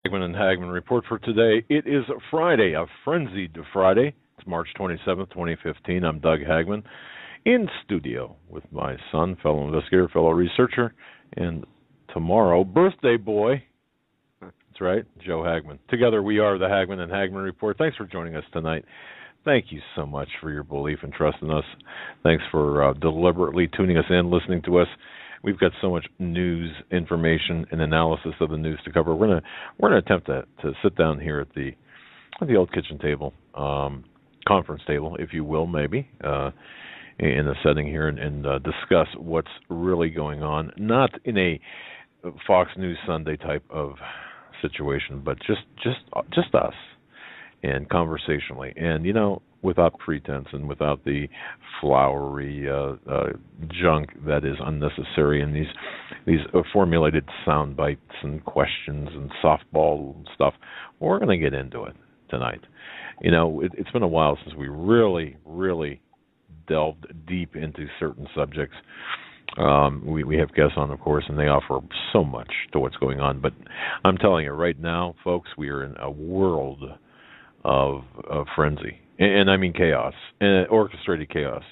Hagman and Hagman report for today. It is Friday, a frenzied Friday. It's March 27th, 2015. I'm Doug Hagman in studio with my son, fellow investigator, fellow researcher, and tomorrow, birthday boy. That's right, Joe Hagman. Together we are the Hagman and Hagman report. Thanks for joining us tonight. Thank you so much for your belief and trust in us. Thanks for deliberately tuning us in, listening to us. We've got so much news, information, and analysis of the news to cover. We're gonna attempt to sit down here at the old kitchen table, conference table, if you will, maybe, in a setting here, and discuss what's really going on. Not in a Fox News Sunday type of situation, but just us, and conversationally, and without pretense and without the flowery junk that is unnecessary in these formulated sound bites and questions and softball stuff. We're going to get into it tonight. It's been a while since we really delved deep into certain subjects. We have guests on, of course, and they offer so much to what's going on. But I'm telling you right now, folks, we are in a world of frenzy. And I mean chaos, orchestrated chaos.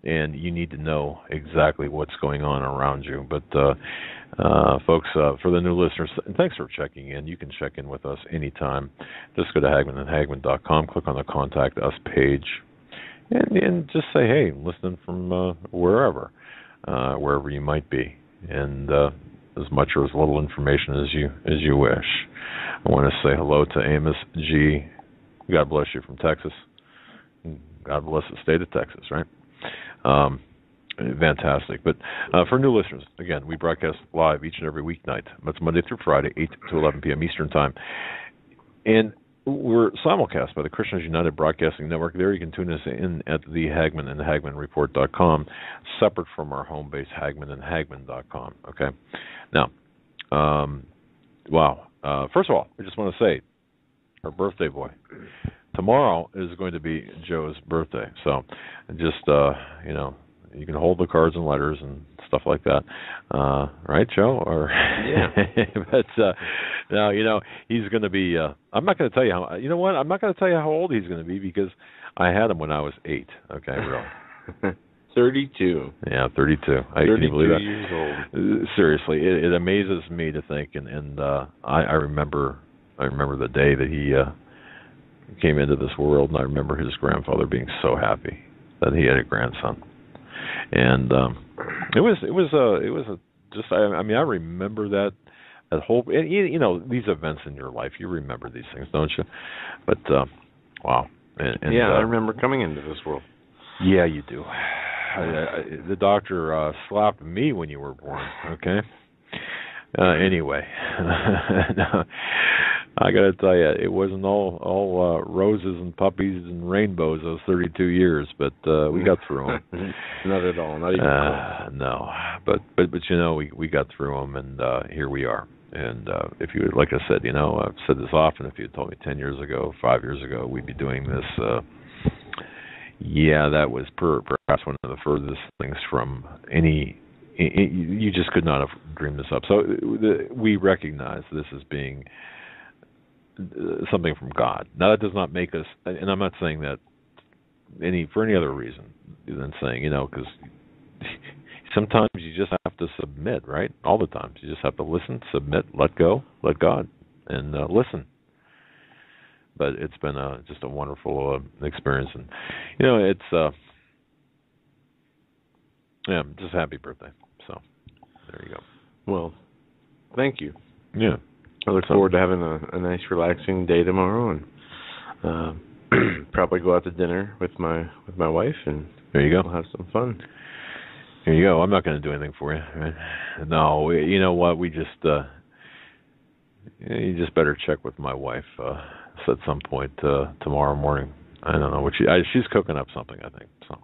And you need to know exactly what's going on around you. But, folks, for the new listeners, thanks for checking in. You can check in with us anytime. Just go to HagmanandHagman.com, click on the Contact Us page, and just say, hey, listening from wherever you might be. And as much or as little information as you wish. I want to say hello to Amos G. God bless you from Texas. God bless the state of Texas, right? Fantastic. But for new listeners, again, we broadcast live each and every weeknight. That's Monday through Friday, 8 to 11 p.m. Eastern Time. And we're simulcast by the Christians United Broadcasting Network. There you can tune us in at the Hagman and HagmanReport.com, separate from our home base, HagmanandHagman.com. Okay? Now, wow. First of all, I just want to say, our birthday boy. Tomorrow is going to be Joe's birthday, so just you can hold the cards and letters and stuff like that, right, Joe? Or yeah. But now he's going to be. I'm not going to tell you how. You know what? I'm not going to tell you how old he's going to be because I had him when I was 8. Okay, really. 32. Yeah, 32. 32 can you believe that? Years old. Seriously, it amazes me to think, and I remember the day that he came into this world, and I remember his grandfather being so happy that he had a grandson, and it was just I remember that whole, these events in your life, you remember these things, don't you? But wow, and yeah, I remember coming into this world. Yeah, you do. The doctor slapped me when you were born. Okay. Anyway, I got to tell you, it wasn't all roses and puppies and rainbows those 32 years, but we got through them. Not at all. Not even close. No, but we got through them, and here we are. And if you, like I said, I've said this often. If you had told me 10 years ago, 5 years ago, we'd be doing this. That was perhaps one of the furthest things from any. You just could not have dreamed this up. So we recognize this as being something from God. Now, that does not make us, and I'm not saying that for any other reason than saying, because sometimes you just have to submit, right? All the times. You just have to listen, submit, let go, let God, and listen. But it's been just a wonderful experience. And, it's, just happy birthday. So, there you go. Well, thank you. Yeah. I look forward to having a nice, relaxing day tomorrow, and probably go out to dinner with my wife, and there you go. We'll have some fun. There you go. I'm not going to do anything for you. Right? No, you know what? We just you just better check with my wife at some point tomorrow morning. I don't know what she's cooking up something, I think. So.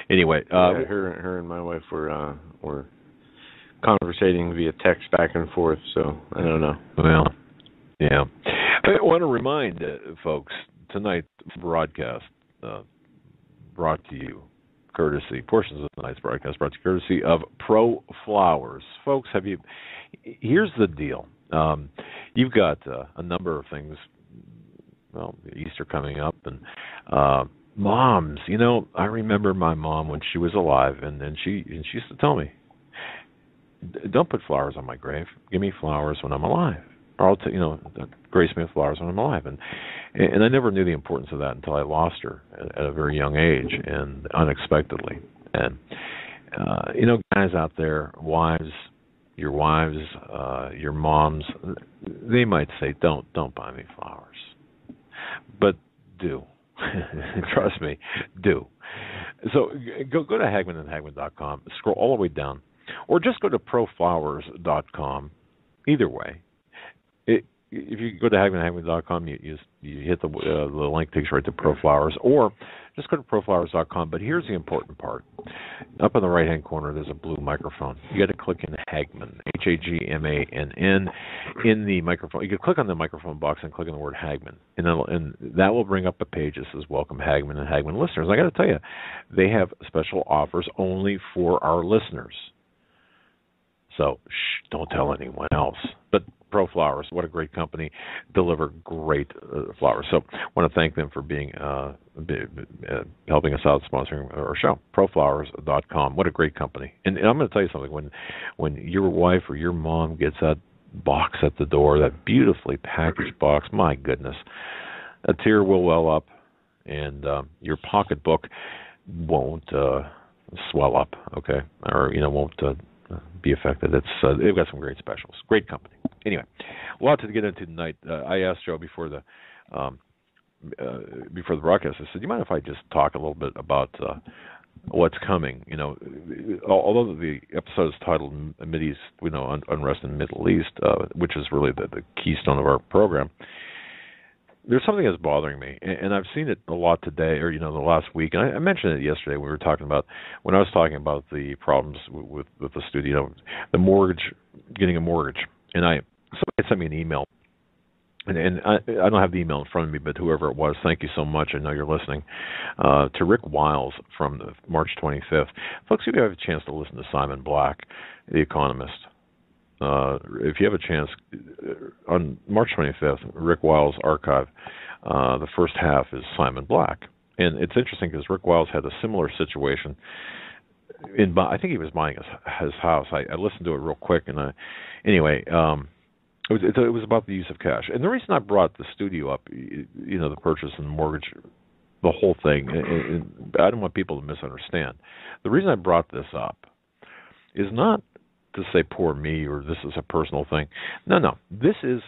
Anyway, her and my wife were conversating via text back and forth, so I don't know. Well, yeah. I want to remind folks, tonight's broadcast brought to you portions of tonight's broadcast brought to you courtesy of Pro Flowers. Folks, here's the deal. You've got a number of things. Well, Easter coming up, and moms. I remember my mom when she was alive, and she used to tell me, "Don't put flowers on my grave. Give me flowers when I'm alive, or I'll grace me with flowers when I'm alive." And I never knew the importance of that until I lost her at a very young age and unexpectedly. And guys out there, wives, your moms, they might say, "Don't buy me flowers," but do. Trust me, do. So go to HagmannandHagmann.com, scroll all the way down, or just go to proflowers.com. Either way, if you go to HagmannandHagmann.com, you hit the link takes you right to ProFlowers, or just go to proflowers.com. But here's the important part: up in the right-hand corner, there's a blue microphone. You got to click in Hagmann, Hagmann, in the microphone. You can click on the microphone box and click on the word Hagmann, and that will bring up a page that says "Welcome Hagmann and Hagmann listeners." I got to tell you, they have special offers only for our listeners. So don't tell anyone else. But ProFlowers, what a great company, deliver great flowers. So I want to thank them for being helping us out, sponsoring our show. ProFlowers.com, what a great company. And I'm going to tell you something. When your wife or your mom gets that box at the door, that beautifully packaged box, my goodness, a tear will well up, and your pocketbook won't swell up, okay, or won't be affected. They've got some great specials. Great company. Anyway, a lot to get into tonight. I asked Joe before the broadcast. I said, "Do you mind if I just talk a little bit about what's coming?" Although the episode is titled "Mideast Unrest in the Middle East," which is really the keystone of our program. There's something that's bothering me, and I've seen it a lot today, or the last week. And I mentioned it yesterday. We were talking about when I was talking about the problems with the studio, the mortgage, getting a mortgage, and somebody sent me an email, and I don't have the email in front of me, but whoever it was, thank you so much. I know you're listening. To Rick Wiles from March 25th, folks. If you have a chance to listen to Simon Black, The Economist. If you have a chance, on March 25th, Rick Wiles' archive, the first half is Simon Black. And it's interesting because Rick Wiles had a similar situation. I think he was buying his house. I listened to it real quick, and anyway, it was about the use of cash. And the reason I brought the studio up, the purchase and mortgage, the whole thing, and I don't want people to misunderstand. The reason I brought this up is not to say poor me or this is a personal thing. No. This is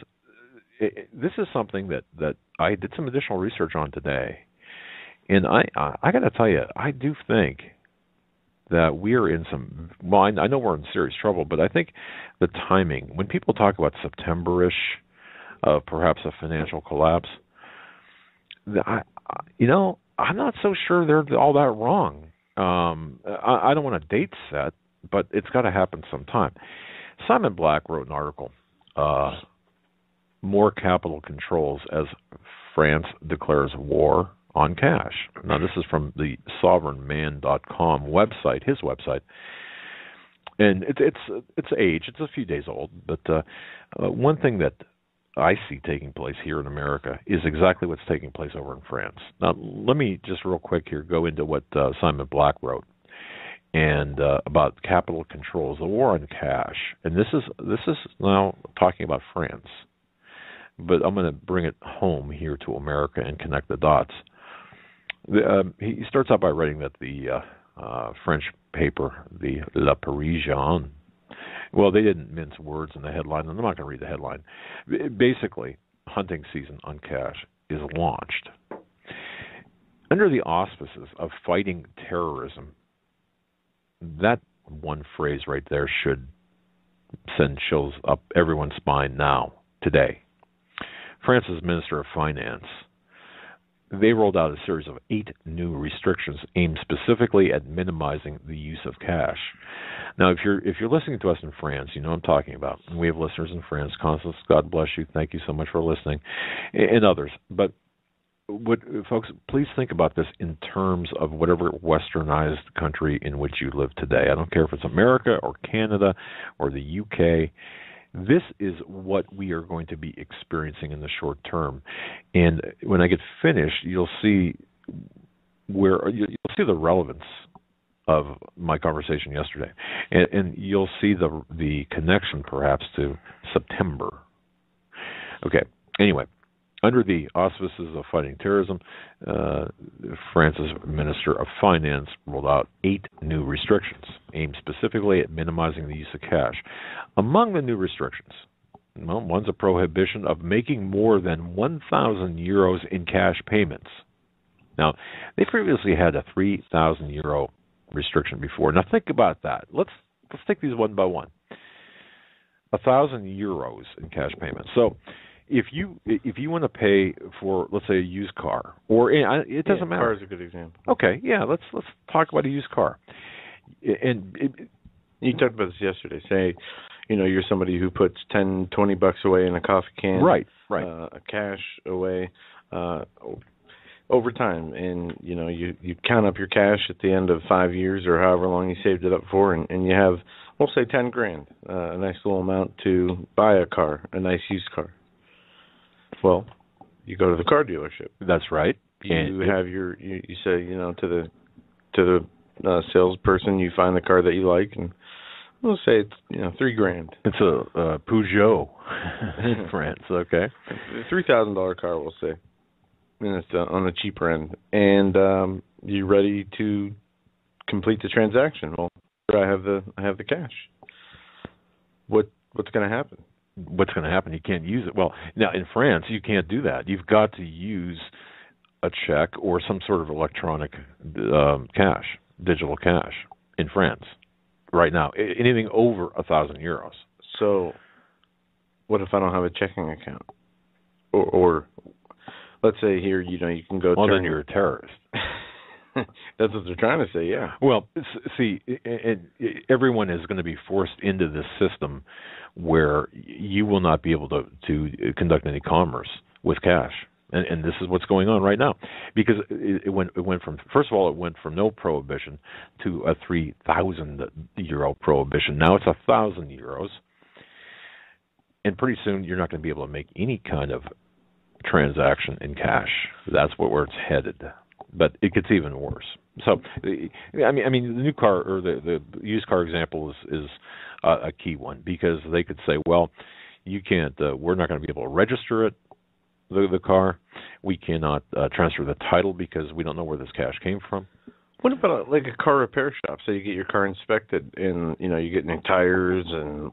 something that I did some additional research on today, and I got to tell you, I do think that we're in some. Well, I know we're in serious trouble, but I think the timing, when people talk about September-ish, perhaps a financial collapse, I'm not so sure they're all that wrong. I don't want a date set, but it's got to happen sometime. Simon Black wrote an article, More Capital Controls as France Declares War on Cash. Now, this is from the sovereignman.com website, his website. And it's age. It's a few days old. But one thing that I see taking place here in America is exactly what's taking place over in France. Now, let me just real quick here go into what Simon Black wrote. And about capital controls, the war on cash, and this is now talking about France, but I'm going to bring it home here to America and connect the dots. He starts out by writing that the French paper, the Le Parisien, well, they didn't mince words in the headline, and I'm not going to read the headline. Basically, hunting season on cash is launched under the auspices of fighting terrorism. That one phrase right there should send chills up everyone's spine now, today. France's Minister of Finance, they rolled out a series of 8 new restrictions aimed specifically at minimizing the use of cash. Now, if you're listening to us in France, you know what I'm talking about. And we have listeners in France. Constance, God bless you. Thank you so much for listening, and others. But folks, please think about this in terms of whatever westernized country in which you live today. I don't care if it's America or Canada or the UK. This is what we are going to be experiencing in the short term. And when I get finished, you'll see the relevance of my conversation yesterday, and you'll see the connection perhaps to September. Okay. Anyway, under the auspices of fighting terrorism, France's Minister of Finance rolled out 8 new restrictions aimed specifically at minimizing the use of cash. Among the new restrictions, well, one's a prohibition of making more than 1,000 euros in cash payments. Now, they previously had a 3,000 euro restriction before. Now, think about that. Let's take these one by one. 1,000 euros in cash payments. So, if you want to pay for, let's say, a used car, or it doesn't matter. Car is a good example. Okay, yeah, let's talk about a used car. And you talked about this yesterday. Say, you're somebody who puts $10, $20 away in a coffee can, right, cash away over time, and you count up your cash at the end of 5 years or however long you saved it up for, and you have, we'll say, $10,000, a nice little amount to buy a car, a nice used car. Well, you go to the car dealership. That's right. You have you say, to the salesperson, you find the car that you like, and we'll say it's $3,000. It's a Peugeot in France. Okay, $3,000 car, we'll say, and it's on the cheaper end, and you're ready to complete the transaction. Well, I have the cash. What's going to happen? What's going to happen? You can't use it. Well, now in France, you can't do that. You've got to use a check or some sort of electronic cash, digital cash in France right now. Anything over 1,000 euros. So, what if I don't have a checking account? Or let's say here, you can go. Well, then you're a terrorist. That's what they're trying to say, yeah. Well, see, everyone is going to be forced into this system where you will not be able to conduct any commerce with cash. And this is what's going on right now. Because it went from, first of all, it went from no prohibition to a 3,000 euro prohibition. Now it's 1,000 euros. And pretty soon you're not going to be able to make any kind of transaction in cash. That's where it's headed. But it gets even worse. So, I mean, the new car or the used car example is a key one, because they could say, well, you can't. We're not going to be able to register it, the car. We cannot transfer the title because we don't know where this cash came from. What about like a car repair shop? So you get your car inspected, and you get new tires and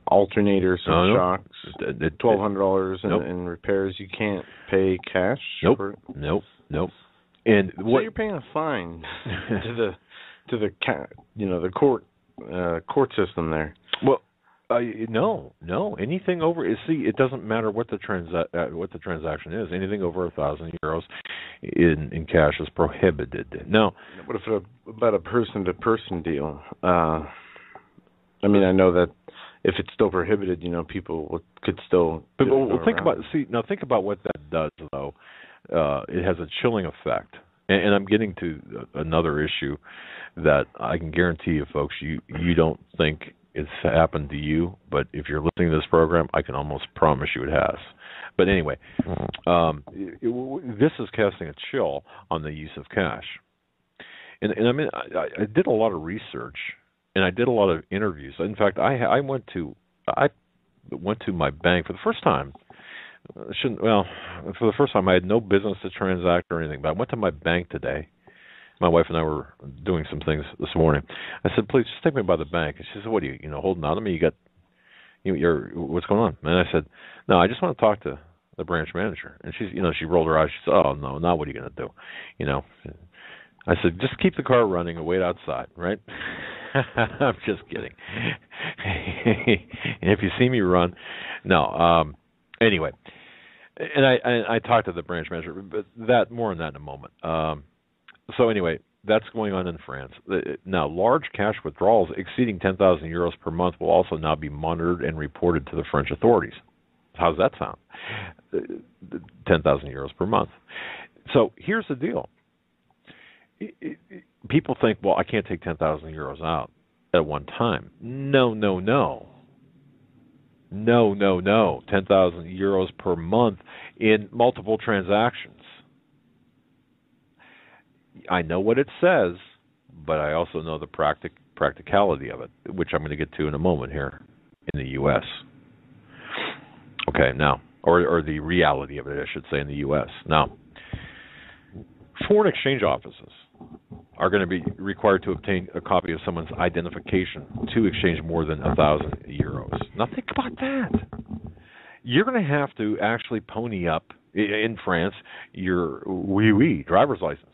alternators, some shocks, $1,200 in repairs. You can't pay cash. Nope. Nope. And so you're paying a fine to the court system there. Well, no. Anything over, it doesn't matter what the transaction is. Anything over 1,000 euros in cash is prohibited. Now, what if about a person-to-person deal? I mean, I know that if it's still prohibited, people could still. But think about what that does, though. It has a chilling effect. And I'm getting to another issue that I can guarantee you, folks, you don't think it's happened to you, but if you're listening to this program, I can almost promise you it has. But anyway, this is casting a chill on the use of cash. And I mean, I did a lot of research, and I did a lot of interviews. In fact, I went to my bank for the first time. For the first time, I had no business to transact or anything, but I went to my bank today. My wife and I were doing some things this morning. I said, "Please, just take me by the bank." And she said, "What are you, holding on to me? What's going on?" And I said, "No, I just want to talk to the branch manager." And she rolled her eyes. She said, "Oh no, now what are you going to do?" I said, "Just keep the car running and wait outside, right?" I'm just kidding. And if you see me run, no. Anyway, and I talked to the branch manager, but more on that in a moment. So anyway, that's going on in France. Now, large cash withdrawals exceeding 10,000 euros per month will also now be monitored and reported to the French authorities. How's that sound? 10,000 euros per month. So here's the deal. People think, well, I can't take 10,000 euros out at one time. No. No, no, no. 10,000 euros per month in multiple transactions. I know what it says, but I also know the practicality of it, which I'm going to get to in a moment here in the U.S. Okay, now, or the reality of it, I should say, in the U.S. Now, foreign exchange offices are going to be required to obtain a copy of someone's identification to exchange more than 1,000 euros. Now, think about that. You're going to have to actually pony up, in France, your driver's license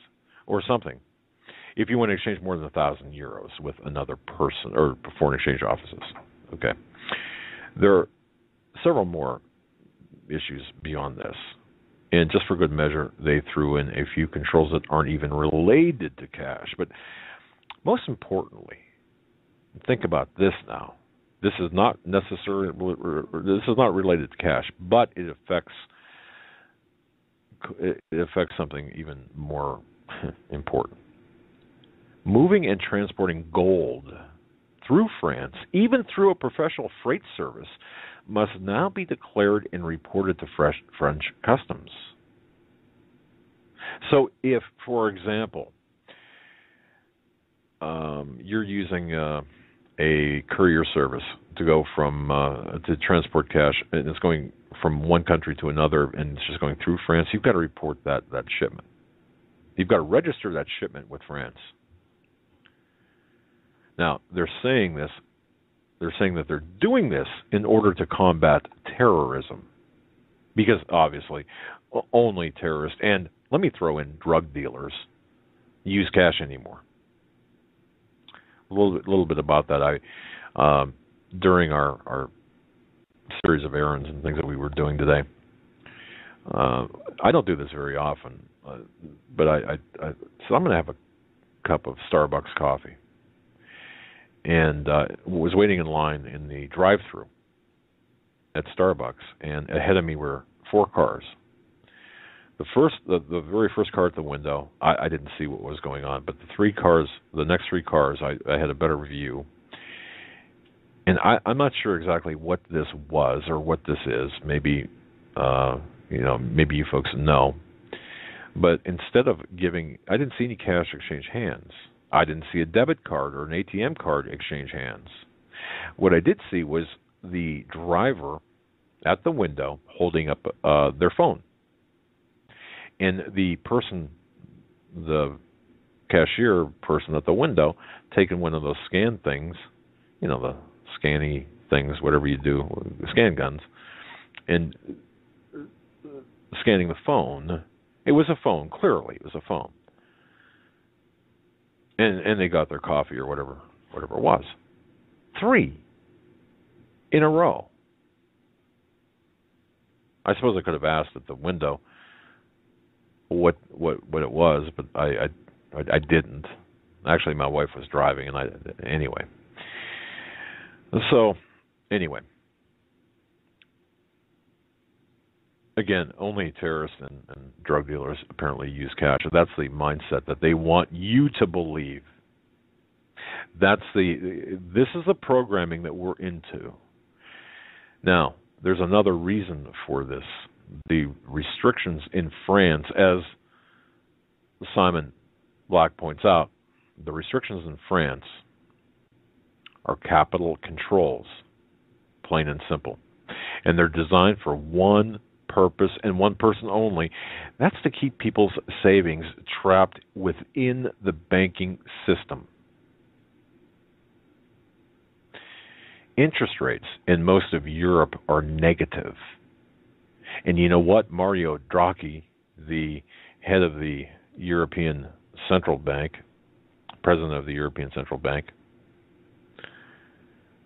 or something if you want to exchange more than 1,000 euros with another person or foreign exchange offices. Okay. There are several more issues beyond this. And just for good measure, they threw in a few controls that aren't even related to cash. But most importantly, think about this now. This is not necessarily, this is not related to cash, but it affects something even more important. Moving and transporting gold through France, even through a professional freight service, must now be declared and reported to French customs. So if, for example, you're using a courier service to go from to transport cash, and it's going from one country to another, and it's just going through France, you've got to report that shipment. You've got to register that shipment with France. Now, they're saying this. They're saying that they're doing this in order to combat terrorism, because obviously only terrorists, and let me throw in drug dealers, use cash anymore. A little bit about that. During our series of errands and things that we were doing today, I don't do this very often, but so I'm going to have a cup of Starbucks coffee. And was waiting in line in the drive-thru at Starbucks, and ahead of me were 4 cars. The very first car at the window, I didn't see what was going on, but the next 3 cars, I had a better view. And I'm not sure exactly what this was or what this is. Maybe maybe you folks know. But instead of I didn't see any cash exchange hands. I didn't see a debit card or an ATM card exchange hands. What I did see was the driver at the window holding up their phone. And the cashier person at the window, taking one of those scan things, the scanny things, whatever you do, scan guns, and scanning the phone. It was a phone, clearly. It was a phone. And they got their coffee or whatever it was. 3 in a row. I suppose I could have asked at the window what it was, but I didn't. Actually, my wife was driving, and anyway. So, anyway. Again, only terrorists and drug dealers apparently use cash. That's the mindset that they want you to believe. This is the programming that we're into. Now, there's another reason for this. The restrictions in France, as Simon Black points out, the restrictions in France are capital controls, plain and simple. And they're designed for one purpose and one person only. That's to keep people's savings trapped within the banking system. Interest rates in most of Europe are negative. And you know what? Mario Draghi, the head of the European Central Bank, president of the European Central Bank,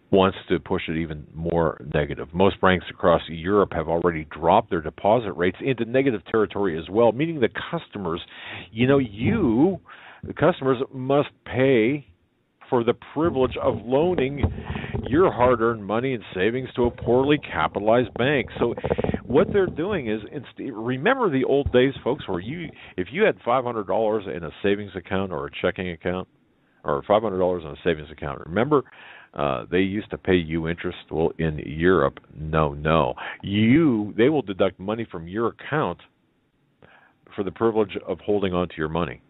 wants to push it even more negative. Most banks across Europe have already dropped their deposit rates into negative territory as well, meaning the customers, the customers must pay for the privilege of loaning your hard-earned money and savings to a poorly capitalized bank. So what they're doing is, remember the old days, folks, where if you had $500 in a savings account or a checking account, or $500 on a savings account. Remember, they used to pay you interest. Well, in Europe, no. They will deduct money from your account for the privilege of holding on to your money,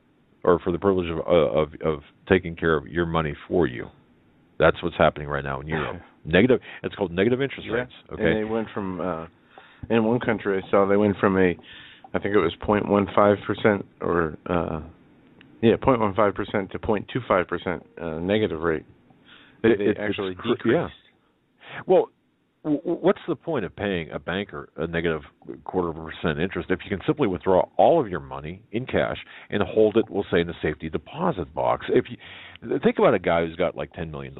or for the privilege of taking care of your money for you. That's what's happening right now in Europe. Negative. It's called negative interest rates. Okay. And they went from in one country I saw they went from I think it was 0.15% or 0.15% to 0.25% negative rate. They actually decreased. Yeah. Well, what's the point of paying a banker a negative 0.25% interest if you can simply withdraw all of your money in cash and hold it, we'll say, in a safety deposit box? If you think about a guy who's got like $10 million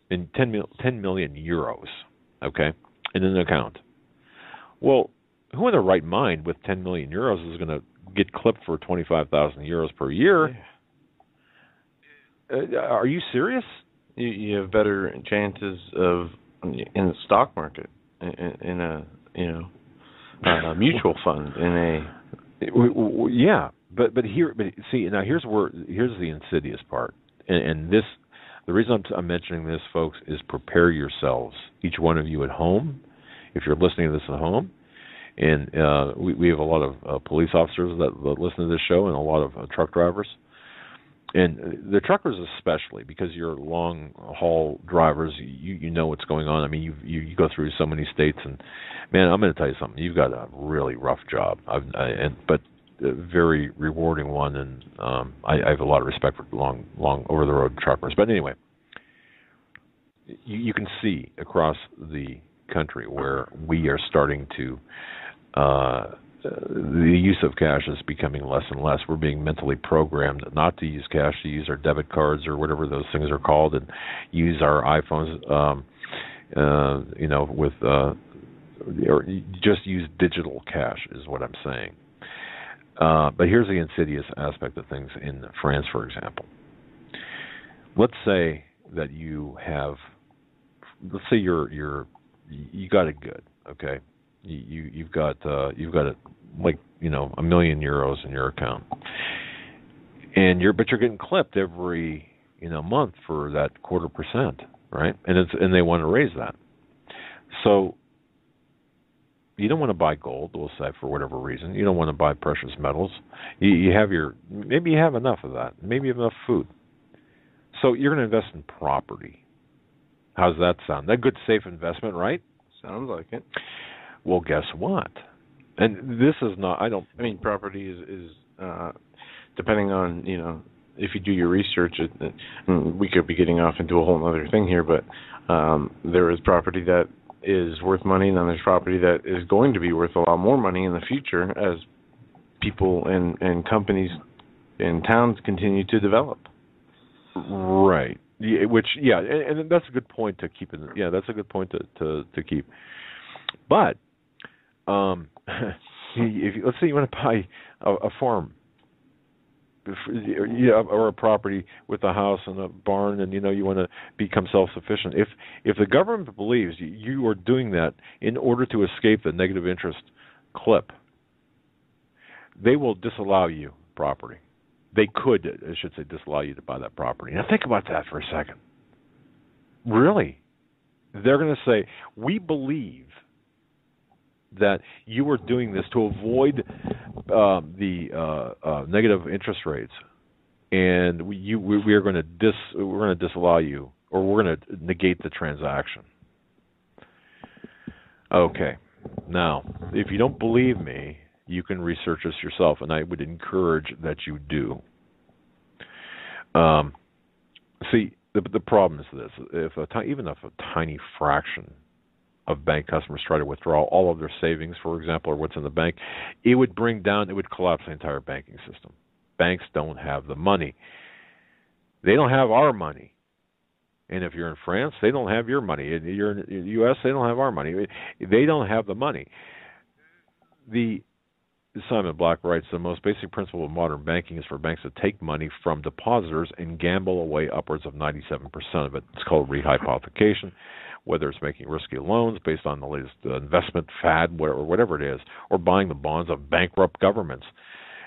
in 10 million euros, okay, in an account. Well, who in their right mind with 10 million euros is going to get clipped for 25,000 euros per year? Yeah. Are you serious? You have better chances of in the stock market, in a mutual fund, but see, now here's the insidious part, and this, the reason I'm mentioning this, folks, is prepare yourselves, each one of you at home, if you're listening to this at home, and we have a lot of police officers that listen to this show, and a lot of truck drivers. And the truckers especially, because you're long haul drivers, you know what's going on. I mean, you go through so many states, and man, I'm going to tell you something. You've got a really rough job, but a very rewarding one, and I have a lot of respect for long over the road truckers. But anyway, you can see across the country where we are starting to. The use of cash is becoming less and less. We're being mentally programmed not to use cash, to use our debit cards or whatever those things are called, and use our iPhones, or just use digital cash is what I'm saying. But here's the insidious aspect of things in France, for example. Let's say that you got it good, okay? You've got like $1 million euros in your account, but you're getting clipped every month for that 0.25%, right? And they want to raise that. So you don't want to buy gold, we'll say, for whatever reason. You don't want to buy precious metals. Maybe you have enough of that. Maybe you have enough food. So you're going to invest in property. How's that sound? That good, safe investment, right? Sounds like it. Well, guess what? And this is not. I mean, property is depending on if you do your research. We could be getting off into a whole other thing here, but there is property that is worth money, and then there's property that is going to be worth a lot more money in the future as people and companies and towns continue to develop. Right. Yeah, and that's a good point to keep. That's a good point to keep. But let's say you want to buy a farm, or a property with a house and a barn, and you want to become self-sufficient. If the government believes you are doing that in order to escape the negative interest clip, they will disallow you property. They could, I should say, disallow you to buy that property. Now think about that for a second. Really, they're going to say, we believe that you are doing this to avoid the negative interest rates, and we are going to disallow you, or we're going to negate the transaction. Okay, now if you don't believe me, you can research this yourself, and I would encourage that you do. See, the problem is this: even if a tiny fraction of bank customers try to withdraw all of their savings, for example, or what's in the bank, it would collapse the entire banking system. Banks don't have the money. They don't have our money. And if you're in France, they don't have your money. If you're in the U.S., they don't have our money. They don't have the money. Simon Black writes, the most basic principle of modern banking is for banks to take money from depositors and gamble away upwards of 97% of it. It's called rehypothecation, whether it's making risky loans based on the latest investment fad, or whatever it is, or buying the bonds of bankrupt governments.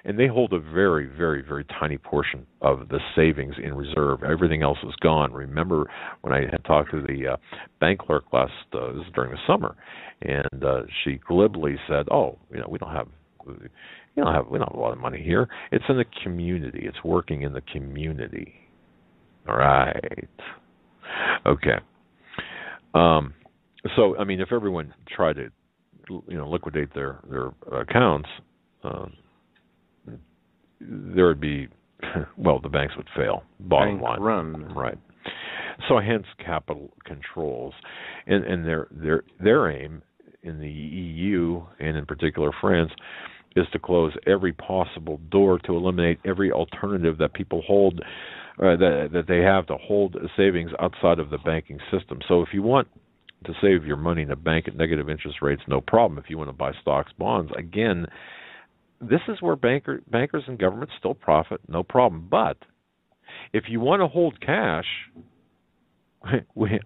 and they hold a very, very, very tiny portion of the savings in reserve. Everything else is gone. Remember when I had talked to the bank clerk this was during the summer, and she glibly said, "Oh, we don't have we don't have a lot of money here. It's in the community. It's working in the community." All right. Okay. So I mean, if everyone tried to liquidate their accounts, there would be the banks would fail. Bottom line, run. Right. So hence capital controls, and their aim in the EU and in particular France is to close every possible door to eliminate every alternative that people hold that they have to hold savings outside of the banking system. So if you want to save your money in a bank at negative interest rates, no problem. If you want to buy stocks, bonds, again, this is where bankers and governments still profit, no problem. But if you want to hold cash,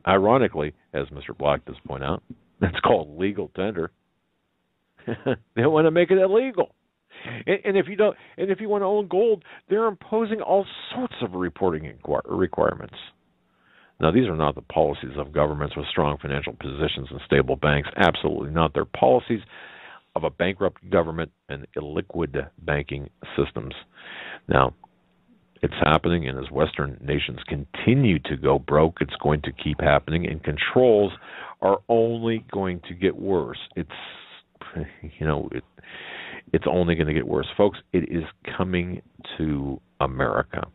ironically, as Mr. Black does point out, that's called legal tender. They want to make it illegal. And if you want to own gold, they're imposing all sorts of reporting requirements. Now, these are not the policies of governments with strong financial positions and stable banks. Absolutely not. They're policies of a bankrupt government and illiquid banking systems. Now, it's happening, and as Western nations continue to go broke, it's going to keep happening, and controls are only going to get worse. It's only going to get worse. Folks, it is coming to America.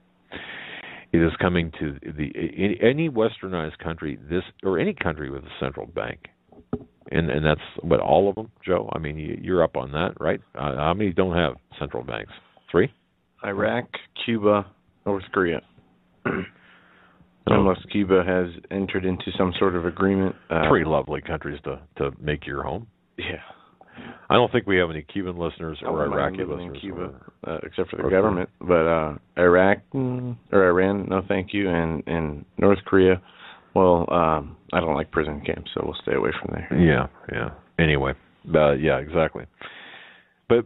It is coming to any westernized country, or any country with a central bank. And that's what, all of them, Joe? I mean, you're up on that, right? How many don't have central banks? 3? Iraq, Cuba, North Korea. Unless Cuba has entered into some sort of agreement. 3 lovely countries to make your home. Yeah. I don't think we have any Cuban listeners or Iraqi listeners. In Cuba, except for the government. But Iraq or Iran, no thank you. And North Korea, well, I don't like prison camps, so we'll stay away from there. Yeah. Anyway, yeah, exactly. But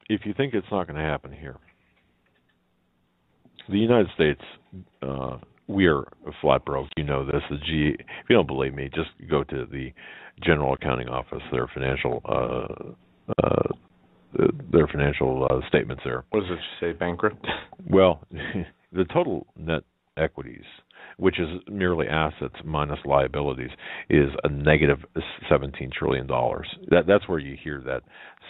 if you think it's not going to happen here, the United States, we are flat broke. You know this. If you don't believe me, just go to the General Accounting Office. Their financial statements there. What does it say? Bankrupt? Well, the total net equities, which is merely assets minus liabilities, is a negative $17 trillion. That's where you hear that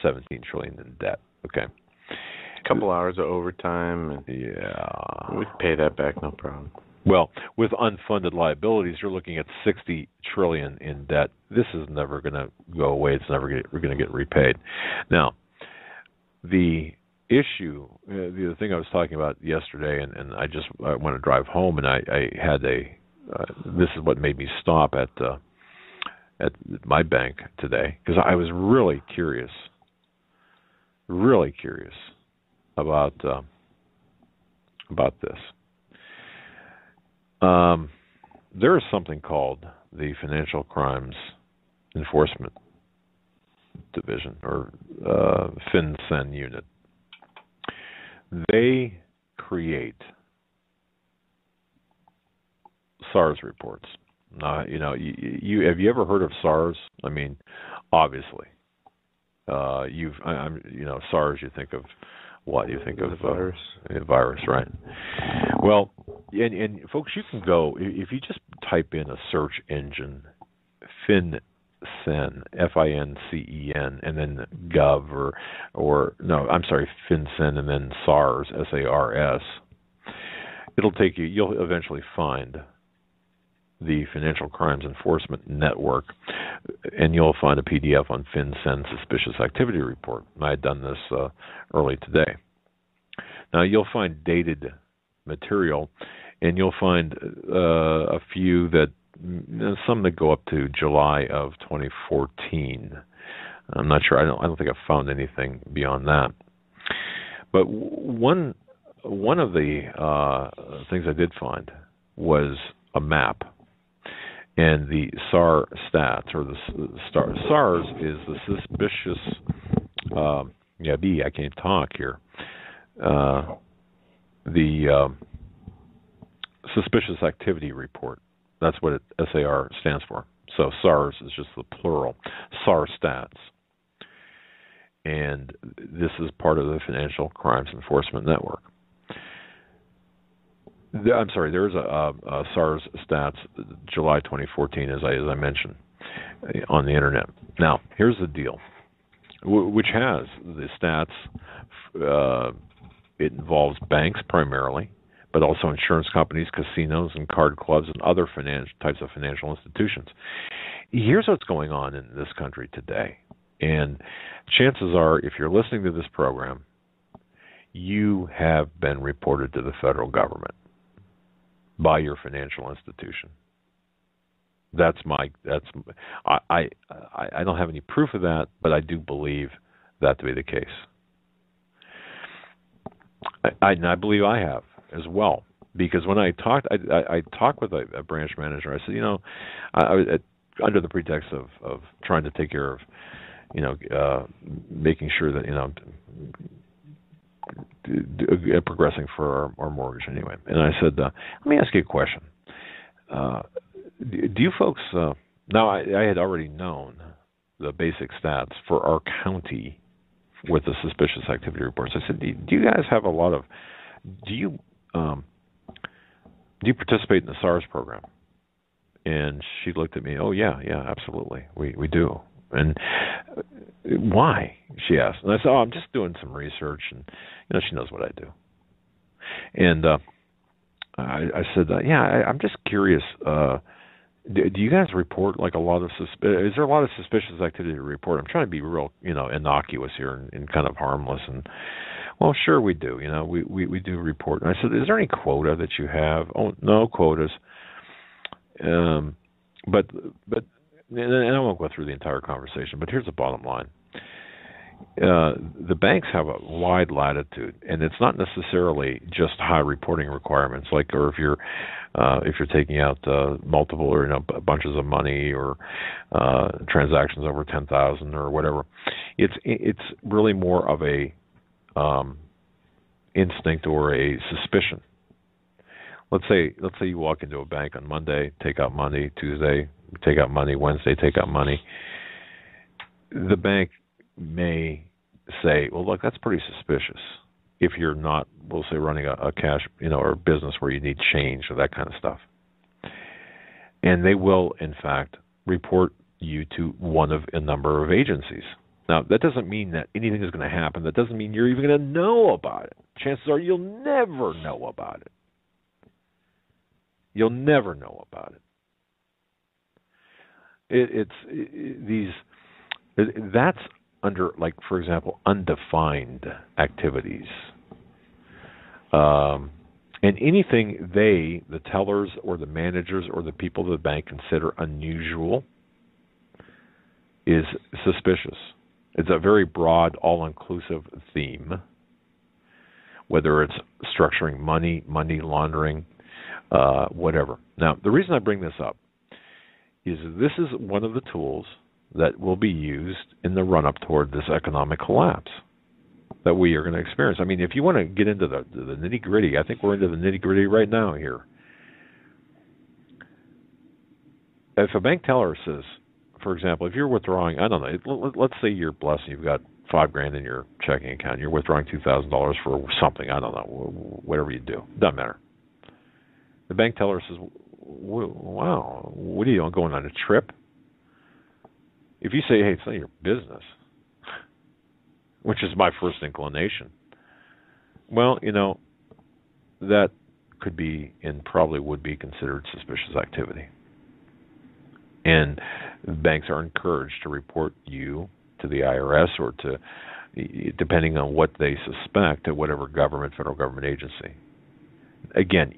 $17 trillion in debt. Okay. A couple hours of overtime. Yeah. We pay that back, no problem. Well, with unfunded liabilities, you're looking at $60 trillion in debt. This is never going to go away. It's never going to get repaid. Now, the issue, the thing I was talking about yesterday, and I want to drive home, and I had this is what made me stop at my bank today, because I was really curious about this. There is something called the Financial Crimes Enforcement Division, or FinCEN unit. They create SARS reports. Have you ever heard of SARS? I mean, obviously, SARS. You think of what? You think of virus. Virus, right? Well, and folks, you can go if you just type in a search engine, FinCEN, FINCEN, and then gov FinCEN and then SARS, SARS. It'll take you. You'll eventually find the Financial Crimes Enforcement Network, and you'll find a PDF on FinCEN Suspicious Activity Report. I had done this early today. Now, you'll find dated material, and you'll find a few some that go up to July of 2014. I'm not sure. I don't think I've found anything beyond that. But one of the things I did find was a map. And the SAR stats, or the SARS, is the suspicious Yeah, B, I can't talk here. The Suspicious Activity Report. That's what SAR stands for. So SARS is just the plural. SAR stats. And this is part of the Financial Crimes Enforcement Network. I'm sorry, there's a SARS stats July 2014, as I mentioned, on the internet. Now, here's the deal, which has the stats. It involves banks primarily, but also insurance companies, casinos, and card clubs, and other types of financial institutions. Here's what's going on in this country today. And chances are, if you're listening to this program, you have been reported to the federal government by your financial institution. I don't have any proof of that, but I do believe that to be the case. I believe I have as well, because when I talked with a branch manager. I said, I was under the pretext of trying to take care of, making sure that progressing for our mortgage anyway. And I said, let me ask you a question. Do you folks? Now I had already known the basic stats for our county with the suspicious activity reports. I said, do you guys have a lot of? Do you participate in the SARS program? And she looked at me. Oh yeah, absolutely, we do. And why? She asked. And I said, I'm just doing some research, and she knows what I do. And I said, I'm just curious. Do you guys report like a lot of is there a lot of suspicious activity to report? I'm trying to be real, innocuous here and kind of harmless. And well, sure we do. We do report. And I said, is there any quota that you have? Oh, no quotas. But and I won't go through the entire conversation. But here's the bottom line. The banks have a wide latitude, and it's not necessarily just high reporting requirements, or if you're taking out multiple or bunches of money or transactions over 10,000 or whatever. It's really more of a instinct or a suspicion. Let's say you walk into a bank on Monday, take out money. Tuesday, take out money. Wednesday, take out money. The bank may say, well, look, that's pretty suspicious if you're not, we'll say, running a cash, or a business where you need change or that kind of stuff. And they will, in fact, report you to one of a number of agencies. Now, that doesn't mean that anything is going to happen. That doesn't mean you're even going to know about it. Chances are you'll never know about it. You'll never know about it. That's under, like, for example, undefined activities. And anything the tellers or the managers or the people of the bank consider unusual is suspicious. It's a very broad, all-inclusive theme, whether it's structuring money laundering, whatever. Now, the reason I bring this up is this is one of the tools that will be used in the run-up toward this economic collapse that we are going to experience. I mean, if you want to get into the nitty-gritty, I think we're into the nitty-gritty right now here. If a bank teller says, for example, if you're withdrawing, I don't know, let's say you're blessed and you've got $5,000 in your checking account, you're withdrawing $2,000 for something, I don't know, whatever you do, doesn't matter. The bank teller says, wow, what are you going on a trip? If you say, hey, it's not your business, which is my first inclination, well, that could be and probably would be considered suspicious activity. And banks are encouraged to report you to the IRS or to, depending on what they suspect, to whatever federal government agency. Again,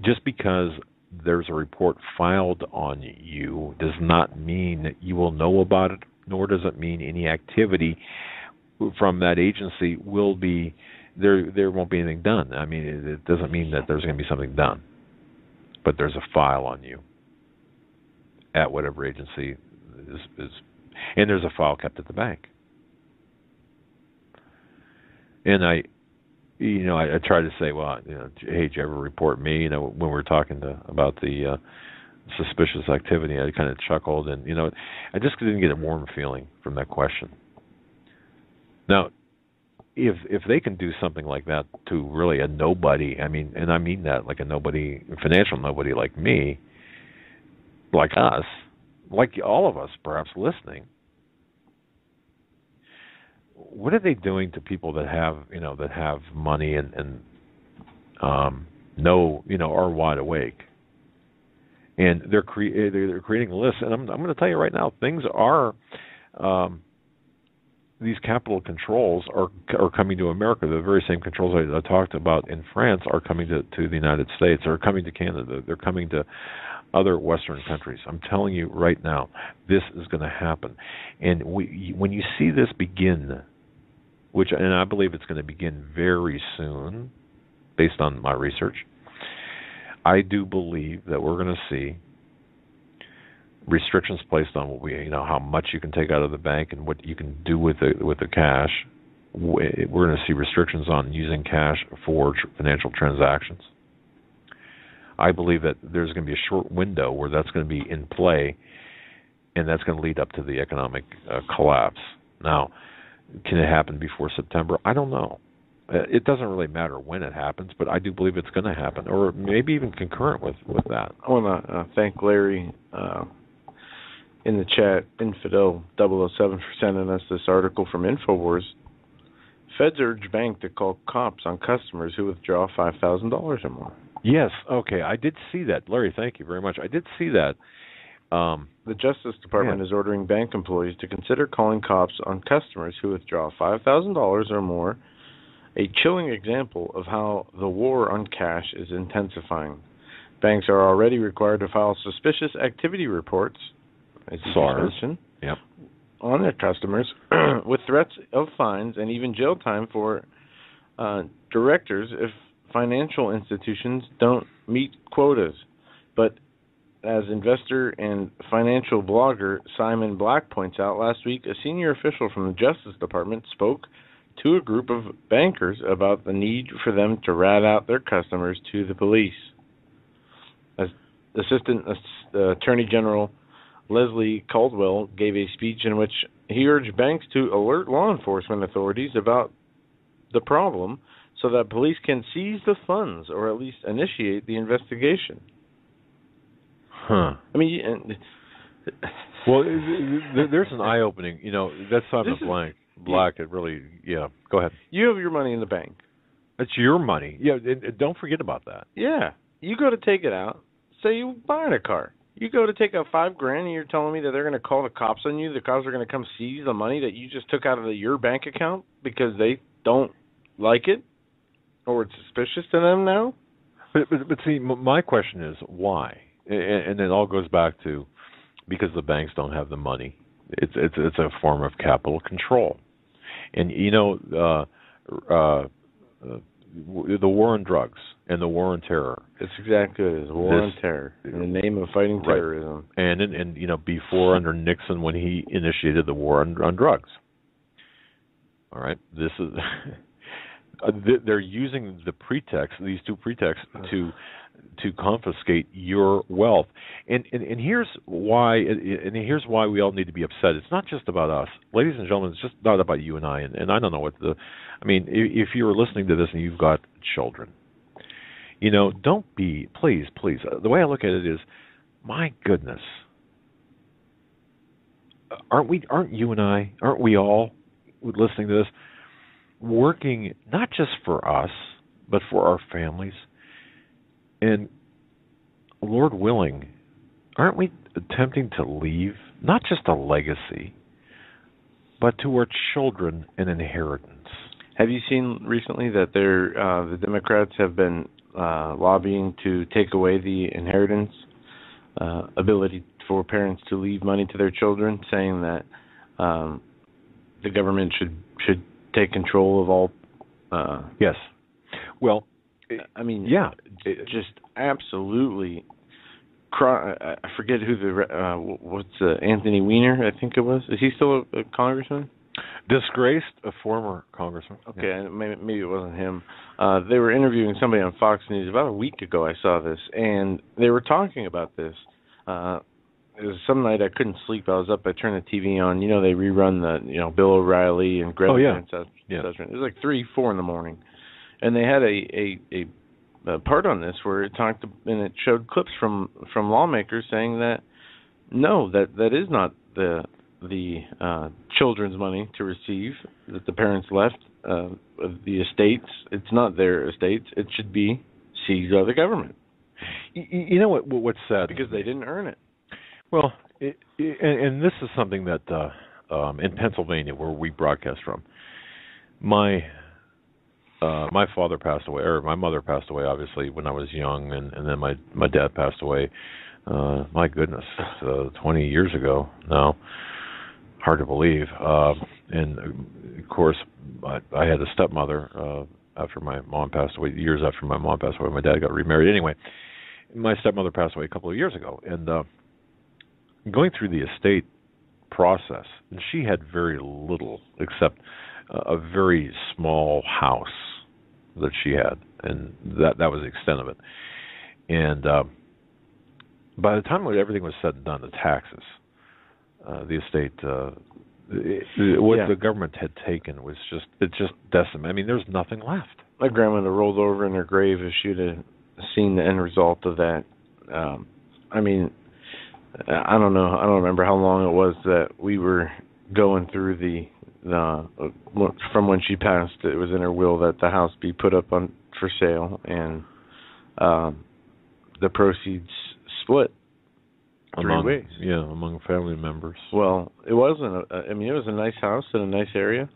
just because there's a report filed on you does not mean that you will know about it, nor does it mean any activity from that agency will be, there won't be anything done. I mean, it doesn't mean that there's going to be something done, but there's a file on you at whatever agency is, and there's a file kept at the bank. And I try to say, well, hey, did you ever report me? When we were talking about the suspicious activity, I kind of chuckled, and I just didn't get a warm feeling from that question. Now, if they can do something like that to really a nobody, and I mean that, like a nobody, financial nobody like me, like us, like all of us, perhaps listening. What are they doing to people that have money and are wide awake? And they're creating lists, and I'm going to tell you right now, things are these capital controls are coming to America. The very same controls I talked about in France are coming to the United States. They're coming to Canada. They're coming to other Western countries. I'm telling you right now, this is going to happen. And when you see this begin, and I believe it's going to begin very soon, based on my research, I do believe that we're going to see restrictions placed on how much you can take out of the bank and what you can do with the cash. We're going to see restrictions on using cash for financial transactions. I believe that there's going to be a short window where that's going to be in play, and that's going to lead up to the economic collapse. Now, can it happen before September? I don't know. It doesn't really matter when it happens, but I do believe it's going to happen, or maybe even concurrent with that. I want to thank Larry in the chat, Infidel 007, for sending us this article from InfoWars. Feds urge bank to call cops on customers who withdraw $5,000 or more. Yes, okay, I did see that. Larry, thank you very much. I did see that. The Justice Department is ordering bank employees to consider calling cops on customers who withdraw $5,000 or more, a chilling example of how the war on cash is intensifying. Banks are already required to file suspicious activity reports, as you mentioned, on their customers, with threats of fines and even jail time for directors if financial institutions don't meet quotas. But as investor and financial blogger Simon Black points out, last week a senior official from the Justice Department spoke to a group of bankers about the need for them to rat out their customers to the police. As Assistant Attorney General Leslie Caldwell gave a speech in which he urged banks to alert law enforcement authorities about the problem so that police can seize the funds or at least initiate the investigation. Huh. I mean, well, there's an eye-opening. That's Simon Black. It really, Go ahead. You have your money in the bank. It's your money. Yeah, don't forget about that. Yeah, you go to take it out. Say you buy a car. You go to take out $5,000, and you're telling me that they're going to call the cops on you. The cops are going to come seize the money that you just took out of your bank account because they don't like it, or it's suspicious to them now. But see, my question is why, and it all goes back to because the banks don't have the money. It's a form of capital control, and the war on drugs and the war on terror. It's exactly what it is. War on terror in the name of fighting terrorism. And before under Nixon when he initiated the war on drugs. All right, this is they're using these two pretexts to confiscate your wealth. And here's why we all need to be upset. It's not just about us. Ladies and gentlemen, it's just not about you and I. And I don't know if you're listening to this and you've got children, don't be, please, the way I look at it is, my goodness, aren't you and I, aren't we all listening to this, working not just for us, but for our families? And Lord willing, aren't we attempting to leave not just a legacy, but to our children an inheritance? Have you seen recently that the Democrats have been lobbying to take away the inheritance ability for parents to leave money to their children, saying that the government should take control of all? Yes. Well, I mean, yeah, just absolutely. I forget who what's Anthony Weiner, I think it was. Is he still a congressman? Disgraced a former congressman. Okay, yeah. Maybe it wasn't him. They were interviewing somebody on Fox News about a week ago. I saw this, and they were talking about this. It was some night I couldn't sleep. I was up. I turned the TV on. You know, they rerun the Bill O'Reilly and Greta Van Susteren. It was like 3, 4 in the morning, and they had a part on this where it talked and it showed clips from lawmakers saying that no, that is not the children's money to receive that the parents left the estates. It's not their estates. It should be seized by the government. You know what's sad? Because they didn't earn it. Well, and this is something that in Pennsylvania, where we broadcast from, my father passed away, or my mother passed away, obviously, when I was young, and then my dad passed away. My goodness, 20 years ago now. Hard to believe. And of course, I had a stepmother after my mom passed away. Years after my mom passed away, my dad got remarried. Anyway, my stepmother passed away a couple of years ago, and going through the estate process, and she had very little except a very small house that she had, and that was the extent of it. And by the time everything was said and done, the taxes, the estate, what the government had taken was just decimated. I mean, there's nothing left. My grandmother rolled over in her grave if she'd have seen the end result of that. I mean, I don't know. I don't remember how long it was that we were going through the from when she passed. It was in her will that the house be put up on for sale, and the proceeds split three ways. Yeah, among family members. Well, it wasn't. I mean, it was a nice house in a nice area.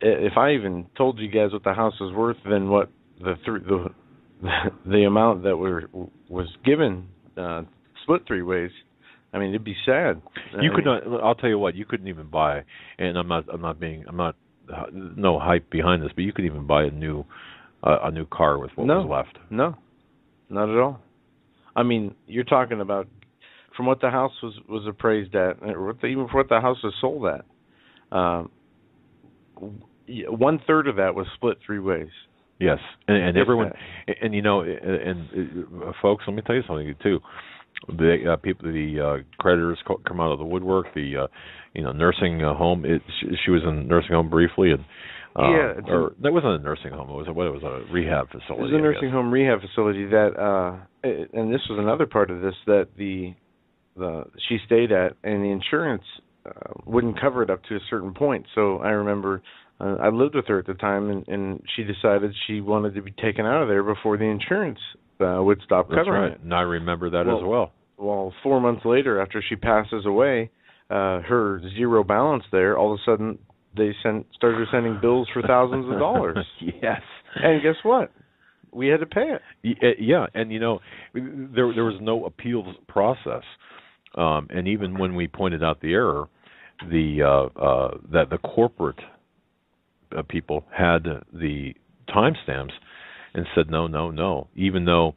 If I even told you guys what the house was worth, then what the amount that was given split three ways. I mean, it'd be sad. You could not. I'll tell you what. You couldn't even buy. And I'm not no hype behind this, but you could even buy a new car with what was left. No, not at all. I mean, you're talking about from what the house was appraised at, or even for what the house was sold at. 1/3 of that was split three ways. Yes, and everyone, and folks, let me tell you something too. The creditors come out of the woodwork. The nursing home. She was in nursing home briefly, and or that wasn't a nursing home. It was a rehab facility. It was a nursing home rehab facility that, and this was another part of this that she stayed at, and the insurance wouldn't cover it up to a certain point. So I remember I lived with her at the time, and she decided she wanted to be taken out of there before the insurance would stop covering it. And I remember that as well. Well, 4 months later, after she passes away, her zero balance there, all of a sudden they started sending bills for thousands of dollars. Yes. And guess what? We had to pay it. Yeah, and there was no appeals process, and even when we pointed out the error, that the corporate people had the timestamps and said no, even though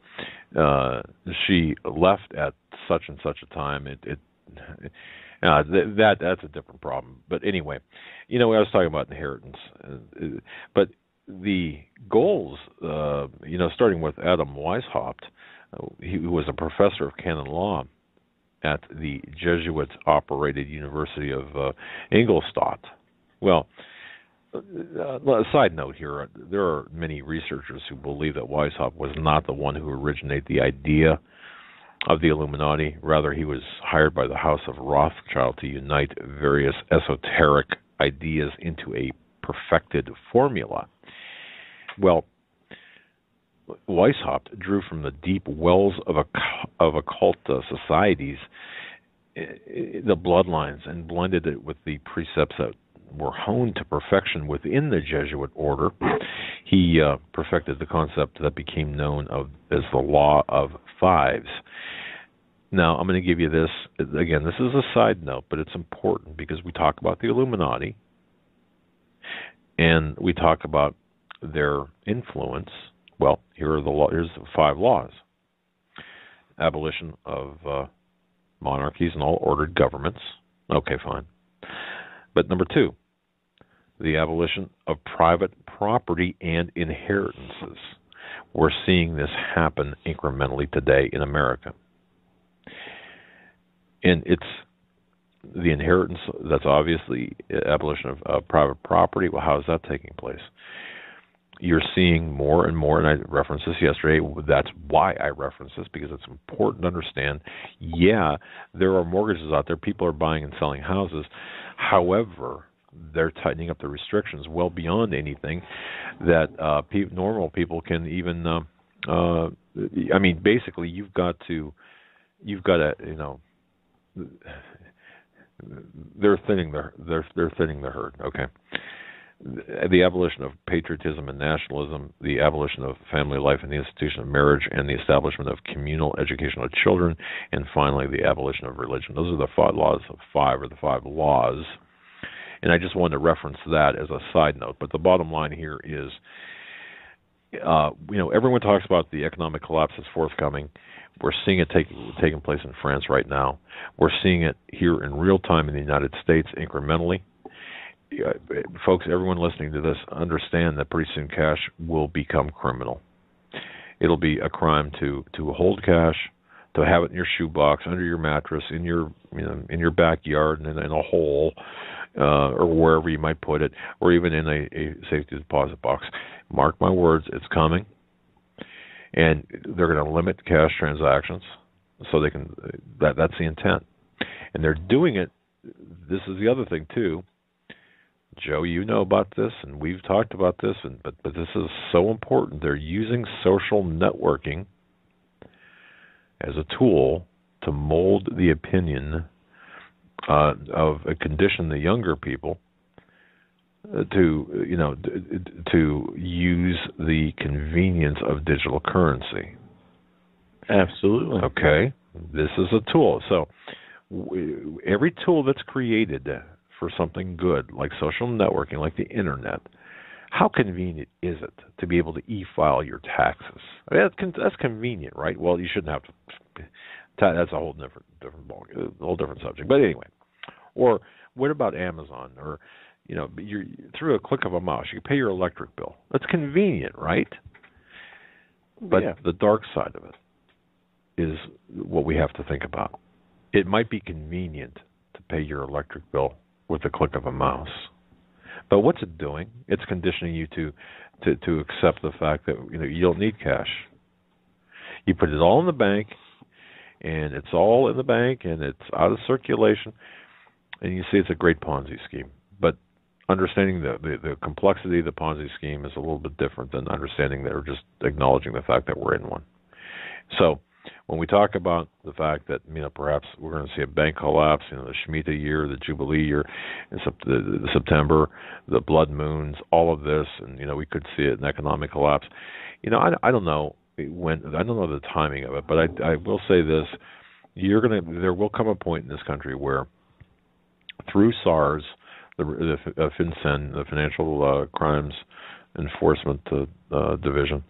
she left at such and such a time. That's a different problem. But anyway, I was talking about inheritance, but the goals, starting with Adam Weishaupt, who was a professor of canon law at the Jesuit-operated University of Ingolstadt. Well, a side note here, there are many researchers who believe that Weishaupt was not the one who originated the idea of the Illuminati. Rather, he was hired by the House of Rothschild to unite various esoteric ideas into a perfected formula. Well, Weishaupt drew from the deep wells of occult societies the bloodlines and blended it with the precepts that were honed to perfection within the Jesuit order. He perfected the concept that became known as the Law of Fives. Now, I'm going to give you this. Again, this is a side note, but it's important because we talk about the Illuminati and we talk about their influence. Well, here's the 5 laws. Abolition of monarchies and all ordered governments. Okay, fine. But number 2, the abolition of private property and inheritances. We're seeing this happen incrementally today in America. And it's the inheritance, that's obviously abolition of private property. Well, how is that taking place? You're seeing more and more, and I referenced this yesterday, that's why I referenced this, because it's important to understand, yeah, there are mortgages out there, people are buying and selling houses. However, they're tightening up the restrictions well beyond anything that normal people can even, I mean, basically, you've got to, you know, they're thinning the herd. Okay, the abolition of patriotism and nationalism, the abolition of family life and the institution of marriage, and the establishment of communal education of children, and finally the abolition of religion. Those are the five laws. And I just wanted to reference that as a side note. But the bottom line here is, you know, everyone talks about the economic collapse that's forthcoming. We're seeing it taking place in France right now. We're seeing it here in real time in the United States incrementally. Folks, everyone listening to this, understand that pretty soon cash will become criminal. It'll be a crime to hold cash, to have it in your shoebox, under your mattress, in your backyard, and in a hole, or wherever you might put it, or even in a safety deposit box. Mark my words, it's coming. And they're going to limit cash transactions so they can. That's the intent, and they're doing it. This is the other thing too, Joe. You know about this, and we've talked about this, but this is so important. They're using social networking as a tool to mold the opinion of a condition the younger people to use the convenience of digital currency. Absolutely. Okay, this is a tool. So every tool that's created for something good, like social networking, like the internet, how convenient is it to be able to e-file your taxes? I mean, that's convenient, right? Well, you shouldn't have to. That's a whole different subject. But anyway, or what about Amazon? Or you're through a click of a mouse, you can pay your electric bill. That's convenient, right? But the dark side of it is what we have to think about. It might be convenient to pay your electric bill with the click of a mouse, but what's it doing? It's conditioning you to accept the fact that you don't need cash. You put it all in the bank, and it's all in the bank, and it's out of circulation, and you see it's a great Ponzi scheme. But understanding the complexity of the Ponzi scheme is a little bit different than understanding that, or just acknowledging the fact that we're in one. So when we talk about the fact that perhaps we're going to see a bank collapse, the Shemitah year, the Jubilee year, the September, the blood moons, all of this, and we could see an economic collapse. I don't know when. I don't know the timing of it, but I will say this: there will come a point in this country where, through SARS, the FinCEN, the Financial Crimes Enforcement Division,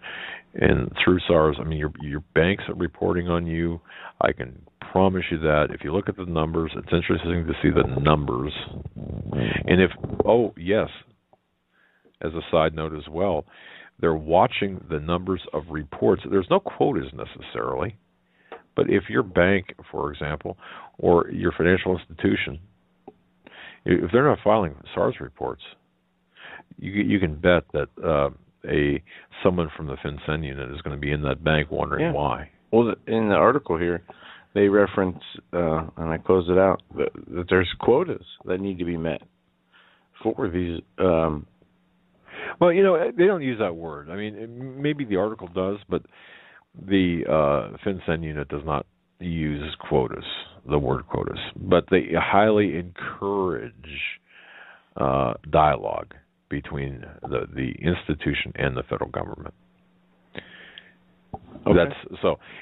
and through SARS, I mean, your banks are reporting on you. I can promise you that if you look at the numbers, it's interesting to see the numbers. And yes, as a side note as well, they're watching the numbers of reports. There's no quotas necessarily, but if your bank, for example, or your financial institution, if they're not filing SARS reports, you can bet that someone from the FinCEN unit is going to be in that bank wondering why. Well, in the article here, they reference, and I closed it out, that there's quotas that need to be met for these. Well, they don't use that word. I mean, maybe the article does, but the FinCEN unit does not use quotas, the word quotas. But they highly encourage dialogue between the institution and the federal government. Okay.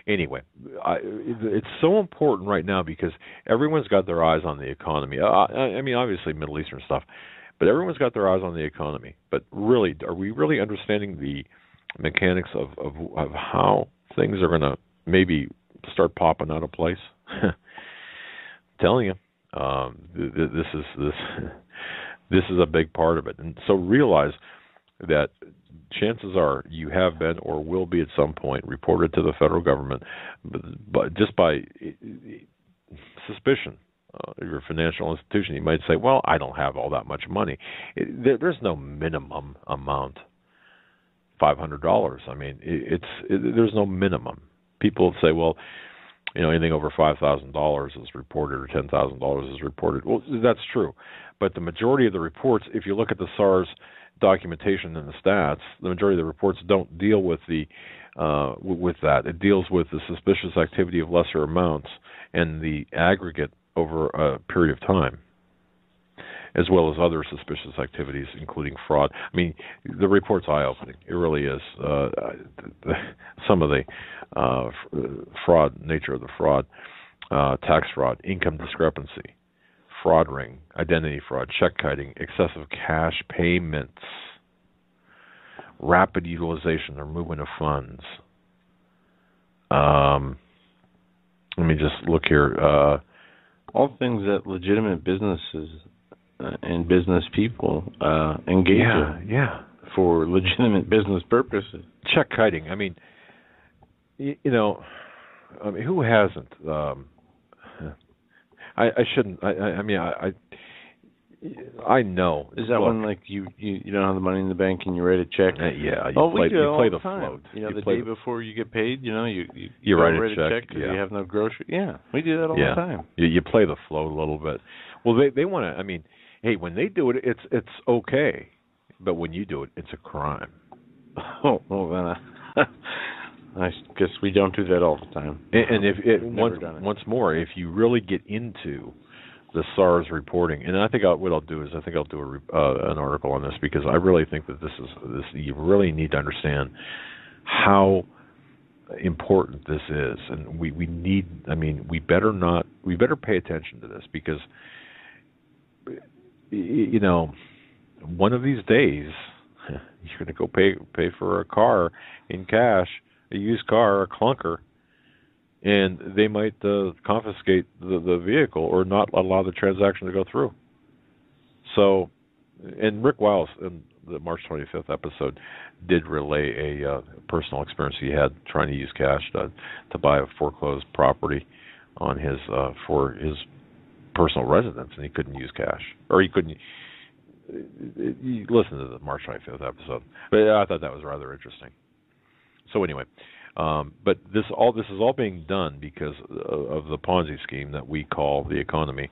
Anyway, it's so important right now because everyone's got their eyes on the economy. I mean, obviously Middle Eastern stuff, but everyone's got their eyes on the economy. But really, are we really understanding the mechanics of how things are going to maybe start popping out of place? I'm telling you, This is a big part of it. And so realize that chances are you have been or will be at some point reported to the federal government, but just by suspicion of your financial institution. You might say, well, I don't have all that much money. There's no minimum amount, $500. I mean, there's no minimum. People say, well, anything over $5,000 is reported or $10,000 is reported. Well, that's true. But the majority of the reports, if you look at the SARS documentation and the stats, the majority of the reports don't deal with with that. It deals with the suspicious activity of lesser amounts and the aggregate over a period of time, as well as other suspicious activities, including fraud. I mean, the report's eye-opening. It really is. Some of the nature of the fraud, tax fraud, income discrepancy, fraud ring, identity fraud, check kiting, excessive cash payments, rapid utilization or movement of funds. Let me just look here. All things that legitimate businesses and business people engage in for legitimate business purposes. Check kiting. I mean, who hasn't? I shouldn't. I know. Is that when you don't have the money in the bank and you write a check? Yeah. We do you play the time. float. The day before you get paid, you write a check because you have no grocery. Yeah, we do that all the time. You play the float a little bit. Well, they want to. I mean, hey, when they do it, it's okay, but when you do it, it's a crime. Oh, well then. I guess we don't do that all the time. And once more, if you really get into the SARS reporting, and I think what I'll do is I think I'll do an article on this, because I really think that this you really need to understand how important this is, and we need. I mean, we better pay attention to this, because one of these days you're going to go pay for a car in cash, a used car, a clunker, and they might confiscate the vehicle or not allow the transaction to go through. So, and Rick Wiles in the March 25th episode did relay a personal experience he had trying to use cash to buy a foreclosed property on for his personal residence, and he couldn't use cash, or he couldn't. You listen to the March 25th episode, but I thought that was rather interesting. So anyway, but this is all being done because of the Ponzi scheme that we call the economy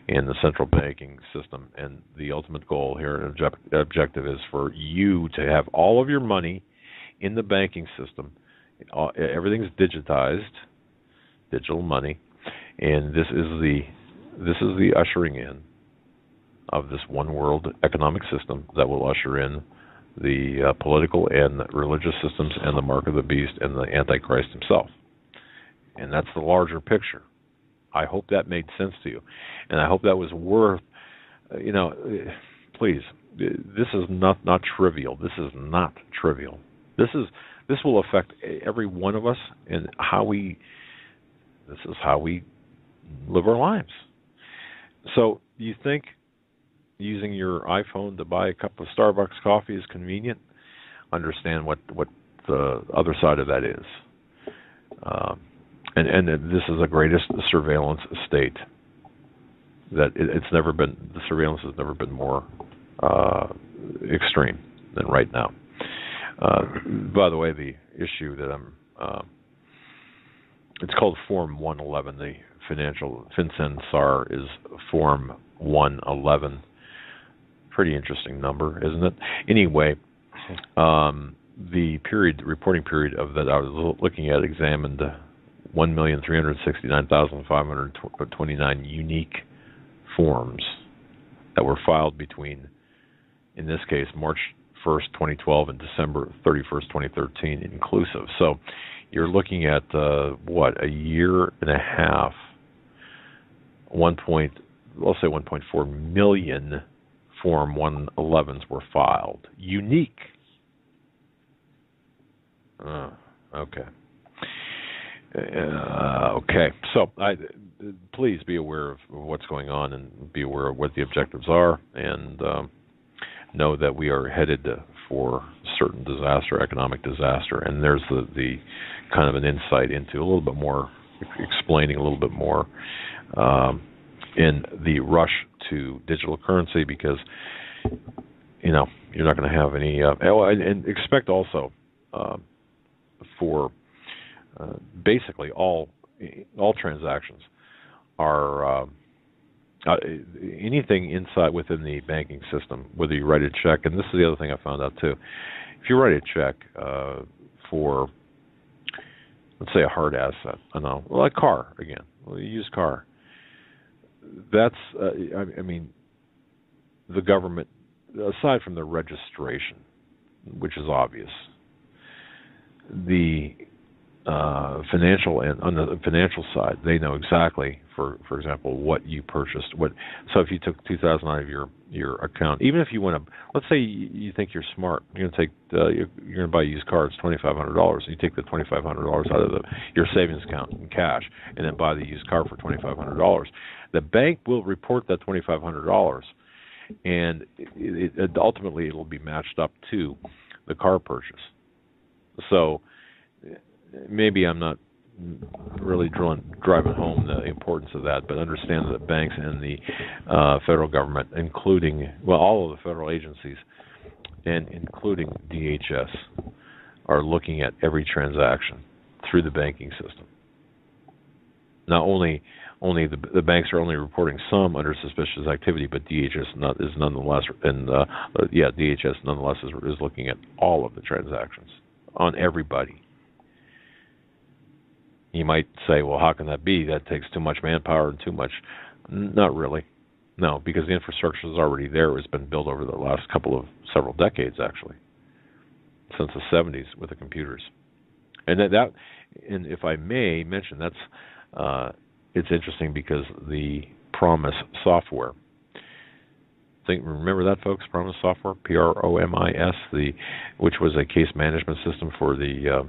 and the central banking system. And the ultimate goal here, and objective, is for you to have all of your money in the banking system. Everything's digitized, digital money, and this is the ushering in of this one world economic system that will usher in the political and religious systems and the mark of the beast and the Antichrist himself. And that's the larger picture. I hope that made sense to you. And I hope that was worth, please, this is not trivial. This is not trivial. This will affect every one of us, and this is how we live our lives. So you think using your iPhone to buy a cup of Starbucks coffee is convenient? Understand what the other side of that is. And this is the greatest surveillance state that the surveillance has never been more extreme than right now. By the way, the issue that it's called Form 111. The FinCEN SAR is Form 111. Pretty interesting number, isn't it? Anyway, the reporting period of that I was looking at examined 1,369,529 unique forms that were filed between, in this case, March 1st, 2012 and December 31st, 2013 inclusive. So you're looking at, a year and a half, 1.4 million Form 111s were filed. Unique. Okay. Okay. So please be aware of what's going on and be aware of what the objectives are, and know that we are headed for certain disaster, economic disaster. And there's the kind of an insight into a little bit more, explaining a little bit more in the rush to digital currency, because you're not going to have any. And expect also for basically all transactions are anything inside within the banking system, whether you write a check, and this is the other thing I found out too. If you write a check for, let's say, a hard asset, a car again, a used car, that's I mean, the government, aside from the registration, which is obvious, the financial, and on the financial side, they know exactly, for example, what you purchased. So if you took $2,000 out of your account, even if you want to, let's say you think you're smart, you're going to take you're going to buy a used car, it's $2,500. You take the $2,500 out of your savings account in cash, and then buy the used car for $2,500. The bank will report that $2,500, and ultimately it will be matched up to the car purchase. So maybe I'm not really driving home the importance of that, but understand that banks and the federal government, including, all of the federal agencies, and including DHS, are looking at every transaction through the banking system. Not only the banks are only reporting some under suspicious activity, but DHS is nonetheless, and DHS nonetheless is looking at all of the transactions on everybody. You might say, well, how can that be? That takes too much manpower and too much. Not really. No, because the infrastructure is already there. It's been built over the last several decades, actually, since the 70s with the computers. And and if I may mention, it's interesting because the Promise software. Remember that, folks? Promise software, PROMIS, which was a case management system for the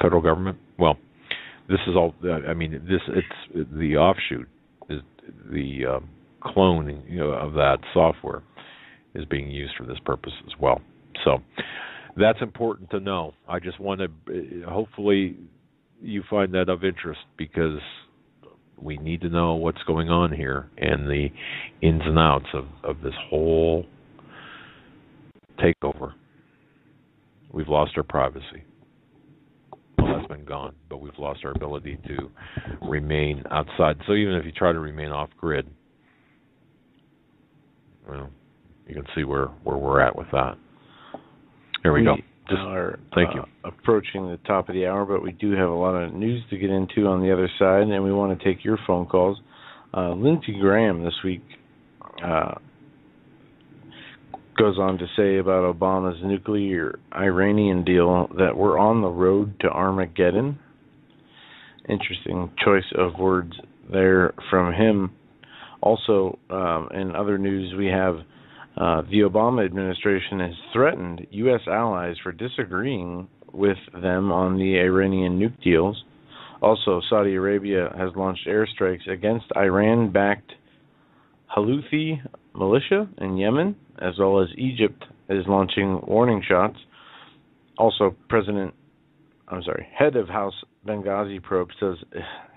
federal government. Well, this is all. It's the offshoot, is the clone of that software is being used for this purpose as well. So that's important to know. I just want to, hopefully you find that of interest, because we need to know what's going on here and the ins and outs of this whole takeover. We've lost our privacy. Well, that's been gone, but we've lost our ability to remain outside. So even if you try to remain off-grid, you can see where we're at with that. Here we go. Thank you. Approaching the top of the hour, but we do have a lot of news to get into on the other side, and we want to take your phone calls. Lindsey Graham this week goes on to say about Obama's nuclear Iranian deal that we're on the road to Armageddon. Interesting choice of words there from him. Also, in other news, we have the Obama administration has threatened U.S. allies for disagreeing with them on the Iranian nuke deals. Also, Saudi Arabia has launched airstrikes against Iran-backed Houthi militia in Yemen, as well as Egypt is launching warning shots. Also, head of House Benghazi probe says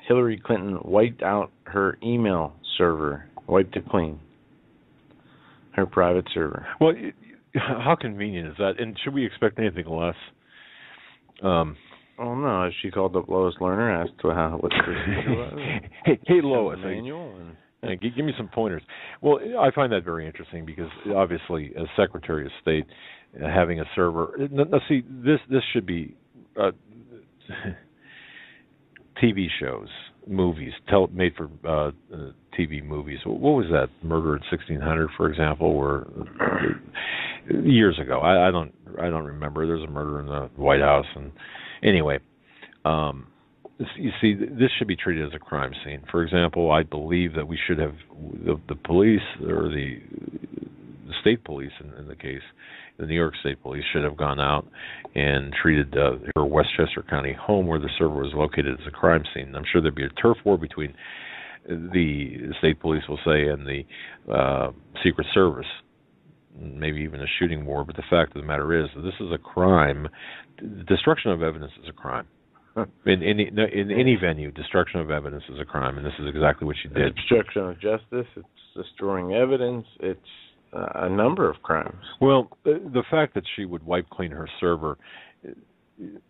Hillary Clinton wiped out her email server, wiped it clean. Her private server. Well, how convenient is that? And should we expect anything less? Oh no! She called up Lois Lerner, asked what's the hey Lois, manual, and give me some pointers. Well, I find that very interesting because obviously, as Secretary of State, having a server. Now, see, this should be TV shows, movies, made for TV movies. What was that? Murder at 1600, for example, or years ago. I don't remember. There's a murder in the White House, and anyway, you see, this should be treated as a crime scene. For example, I believe that we should have the police or the state police in the case, the New York State Police should have gone out and treated her Westchester County home where the server was located as a crime scene. I'm sure there'd be a turf war between the state police, will say, and the Secret Service, maybe even a shooting war. But the fact of the matter is that this is a crime. Destruction of evidence is a crime. In any venue, destruction of evidence is a crime, and this is exactly what she did. Obstruction of justice, it's destroying evidence, it's a number of crimes. Well, the fact that she would wipe clean her server,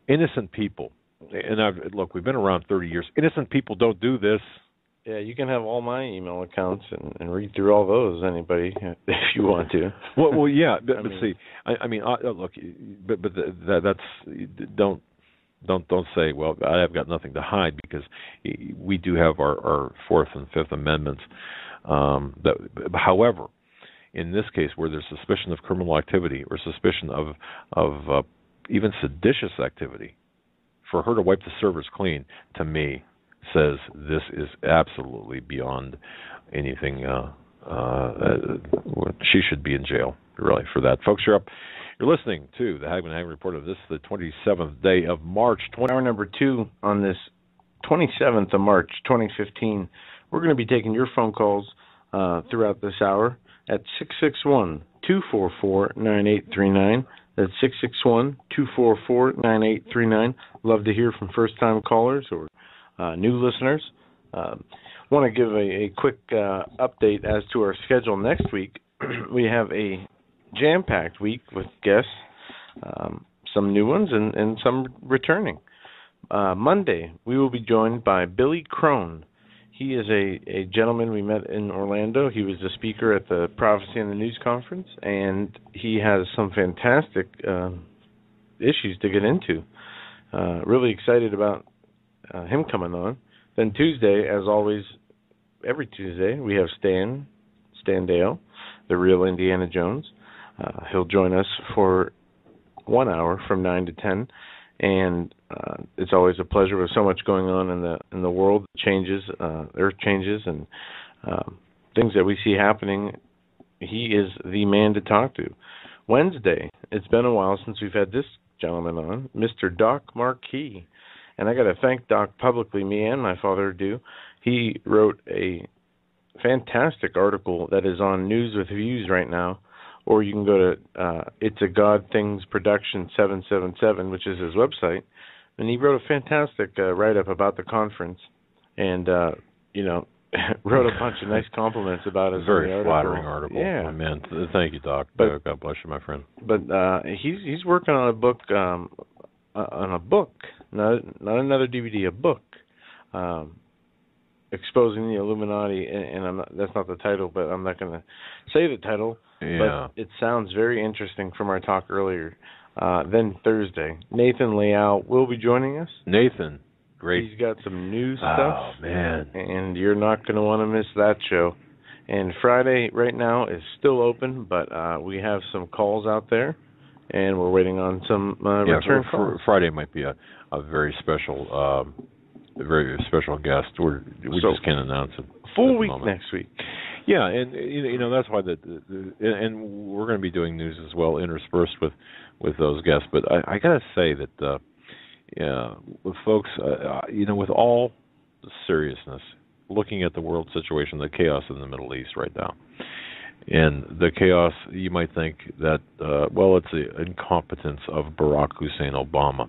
innocent people, and look, we've been around 30 years, innocent people don't do this. Yeah, you can have all my email accounts and read through all those, anybody, if you want to. Well, yeah, but see, look, but that's don't say, well, I've got nothing to hide, because we do have our Fourth and Fifth Amendments. However, in this case, where there's suspicion of criminal activity or suspicion of even seditious activity, for her to wipe the servers clean, to me, says this is absolutely beyond anything. She should be in jail, really, for that. Folks, you're listening to the Hagman Report. This is the 27th day of March. Hour number 2 on this 27th of March, 2015. We're going to be taking your phone calls throughout this hour at 661-244-9839. That's 661-244-9839. Love to hear from first-time callers or new listeners. Want to give a quick update as to our schedule next week. We have a jam-packed week with guests, some new ones and some returning. Monday, we will be joined by Billy Crone. He is a gentleman we met in Orlando. He was the speaker at the Prophecy in the News Conference, and he has some fantastic issues to get into. Really excited about him coming on. Then Tuesday, as always, every Tuesday, we have Stan Dale, the real Indiana Jones. He'll join us for 1 hour from 9 to 10, and it's always a pleasure with so much going on in the world, changes, earth changes, and things that we see happening. He is the man to talk to. Wednesday, it's been a while since we've had this gentleman on, Mr. Doc Marquis, and I got to thank Doc publicly. Me and my father do. He wrote a fantastic article that is on News with Views right now. Or you can go to It's a God Things Production 777, which is his website, and he wrote a fantastic write-up about the conference, and wrote a bunch of nice compliments about us. Very flattering article. Yeah, man. Thank you, Doc. God bless you, my friend. But he's working on a book, not another DVD, a book, exposing the Illuminati, and that's not the title, but I'm not going to say the title. Yeah. But it sounds very interesting from our talk earlier. Then Thursday, Nathan Leal will be joining us. Nathan, great. He's got some new stuff. Oh, man. And you're not going to want to miss that show. And Friday right now is still open, but we have some calls out there, and we're waiting on some return calls. Friday might be a very special guest. We just can't announce it. Full week next week. Yeah, and that's why and we're going to be doing news as well, interspersed with those guests. But I got to say that with folks, with all the seriousness, looking at the world situation, the chaos in the Middle East right now, and the chaos, you might think that it's the incompetence of Barack Hussein Obama.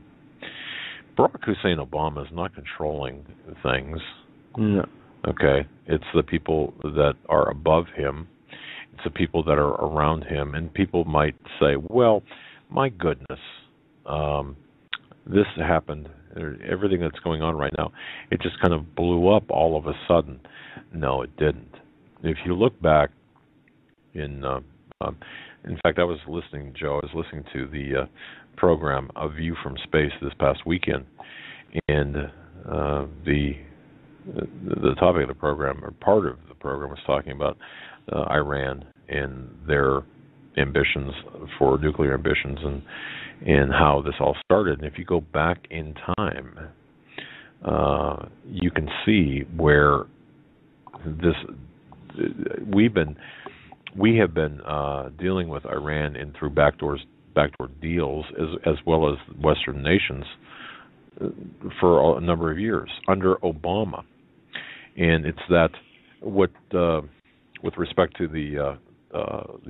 Barack Hussein Obama is not controlling things. No. Okay, it's the people that are above him. It's the people that are around him, and people might say, "Well, my goodness, this happened. Everything that's going on right now, it just kind of blew up all of a sudden." No, it didn't. If you look back, in fact, I was listening to the program "A View from Space" this past weekend, and the topic of the program, or part of the program, was talking about Iran and their ambitions for nuclear ambitions, and how this all started. And if you go back in time, you can see where we've been we have been dealing with Iran in through backdoor deals as well as Western nations for a number of years under Obama, and it's that what with respect to the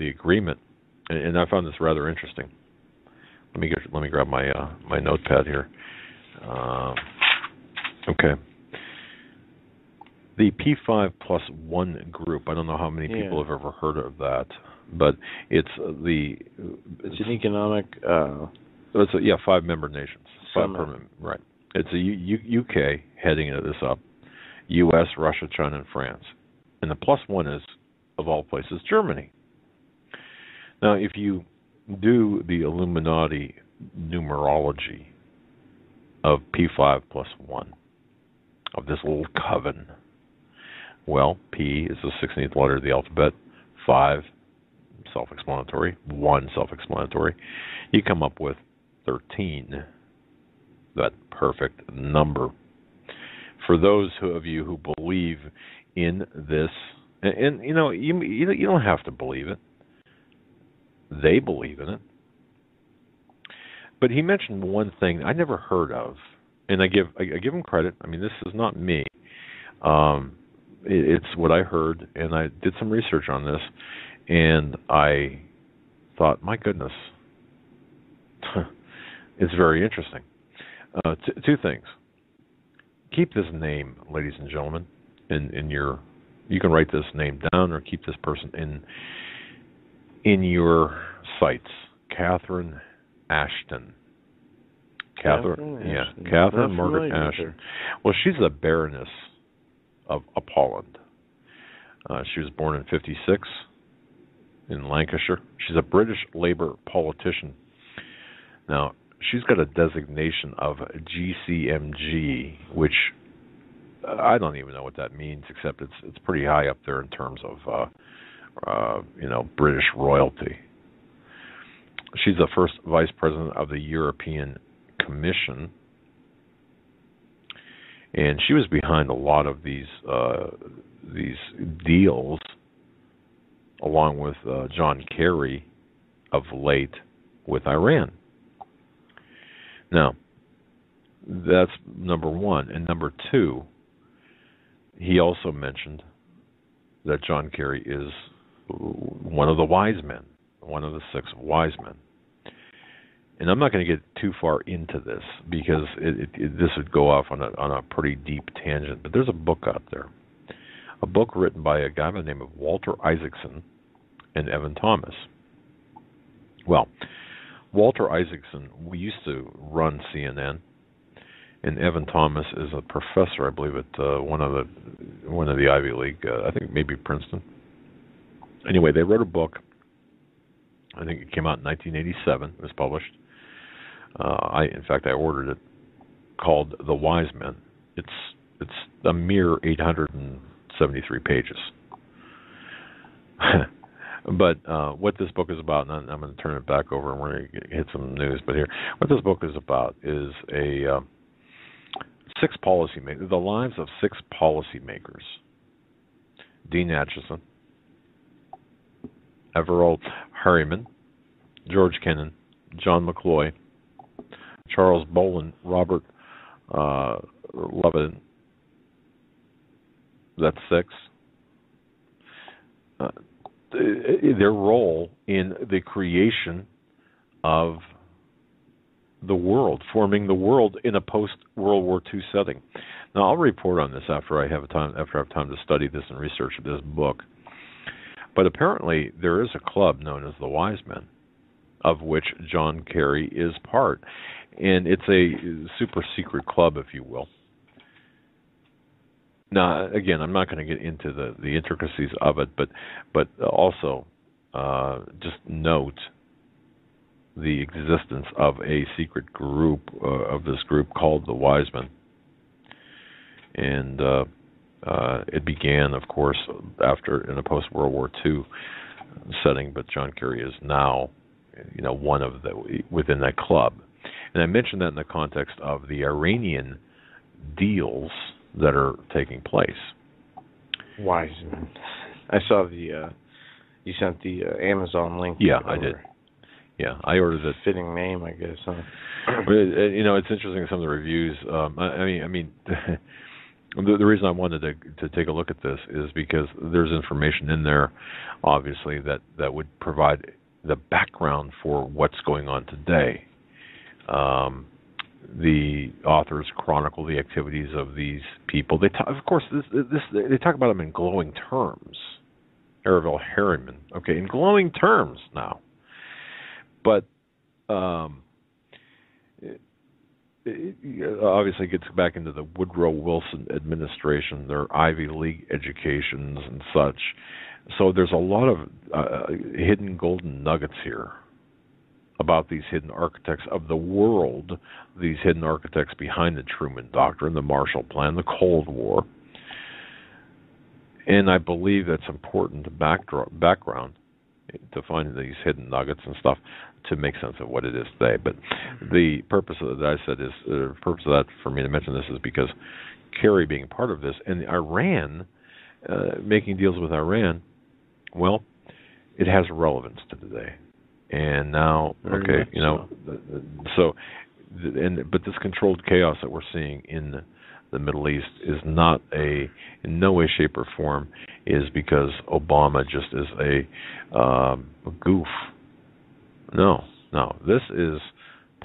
agreement, and I found this rather interesting. Let me grab my my notepad here. Okay. The P5+1 group. I don't know how many people have ever heard of that, but it's an economic. It's 5-member nations. Right. It's a UK heading this up. U.S., Russia, China, and France, and the +1 is, of all places, Germany. Now, if you do the Illuminati numerology of P5+1 of this little coven. Well, P is the 16th letter of the alphabet, 5, self-explanatory, 1, self-explanatory. You come up with 13, that perfect number. For those of you who believe in this, and you know, you don't have to believe it. They believe in it. But he mentioned one thing I never heard of, and I give him credit. I mean, this is not me. It's what I heard, and I did some research on this, and I thought, my goodness, it's very interesting. Two things. Keep this name, ladies and gentlemen, in your. You can write this name down or keep this person in your sights. Catherine Ashton. Catherine Margaret Ashton. Well, she's the Baroness of Holland. She was born in 1956 in Lancashire. She's a British Labour politician. Now, she's got a designation of GCMG, which I don't even know what that means, except it's pretty high up there in terms of British royalty. She's the first vice president of the European Commission, and she was behind a lot of these deals, along with John Kerry of late with Iran. Now, that's number one. And number two, he also mentioned that John Kerry is one of the wise men, one of the 6 wise men. And I'm not going to get too far into this because this would go off on a pretty deep tangent. But there's a book out there, a book written by a guy by the name of Walter Isaacson and Evan Thomas. Well, Walter Isaacson, we used to run CNN, and Evan Thomas is a professor, I believe, at one of the Ivy League, I think maybe Princeton. Anyway, they wrote a book. I think it came out in 1987. It was published. In fact, I ordered it, called The Wise Men. It's a mere 873 pages. But what this book is about, and I'm going to turn it back over, and we're going to hit some news. But here, what this book is about is the lives of 6 policymakers: Dean Acheson, Everett Harriman, George Kennan, John McCloy, Charles Boland, Robert Levitin. That's 6. Their role in the creation of the world, forming the world in a post-World War II setting. Now, I'll report on this after I have time to study this and research this book. But apparently, there is a club known as the Wise Men, of which John Kerry is part, and it's a super secret club, if you will. Now, again, I'm not going to get into the intricacies of it, but also just note the existence of a secret group of this group called the Wise Men, and it began, of course, in a post-World War II setting. But John Kerry is now, one of within that club, and I mentioned that in the context of the Iranian deals that are taking place. Wise men. I saw the You sent the Amazon link. Yeah, I did. Yeah, I ordered it. Fitting name, I guess. Huh? But it's interesting some of the reviews. I mean, the reason I wanted to take a look at this is because there's information in there, obviously that would provide the background for what's going on today. The authors chronicle the activities of these people. They talk, of course, they talk about them in glowing terms. Ervil Harriman, okay, in glowing terms now. But it obviously gets back into the Woodrow Wilson administration, their Ivy League educations and such. So there's a lot of hidden golden nuggets here about these hidden architects of the world, these hidden architects behind the Truman Doctrine, the Marshall Plan, the Cold War. And I believe that's important background to find these hidden nuggets and stuff to make sense of what it is today. But the purpose of that, I said, is the purpose of that for me to mention this is because Kerry being part of this and Iran making deals with Iran, well, it has relevance to today. And now, okay, you know, but this controlled chaos that we're seeing in the Middle East is not in no way, shape, or form is because Obama just is a goof. No. This is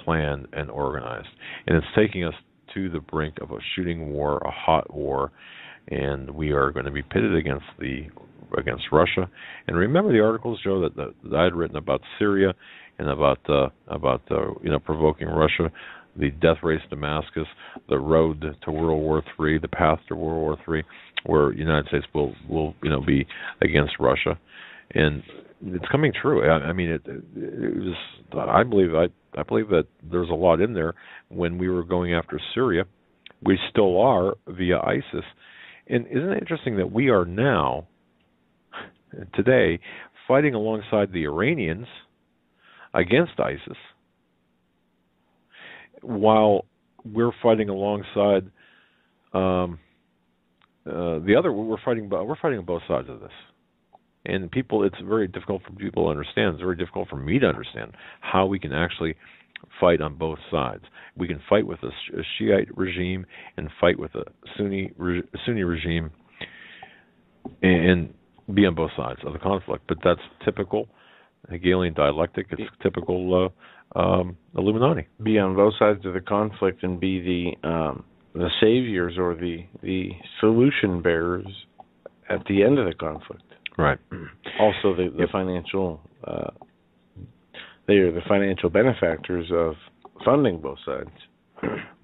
planned and organized, and it's taking us to the brink of a shooting war, a hot war, and we are going to be pitted against Russia. And remember the articles, Joe, that I had written about Syria and about provoking Russia, the death race to Damascus, the road to World War III, the path to World War III, where the United States will be against Russia, and it's coming true. I mean, it was. I believe that there's a lot in there. When we were going after Syria, we still are via ISIS, and isn't it interesting that we are now today fighting alongside the Iranians against ISIS, while we're fighting alongside the other. We're fighting on both sides of this, and it's very difficult for people to understand. It's very difficult for me to understand how we can actually fight on both sides. We can fight with a Shiite regime and fight with a Sunni regime, and be on both sides of the conflict. But that's typical Hegelian dialectic. It's typical Illuminati. Be on both sides of the conflict and be the saviors or the solution bearers at the end of the conflict. Right. Also, the financial they are the financial benefactors of funding both sides.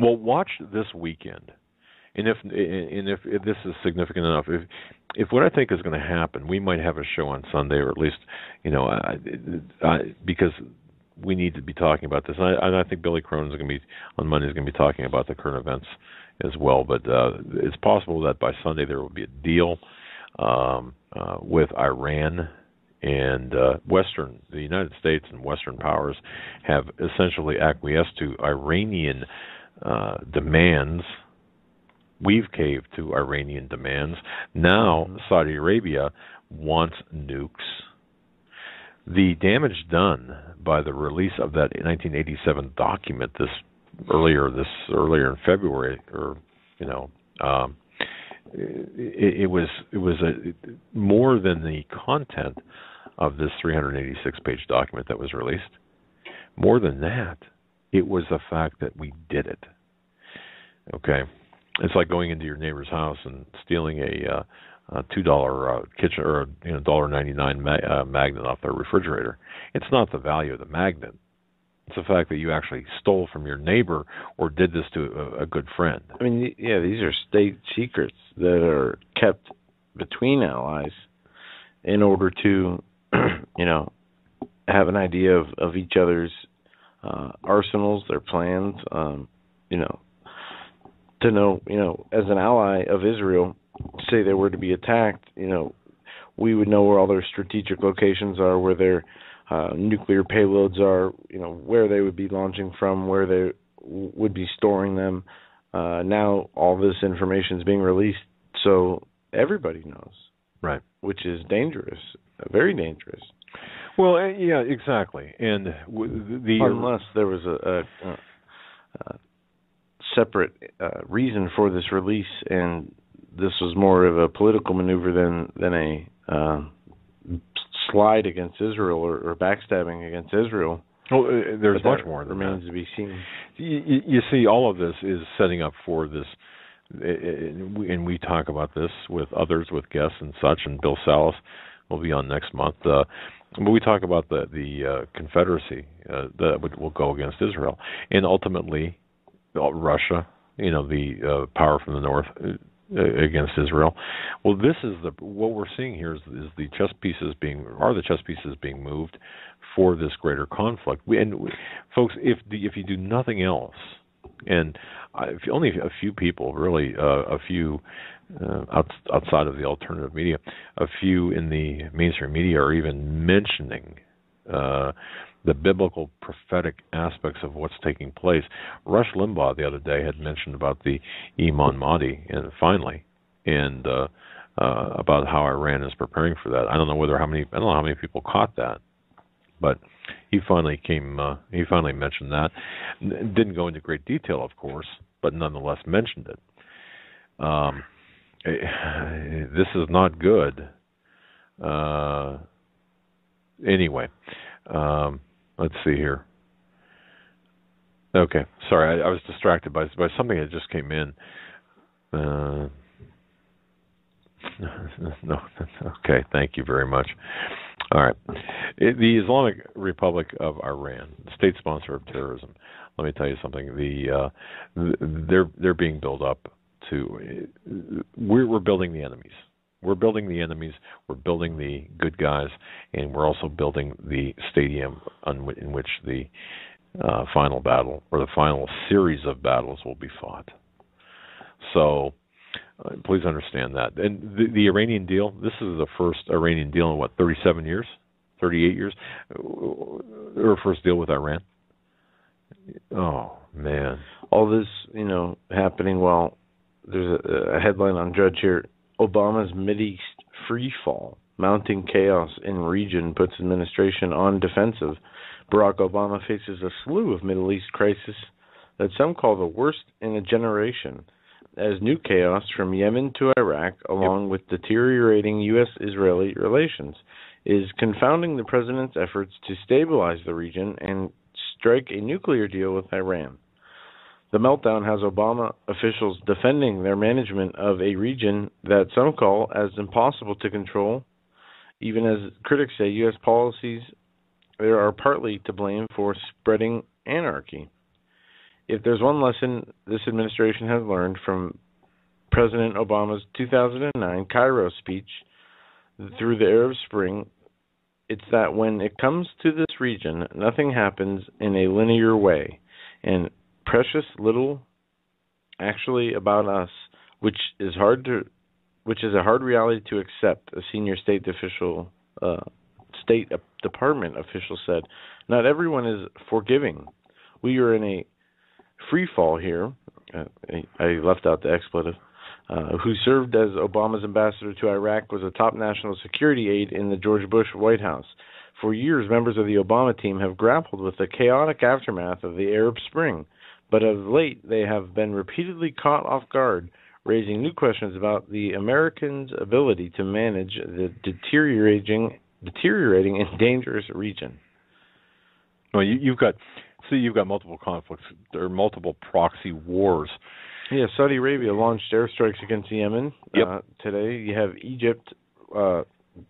Well, watch this weekend, and if this is significant enough, if what I think is going to happen, we might have a show on Sunday, or at least because we need to be talking about this. And I think Billy Cronin is going to be on Monday. Is going to be talking about the current events as well. But it's possible that by Sunday there will be a deal with Iran and the United States and Western powers have essentially acquiesced to Iranian demands. We've caved to Iranian demands. Now Saudi Arabia wants nukes. The damage done by the release of that 1987 document earlier in February, or it was more than the content of this 386-page document that was released. More than that, it was the fact that we did it. Okay, it's like going into your neighbor's house and stealing a $2 kitchen or $1.99 magnet off their refrigerator. It's not the value of the magnet. It's the fact that you actually stole from your neighbor or did this to a good friend. I mean, yeah, these are state secrets that are kept between allies in order to, have an idea of each other's arsenals, their plans, to know, as an ally of Israel, say they were to be attacked, we would know where all their strategic locations are, where their nuclear payloads are, where they would be launching from, where they would be storing them. Now all this information is being released, so everybody knows. Right. Which is dangerous. very dangerous. Well, yeah, exactly. And unless there was a separate reason for this release, and this was more of a political maneuver than a slide against Israel or backstabbing against Israel. Well, there's much more than remains that. To be seen. You see, all of this is setting up for this, and we talk about this with others, with guests and such, and Bill Salas will be on next month. But we talk about the Confederacy that will go against Israel, and ultimately Russia, the power from the north against Israel. Well, this is what we're seeing here is the chess pieces being moved for this greater conflict. Folks, if you do nothing else, and if only a few people, really, a few outside of the alternative media, a few in the mainstream media are even mentioning the biblical prophetic aspects of what's taking place. Rush Limbaugh the other day had mentioned about the Imam Mahdi, and finally, and about how Iran is preparing for that. I don't know how many people caught that, but he finally mentioned that. Didn't go into great detail, of course, but nonetheless mentioned it. This is not good. Anyway, let's see here. Okay, sorry, I was distracted by something that just came in. No, okay, thank you very much. All right. The Islamic Republic of Iran, state sponsor of terrorism. Let me tell you something. They're being built up to. We're building the enemies. We're building the enemies. We're building the good guys, and we're also building the stadium in which the final battle or the final series of battles will be fought. So. Please understand that. And the Iranian deal, this is the first Iranian deal in, 37 years? 38 years? Their first deal with Iran? Oh, man. All this, happening while there's a headline on Drudge here, Obama's Mideast free fall, mounting chaos in region puts administration on defensive. Barack Obama faces a slew of Middle East crises that some call the worst in a generation, as new chaos from Yemen to Iraq, along with deteriorating U.S.-Israeli relations, is confounding the president's efforts to stabilize the region and strike a nuclear deal with Iran. The meltdown has Obama officials defending their management of a region that some call as impossible to control, even as critics say U.S. policies there are partly to blame for spreading anarchy. If there's one lesson this administration has learned from President Obama's 2009 Cairo speech through the Arab Spring, it's that when it comes to this region, nothing happens in a linear way, and precious little actually about us, which is a hard reality to accept. A senior State Department official said, "Not everyone is forgiving. We are in a free fall here." I left out the expletive. Who served as Obama's ambassador to Iraq, was a top national security aide in the George Bush White House. For years, members of the Obama team have grappled with the chaotic aftermath of the Arab Spring, but of late they have been repeatedly caught off guard, raising new questions about the Americans' ability to manage the deteriorating and dangerous region. Well, you've got multiple conflicts. There are multiple proxy wars. Yeah, Saudi Arabia launched airstrikes against Yemen today. You have Egypt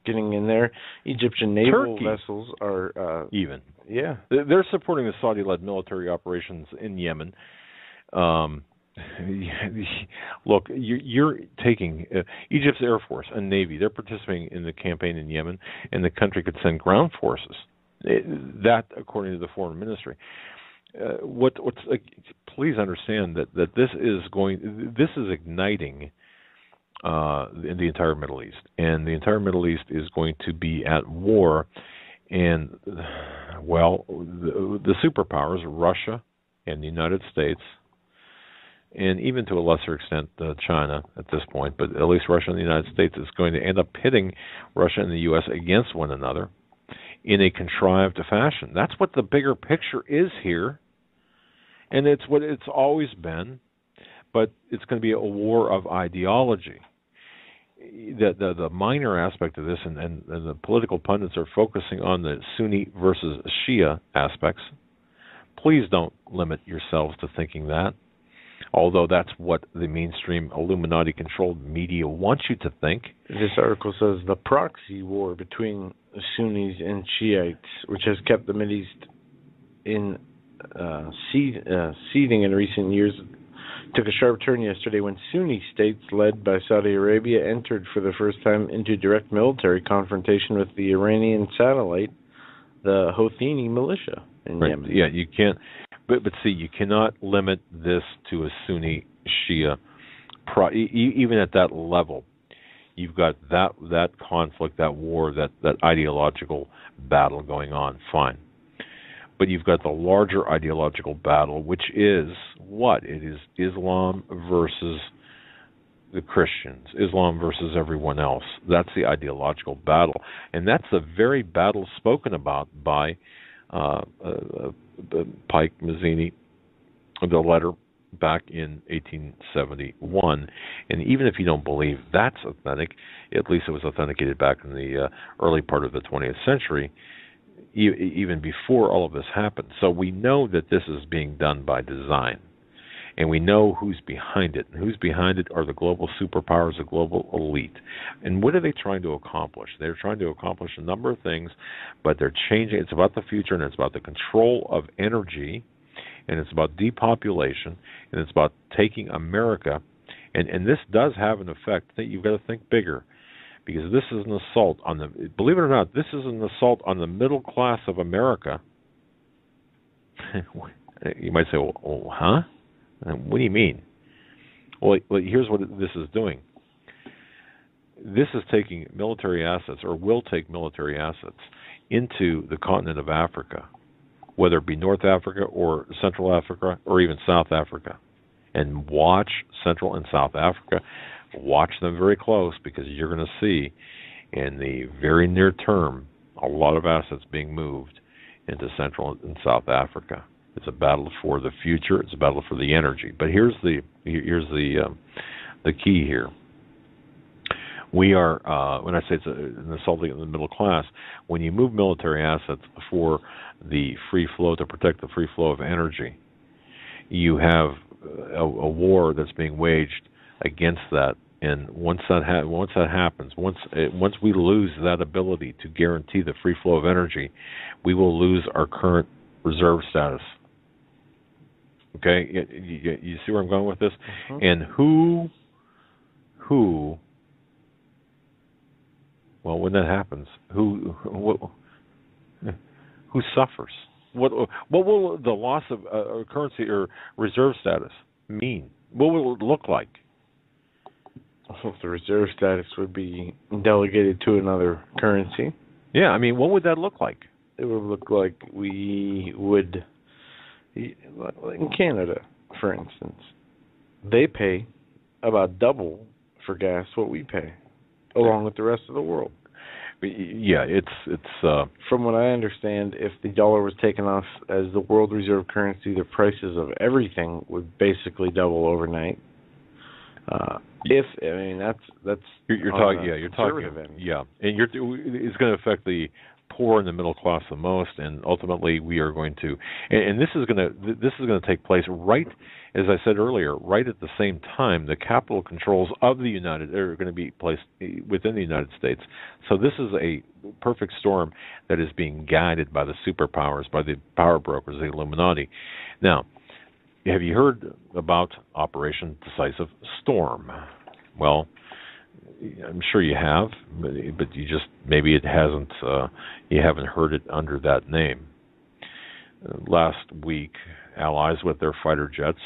getting in there. Egyptian naval vessels are even. Yeah, they're supporting the Saudi-led military operations in Yemen. Look, you're taking Egypt's Air Force and Navy. They're participating in the campaign in Yemen, and the country could send ground forces. That, according to the Foreign Ministry. Please understand that this is igniting in the entire Middle East, and the entire Middle East is going to be at war. And the superpowers, Russia and the United States and even to a lesser extent China at this point, but at least Russia and the United States is going to end up pitting Russia and the U.S. against one another in a contrived fashion. That's what the bigger picture is here, and it's what it's always been, but it's going to be a war of ideology. The minor aspect of this, and the political pundits are focusing on the Sunni versus Shia aspects. Please don't limit yourselves to thinking that, although that's what the mainstream Illuminati-controlled media wants you to think. This article says the proxy war between Sunnis and Shiites, which has kept the Mideast in seething in recent years, took a sharp turn yesterday when Sunni states led by Saudi Arabia entered for the first time into direct military confrontation with the Iranian satellite, the Houthi militia in Yemen. Yeah, you can't. But see, you cannot limit this to a Sunni Shia. Even at that level, you've got that conflict, that war, that ideological battle going on. Fine. But you've got the larger ideological battle, which is what? It is Islam versus the Christians, Islam versus everyone else. That's the ideological battle. And that's the very battle spoken about by Pike Mazzini, the letter back in 1871. And even if you don't believe that's authentic, at least it was authenticated back in the early part of the 20th century, even before all of this happened. So we know that this is being done by design, and we know who's behind it. And who's behind it are the global superpowers, the global elite. And what are they trying to accomplish? They're trying to accomplish a number of things, but they're changing. It's about the future, and it's about the control of energy, and it's about depopulation, and it's about taking America. And this does have an effect that you've got to think bigger. Because this is an assault on the, believe it or not, this is an assault on the middle class of America. You might say, well, huh? What do you mean? Well, here's what this is doing. This is taking military assets, or will take military assets, into the continent of Africa, whether it be North Africa or Central Africa or even South Africa. And watch Central and South Africa. Watch them very close, because you're going to see in the very near term a lot of assets being moved into Central and South Africa. It's a battle for the future. It's a battle for the energy. But here's the key here. We are, when I say it's an assault on the middle class, when you move military assets for the free flow, to protect the free flow of energy, you have a war that's being waged against that. And once that happens, once we lose that ability to guarantee the free flow of energy, we will lose our current reserve status. Okay, you see where I'm going with this? Mm-hmm. And who? Well, when that happens, who suffers? What will the loss of currency or reserve status mean? What will it look like? Well, the reserve status would be delegated to another currency. Yeah, I mean, what would that look like? It would look like we would, in Canada, for instance, they pay about double for gas what we pay, along with the rest of the world. Yeah, it's from what I understand, if the dollar was taken off as the world reserve currency, the prices of everything would basically double overnight. That's you're talking and it's going to affect the poor and the middle class the most, and ultimately we are going to, and this is going to take place right, as I said earlier, right at the same time the capital controls of the are going to be placed within the United States. So this is a perfect storm that is being guided by the superpowers, by the power brokers, the Illuminati. Now, have you heard about Operation Decisive Storm? Well, I'm sure you have, but you just maybe it hasn't. You haven't heard it under that name. Last week, allies with their fighter jets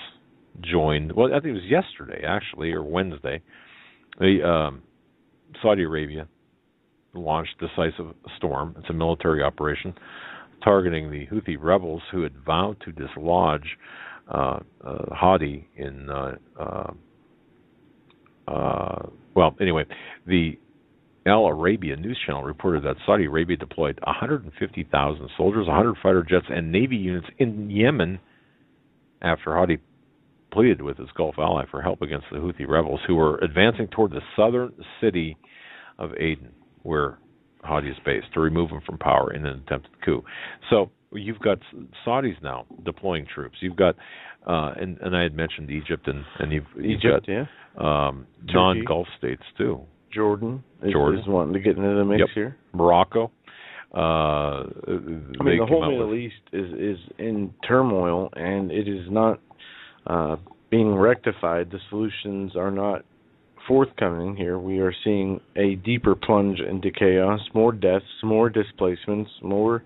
joined. Well, I think it was yesterday, actually, or Wednesday. Saudi Arabia launched Decisive Storm. It's a military operation targeting the Houthi rebels who had vowed to dislodge Hadi in well, anyway, the Al Arabiya news channel reported that Saudi Arabia deployed 150,000 soldiers, 100 fighter jets, and Navy units in Yemen after Hadi pleaded with his Gulf ally for help against the Houthi rebels who were advancing toward the southern city of Aden, where Hadi is based, to remove him from power in an attempted coup. So you've got Saudis now deploying troops. You've got, and I had mentioned Egypt, and you've got non-Gulf states too. Jordan is wanting to get into the mix here. Morocco. I mean, the whole Middle East is in turmoil, and it is not being rectified. The solutions are not forthcoming here. We are seeing a deeper plunge into chaos, more deaths, more displacements, more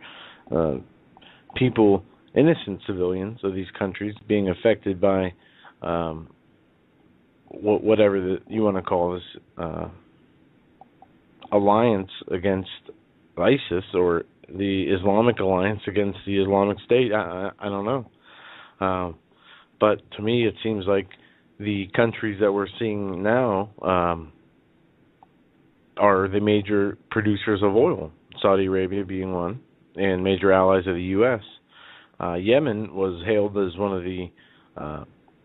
people, innocent civilians of these countries being affected by whatever you want to call this alliance against ISIS, or the Islamic alliance against the Islamic State. I don't know. But to me, it seems like the countries that we're seeing now are the major producers of oil, Saudi Arabia being one, and major allies of the U.S. Yemen was hailed as one of the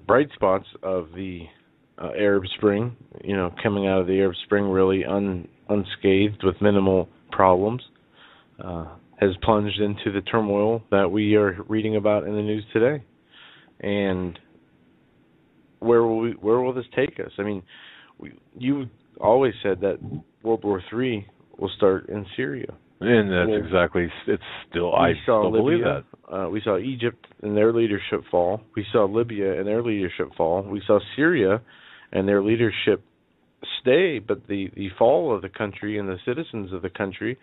bright spots of the Arab Spring, coming out of the Arab Spring really unscathed with minimal problems, has plunged into the turmoil that we are reading about in the news today. And where will this take us? I mean, you always said that World War III will start in Syria. And that's exactly, it's still, I still believe that. We saw Egypt and their leadership fall. We saw Libya and their leadership fall. We saw Syria and their leadership stay, but the fall of the country and the citizens of the country,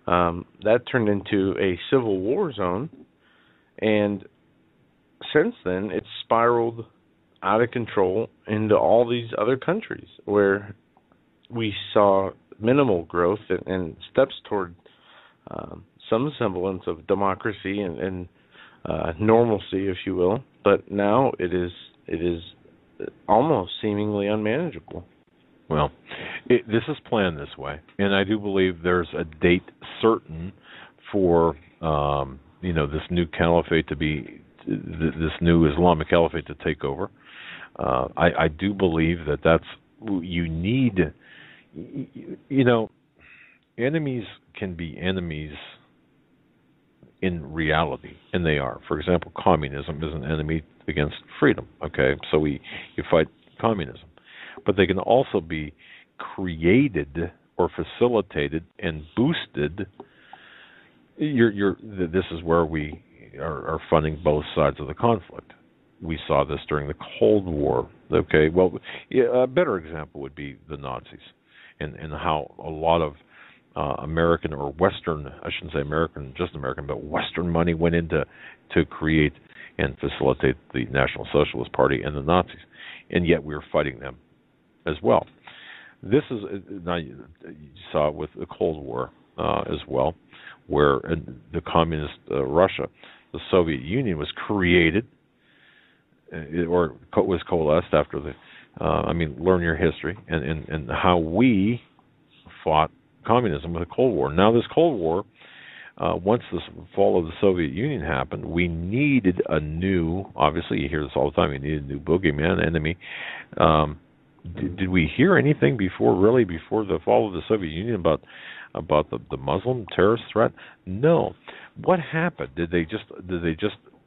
that turned into a civil war zone. And since then, it's spiraled out of control into all these other countries where we saw minimal growth and steps toward some semblance of democracy and normalcy, if you will. But now it is almost seemingly unmanageable. Well, this is planned this way, and I do believe there's a date certain for this new caliphate to be, this new Islamic caliphate to take over. I do believe that's, you need, enemies can be enemies in reality, and they are. For example, communism is an enemy against freedom. Okay, so you fight communism, but they can also be created or facilitated and boosted. This is where we are funding both sides of the conflict. We saw this during the Cold War. Okay, well, a better example would be the Nazis, and how a lot of American or Western, I shouldn't say American, just American, but Western money went into to create and facilitate the National Socialist Party and the Nazis, and yet we were fighting them as well. This is, now you saw it with the Cold War as well, where the communist Russia, the Soviet Union, was created or was coalesced after the, learn your history and how we fought communism with the Cold War. Now this Cold War, once the fall of the Soviet Union happened, we needed a new, obviously you hear this all the time, we needed a new boogeyman, enemy. Did we hear anything before the fall of the Soviet Union about the Muslim terrorist threat? No. What happened? Did they just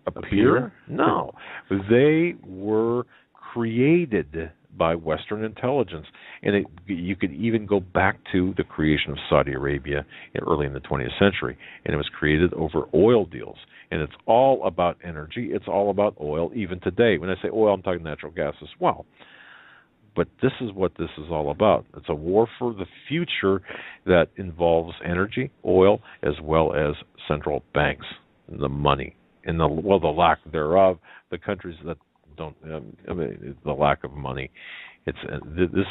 appear? No. They were created by Western intelligence, and you could even go back to the creation of Saudi Arabia early in the 20th century, and it was created over oil deals. And it's all about energy. It's all about oil, even today. When I say oil, I'm talking natural gas as well. But this is what this is all about. It's a war for the future that involves energy, oil, as well as central banks, the money, and the lack thereof. The countries that don't, the lack of money. This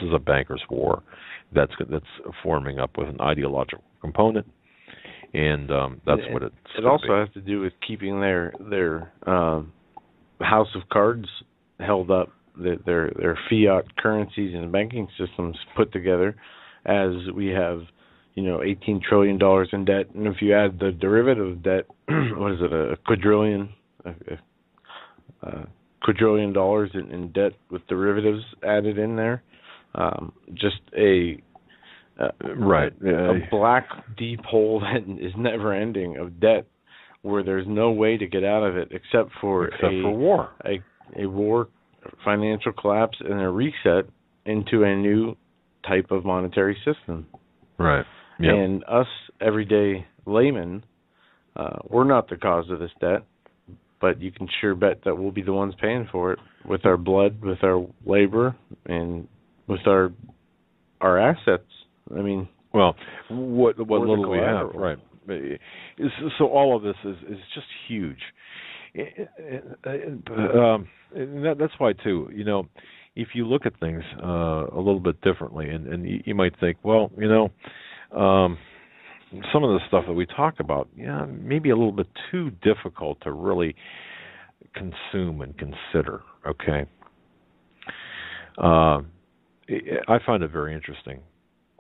is a banker's war that's forming up with an ideological component, and that's what it's. It also has to do with keeping their house of cards held up, their fiat currencies and banking systems put together, as we have, $18 trillion in debt, and if you add the derivative debt, what is it, a quadrillion dollars in debt with derivatives added in there, just a black deep hole that is never ending of debt, where there's no way to get out of it except for war, a war, financial collapse, and a reset into a new type of monetary system. Right. Yep. And us everyday laymen, we're not the cause of this debt, but you can sure bet that we'll be the ones paying for it with our blood, with our labor, and with our assets. I mean, well, what little we have, right? So all of this is just huge. That's why too. If you look at things a little bit differently, and you might think, well, some of the stuff that we talk about, maybe a little bit too difficult to really consume and consider. Okay, I find it very interesting,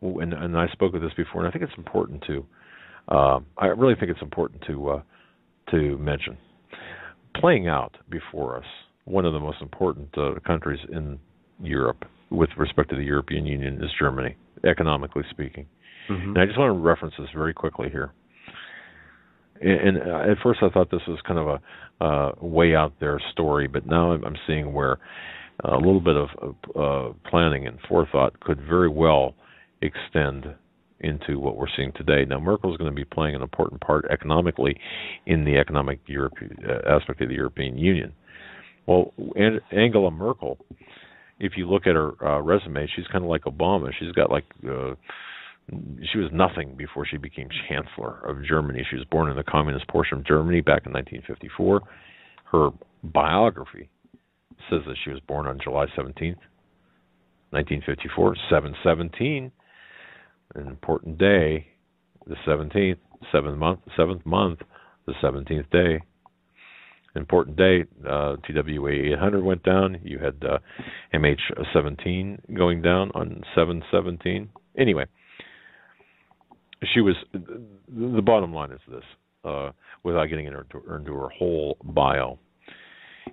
and I spoke of this before, and I think it's important to. I really think it's important to mention. Playing out before us, one of the most important countries in Europe with respect to the European Union is Germany, economically speaking. Mm-hmm. And I just want to reference this very quickly here. And at first I thought this was kind of a way out there story, but now I'm seeing where a little bit of planning and forethought could very well extend into what we're seeing today. Now, Merkel is going to be playing an important part economically in the economic aspect of the European Union. Well, Angela Merkel, if you look at her resume, she's kind of like Obama. She's got she was nothing before she became Chancellor of Germany. She was born in the communist portion of Germany back in 1954. Her biography says that she was born on July 17th, 1954, 7/17. An important day, the 17th, seventh month, the 17th day. Important day, TWA 800 went down. You had MH17 going down on 7/17. Anyway, she was. The bottom line is this, without getting into her whole bio.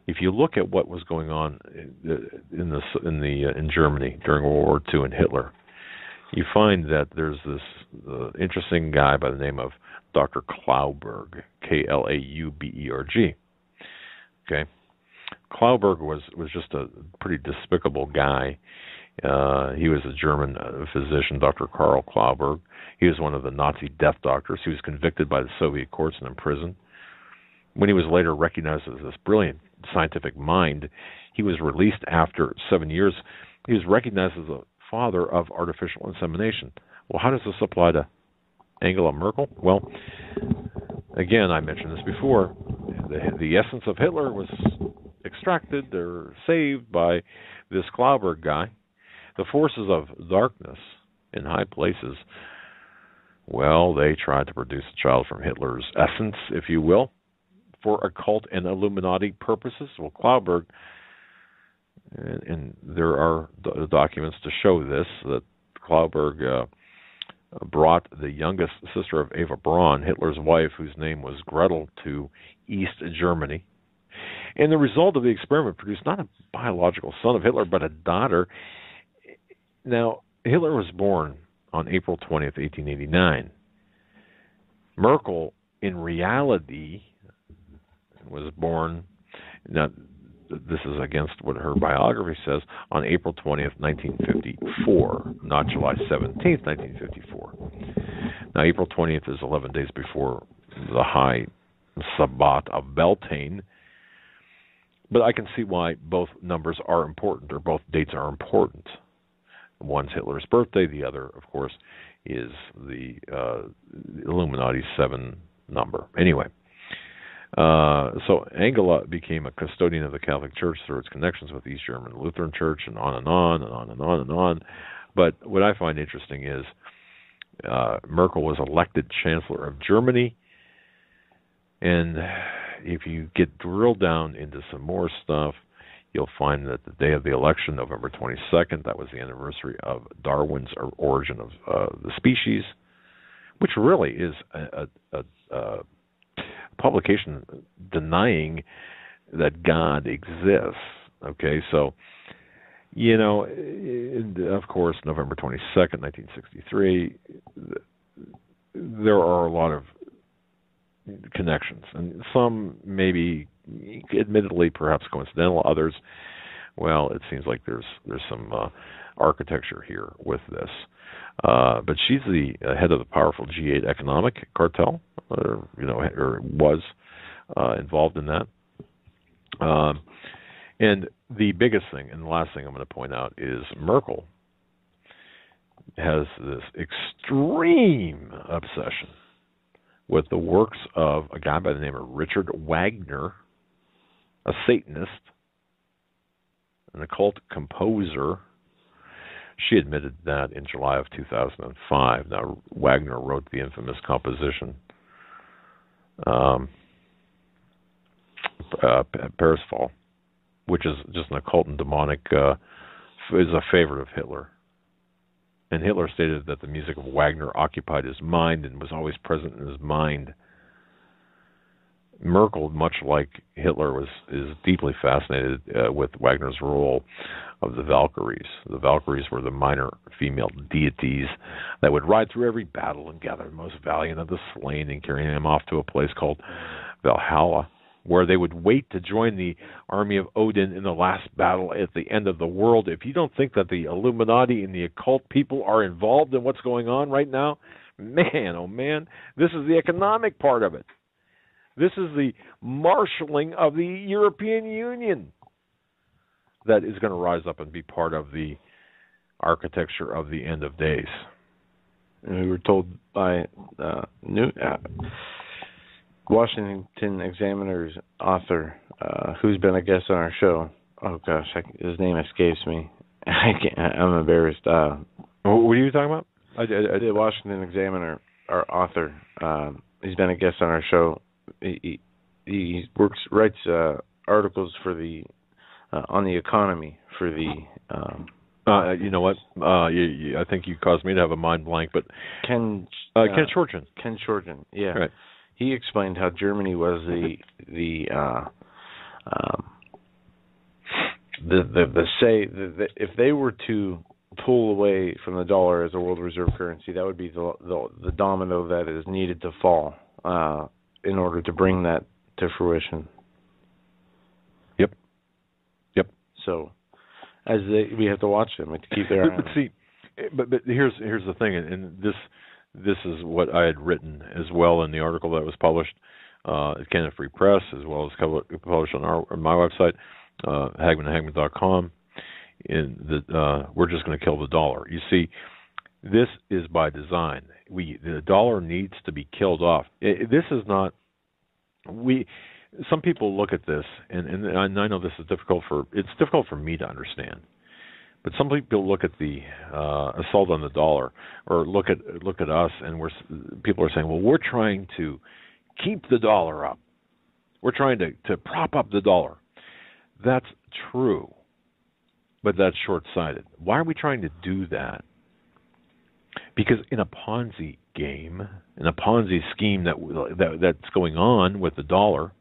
If you look at what was going on in Germany during World War II and Hitler, you find that there's this interesting guy by the name of Dr. Klauberg, Klauberg. Okay, Klauberg was just a pretty despicable guy. He was a German physician, Dr. Karl Klauberg. He was one of the Nazi death doctors. He was convicted by the Soviet courts and imprisoned. When he was later recognized as this brilliant scientific mind, he was released after 7 years. He was recognized as a father of artificial insemination. Well, how does this apply to Angela Merkel? Well, again, I mentioned this before. The essence of Hitler was extracted or saved by this Klauberg guy. The forces of darkness in high places, well, they tried to produce a child from Hitler's essence, if you will, for occult and Illuminati purposes. Well, Klauberg, and there are documents to show this, that Klauberg brought the youngest sister of Eva Braun, Hitler's wife, whose name was Gretel, to East Germany. And the result of the experiment produced not a biological son of Hitler, but a daughter. Now, Hitler was born on April 20th, 1889. Merkel, in reality, was born, now this is against what her biography says, on April 20th, 1954, not July 17th, 1954. Now, April 20th is 11 days before the high Sabbat of Beltane, but I can see why both numbers are important, or both dates are important. One's Hitler's birthday, the other, of course, is the Illuminati 7 number. Anyway, so Angela became a custodian of the Catholic Church through its connections with East German Lutheran Church, and on and on and on and on and on. But what I find interesting is Merkel was elected Chancellor of Germany, and if you get drilled down into some more stuff, you'll find that the day of the election, November 22nd, that was the anniversary of Darwin's origin of the species, which really is a publication denying that God exists. Okay, so, of course, November 22nd, 1963, there are a lot of connections, and some maybe admittedly perhaps coincidental, others, well, it seems like there's some architecture here with this. But she's the head of the powerful G8 economic cartel, or was involved in that. And the biggest thing, and the last thing I'm going to point out, is Merkel has this extreme obsession with the works of a guy by the name of Richard Wagner, a Satanist, an occult composer. She admitted that in July of 2005. Now, Wagner wrote the infamous composition Parsifal, which is just an occult and demonic, is a favorite of Hitler. And Hitler stated that the music of Wagner occupied his mind and was always present in his mind. Merkel, much like Hitler, is deeply fascinated with Wagner's role of the Valkyries. The Valkyries were the minor female deities that would ride through every battle and gather the most valiant of the slain and carry them off to a place called Valhalla, where they would wait to join the army of Odin in the last battle at the end of the world. If you don't think that the Illuminati and the occult people are involved in what's going on right now, man, oh man, this is the economic part of it. This is the marshalling of the European Union that is going to rise up and be part of the architecture of the end of days. And we were told by Washington Examiner's author, who's been a guest on our show. Oh gosh, his name escapes me. I'm embarrassed. What are you talking about? The Washington Examiner, our author. He's been a guest on our show. He writes articles for the on the economy for the. You know what? I think you caused me to have a mind blank. But Ken Shortgen. Ken Shortgen. Yeah. Right. He explained how Germany was if they were to pull away from the dollar as a world reserve currency, that would be the domino that is needed to fall in order to bring that to fruition. Yep. So, we have to watch them to keep their eye on. See, but here's the thing, and this is what I had written as well in the article that was published at Canada Free Press, as well as published on my website, HagmanandHagman.com. We're just going to kill the dollar. You see, this is by design. The dollar needs to be killed off. This is not. Some people look at this, and I know this is difficult for me to understand. But some people look at the assault on the dollar, or look at us, and people are saying, well, we're trying to keep the dollar up. We're trying to prop up the dollar. That's true, but that's short-sighted. Why are we trying to do that? Because in a Ponzi game, in a Ponzi scheme that's going on with the dollar,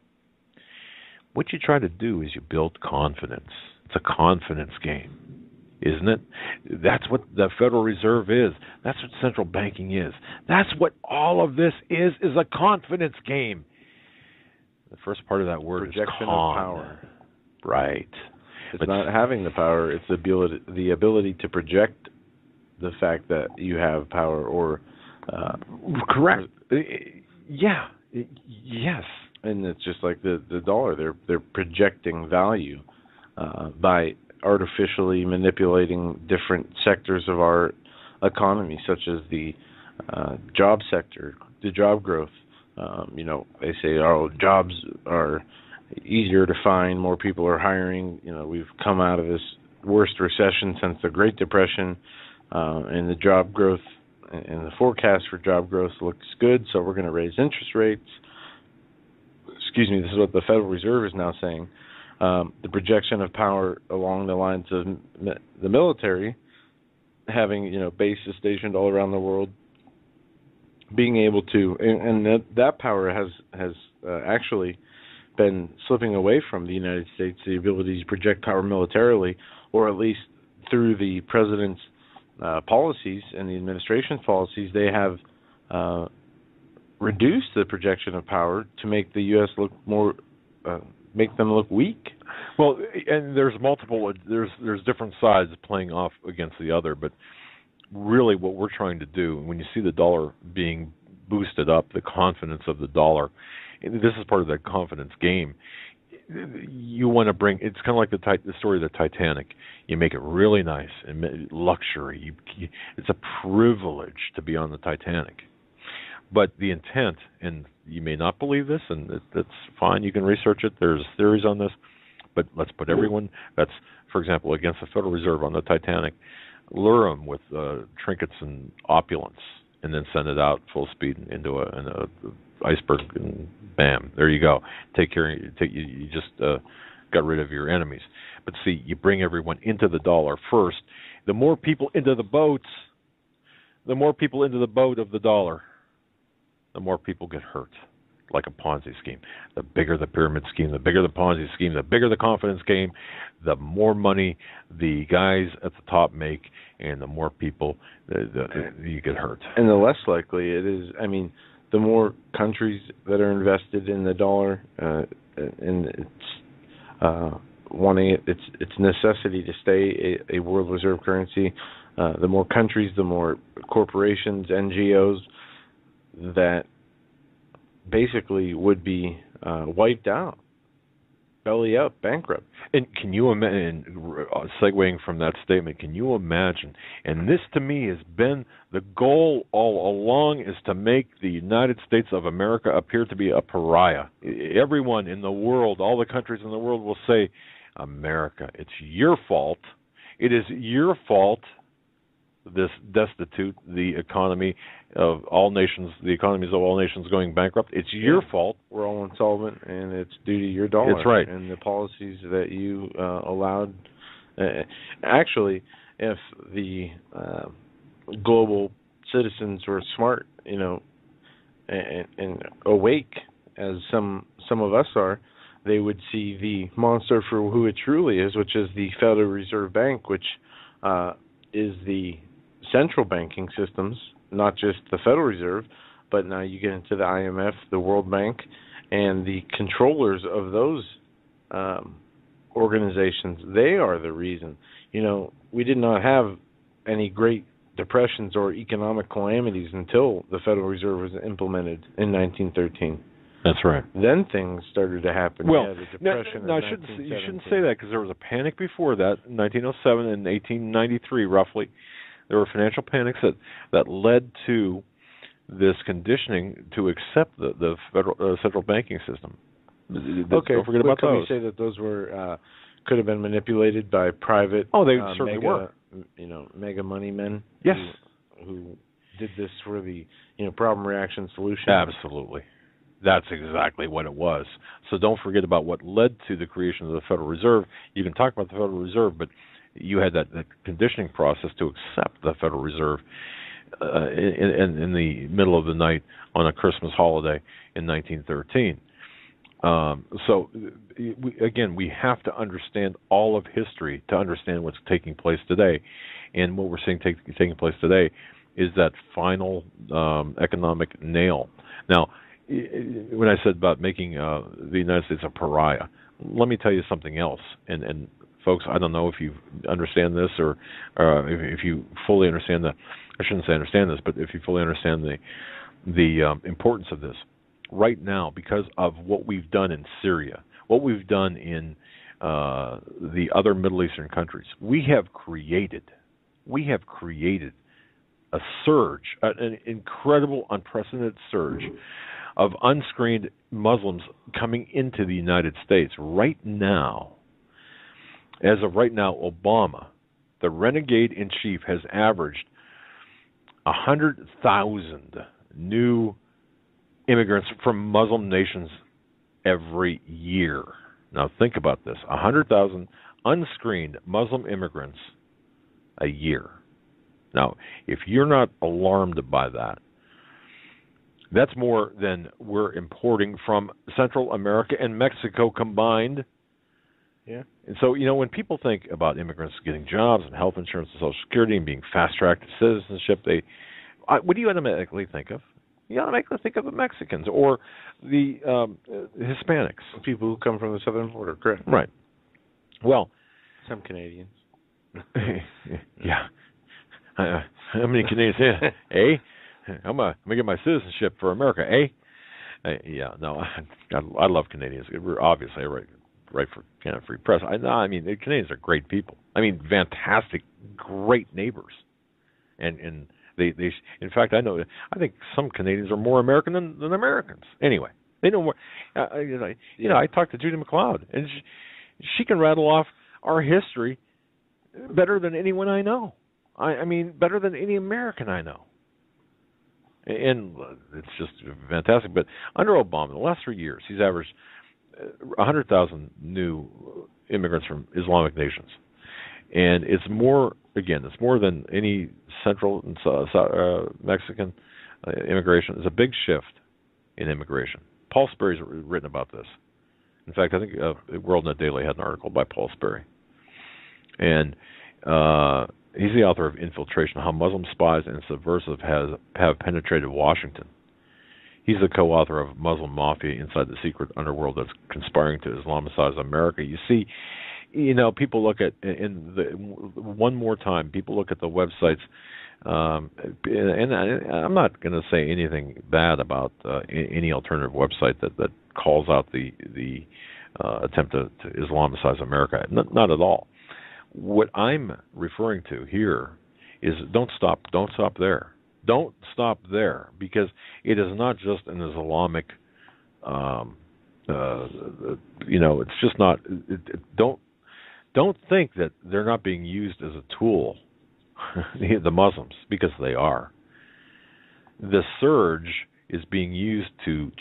what you try to do is you build confidence. It's a confidence game, isn't it? That's what the Federal Reserve is. That's what central banking is. That's what all of this is a confidence game. The first part of that word projection is con. of power. Right. It's not having the power, it's the ability to project the fact that you have power or correct. Yeah. Yes. And it's just like the dollar. They're projecting value by artificially manipulating different sectors of our economy, such as the job sector, the job growth. They say, jobs are easier to find, more people are hiring. We've come out of this worst recession since the Great Depression, and the job growth and the forecast for job growth looks good, so we're going to raise interest rates. excuse me, this is what the Federal Reserve is now saying. The projection of power along the lines of the military, having bases stationed all around the world, being able to, and that power has actually been slipping away from the United States. The ability to project power militarily, or at least through the president's policies and the administration's policies, they have reduced the projection of power to make the U.S. look more, make them look weak. Well, and there's different sides playing off against the other, but really what we're trying to do, when you see the dollar being boosted up, the confidence of the dollar, and this is part of that confidence game. You want to bring, it's kind of like the story of the Titanic. You make it really nice and luxury. It's a privilege to be on the Titanic. But the intent, and you may not believe this, and that's fine. You can research it. There's theories on this. But let's put everyone that's, for example, against the Federal Reserve on the Titanic, lure them with trinkets and opulence, and then send it out full speed into an iceberg, and bam, there you go. You just got rid of your enemies. But see, you bring everyone into the dollar first. The more people into the boats, the more people into the boat of the dollar, the more people get hurt, like a Ponzi scheme. The bigger the pyramid scheme, the bigger the Ponzi scheme, the bigger the confidence game, the more money the guys at the top make, and the more people you get hurt. And the less likely it is, I mean, the more countries that are invested in the dollar, and it's wanting its necessity to stay a world reserve currency, the more countries, the more corporations, NGOs that basically would be wiped out, belly up, bankrupt. And can you imagine, segueing from that statement, can you imagine, and this to me has been the goal all along, is to make the United States of America appear to be a pariah. Everyone in the world, all the countries in the world will say, America, it's your fault. It is your fault this destitute the economy of all nations, the economies of all nations going bankrupt. It's your fault. We're all insolvent, and it's due to your dollar. That's right. And the policies that you allowed. Actually, if the global citizens were smart, and awake, as some of us are, they would see the monster for who it truly is, which is the Federal Reserve Bank, which is the central banking systems, not just the Federal Reserve, but now you get into the IMF, the World Bank, and the controllers of those organizations. They are the reason. We did not have any great depressions or economic calamities until the Federal Reserve was implemented in 1913. That's right. Then things started to happen. Well, the depression you shouldn't say that, because there was a panic before that in 1907 and 1893, roughly. There were financial panics that led to this conditioning to accept the federal central banking system. Okay, don't forget about can those. We say that those were could have been manipulated by private? Oh, they certainly were. Mega money men. Yes. Who did this for the problem reaction solution? Absolutely. That's exactly what it was. So don't forget about what led to the creation of the Federal Reserve. You can talk about the Federal Reserve, but you had that conditioning process to accept the Federal Reserve in the middle of the night on a Christmas holiday in 1913. So, we have to understand all of history to understand what's taking place today. And what we're seeing taking place today is that final economic nail. Now, when I said about making the United States a pariah, let me tell you something else. And folks, I don't know if you understand this or if you fully understand I shouldn't say understand this, but if you fully understand the importance of this. Right now, because of what we've done in Syria, what we've done in the other Middle Eastern countries, we have created a surge, an incredible, unprecedented surge of unscreened Muslims coming into the United States. Right now, as of right now, Obama, the renegade in chief, has averaged 100,000 new immigrants from Muslim nations every year. Now think about this: 100,000 unscreened Muslim immigrants a year. Now, if you're not alarmed by that, that's more than we're importing from Central America and Mexico combined. Yeah. And so, when people think about immigrants getting jobs and health insurance and Social Security and being fast-tracked to citizenship, what do you automatically think of? You automatically think of the Mexicans or the Hispanics. People who come from the southern border, correct. Right. Well, some Canadians. Yeah. How many Canadians? Eh? I'm gonna get my citizenship for America. Eh? Yeah. No, I love Canadians. We're obviously right for Canada Free Press. I mean, the Canadians are great people. I mean, fantastic, great neighbors, and they in fact, I think some Canadians are more American than Americans. Anyway, they know more. I talked to Judy McLeod, and she can rattle off our history better than anyone I know. I mean, better than any American I know. And it's just fantastic. But under Obama, the last 3 years, he's averaged 100,000 new immigrants from Islamic nations. And it's more than any Central and Mexican immigration. It's a big shift in immigration. Paul Sperry's written about this. In fact, I think WorldNet Daily had an article by Paul Sperry. And he's the author of Infiltration, How Muslim Spies and Subversives have Penetrated Washington. He's the co-author of Muslim Mafia Inside the Secret Underworld That's Conspiring to Islamicize America. You see, people look at, one more time, people look at the websites, and I'm not going to say anything bad about any alternative website that calls out the attempt to Islamicize America. Not at all. What I'm referring to here is don't stop there. Don't stop there, because it is not just an Islamic, it's just not. Don't think that they're not being used as a tool, the Muslims, because they are. The surge is being used to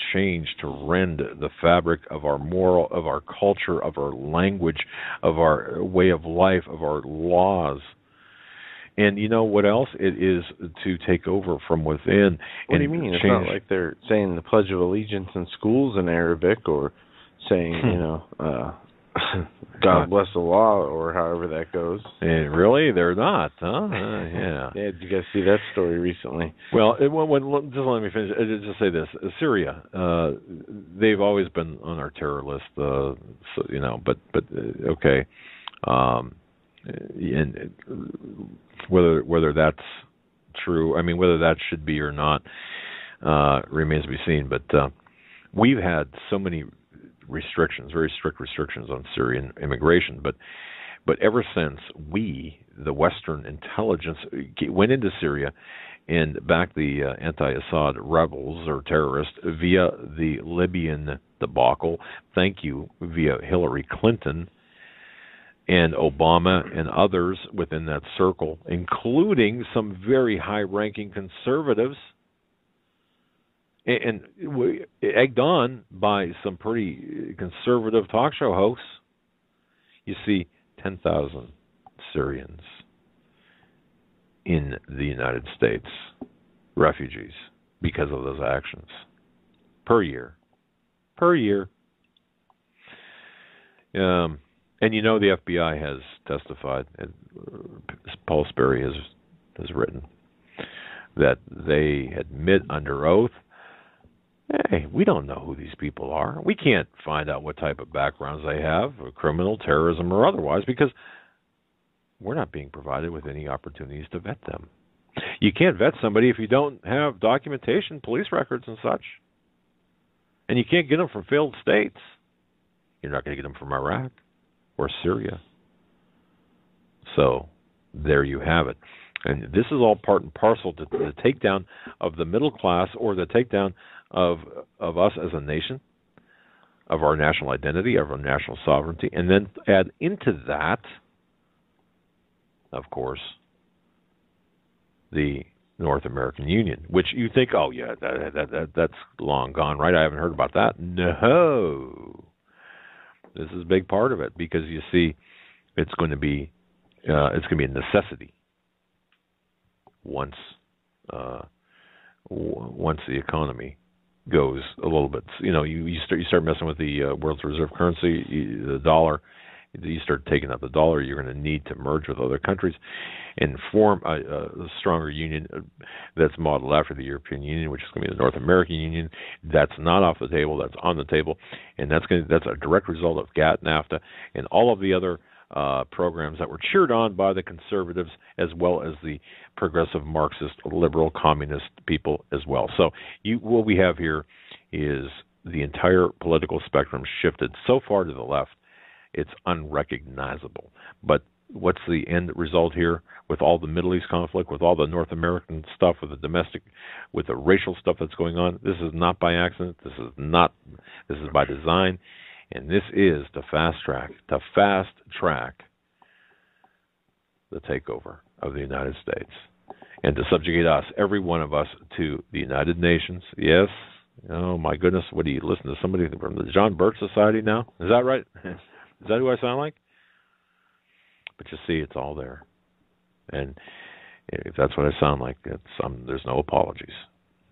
rend the fabric of our moral, of our culture, of our language, of our way of life, of our laws. And you know what else? It is to take over from within. What do you mean? It's not like they're saying the Pledge of Allegiance in schools in Arabic, or saying, God bless the law, or however that goes. Really? They're not, huh? Yeah. Yeah, did you guys see that story recently? Well, just let me finish. Just say this. Syria, they've always been on our terror list, but okay. And whether that's true, I mean, whether that should be or not, remains to be seen. But we've had so many restrictions, very strict restrictions on Syrian immigration. But ever since we, the Western intelligence, went into Syria and backed the anti-Assad rebels or terrorists via the Libyan debacle, thank you, via Hillary Clinton and Obama and others within that circle, including some very high-ranking conservatives, and egged on by some pretty conservative talk show hosts. You see 10,000 Syrians in the United States, refugees, because of those actions, per year. And the FBI has testified, and Paul Sperry has written, that they admit under oath, hey, we don't know who these people are. We can't find out what type of backgrounds they have, or criminal, terrorism, or otherwise, because we're not being provided with any opportunities to vet them. You can't vet somebody if you don't have documentation, police records, and such. And you can't get them from failed states. You're not going to get them from Iraq or Syria. So there you have it. And this is all part and parcel to the takedown of the middle class, or the takedown of us as a nation, of our national identity, of our national sovereignty, and then add into that, of course, the North American Union, which you think, oh yeah, that's long gone, right? I haven't heard about that. No, this is a big part of it because you see, it's going to be a necessity once the economy goes a little bit. You start messing with the world's reserve currency, the dollar. You start taking up the dollar, you're going to need to merge with other countries and form a stronger union that's modeled after the European Union, which is going to be the North American Union. That's not off the table. That's on the table, and that's a direct result of GATT, NAFTA, and all of the other programs that were cheered on by the conservatives as well as the progressive Marxist, liberal, communist people as well. So what we have here is the entire political spectrum shifted so far to the left, it's unrecognizable. But what's the end result here with all the Middle East conflict, with all the North American stuff, with the domestic, with the racial stuff that's going on? This is not by accident. This is by design. And this is to fast track the takeover of the United States and to subjugate us, every one of us, to the United Nations. Yes. Oh, my goodness. What do you listen to somebody from the John Birch Society now? Is that right? Is that who I sound like? But you see, it's all there. And if that's what I sound like, there's no apologies.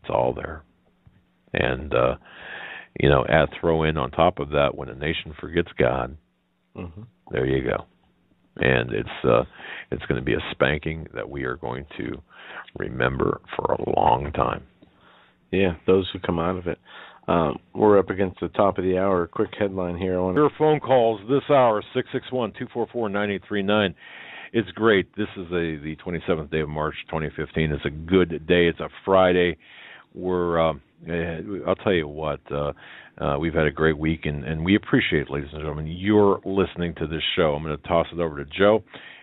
It's all there. And, throw in on top of that, when a nation forgets God, there you go. And it's going to be a spanking that we are going to remember for a long time. Yeah, those who come out of it. We're up against the top of the hour. Quick headline here. Your phone calls this hour, 661-244-9839. It's great. This is the 27th day of March, 2015. It's a good day. It's a Friday. I'll tell you what, we've had a great week, and we appreciate, ladies and gentlemen, you're listening to this show. I'm going to toss it over to Joe,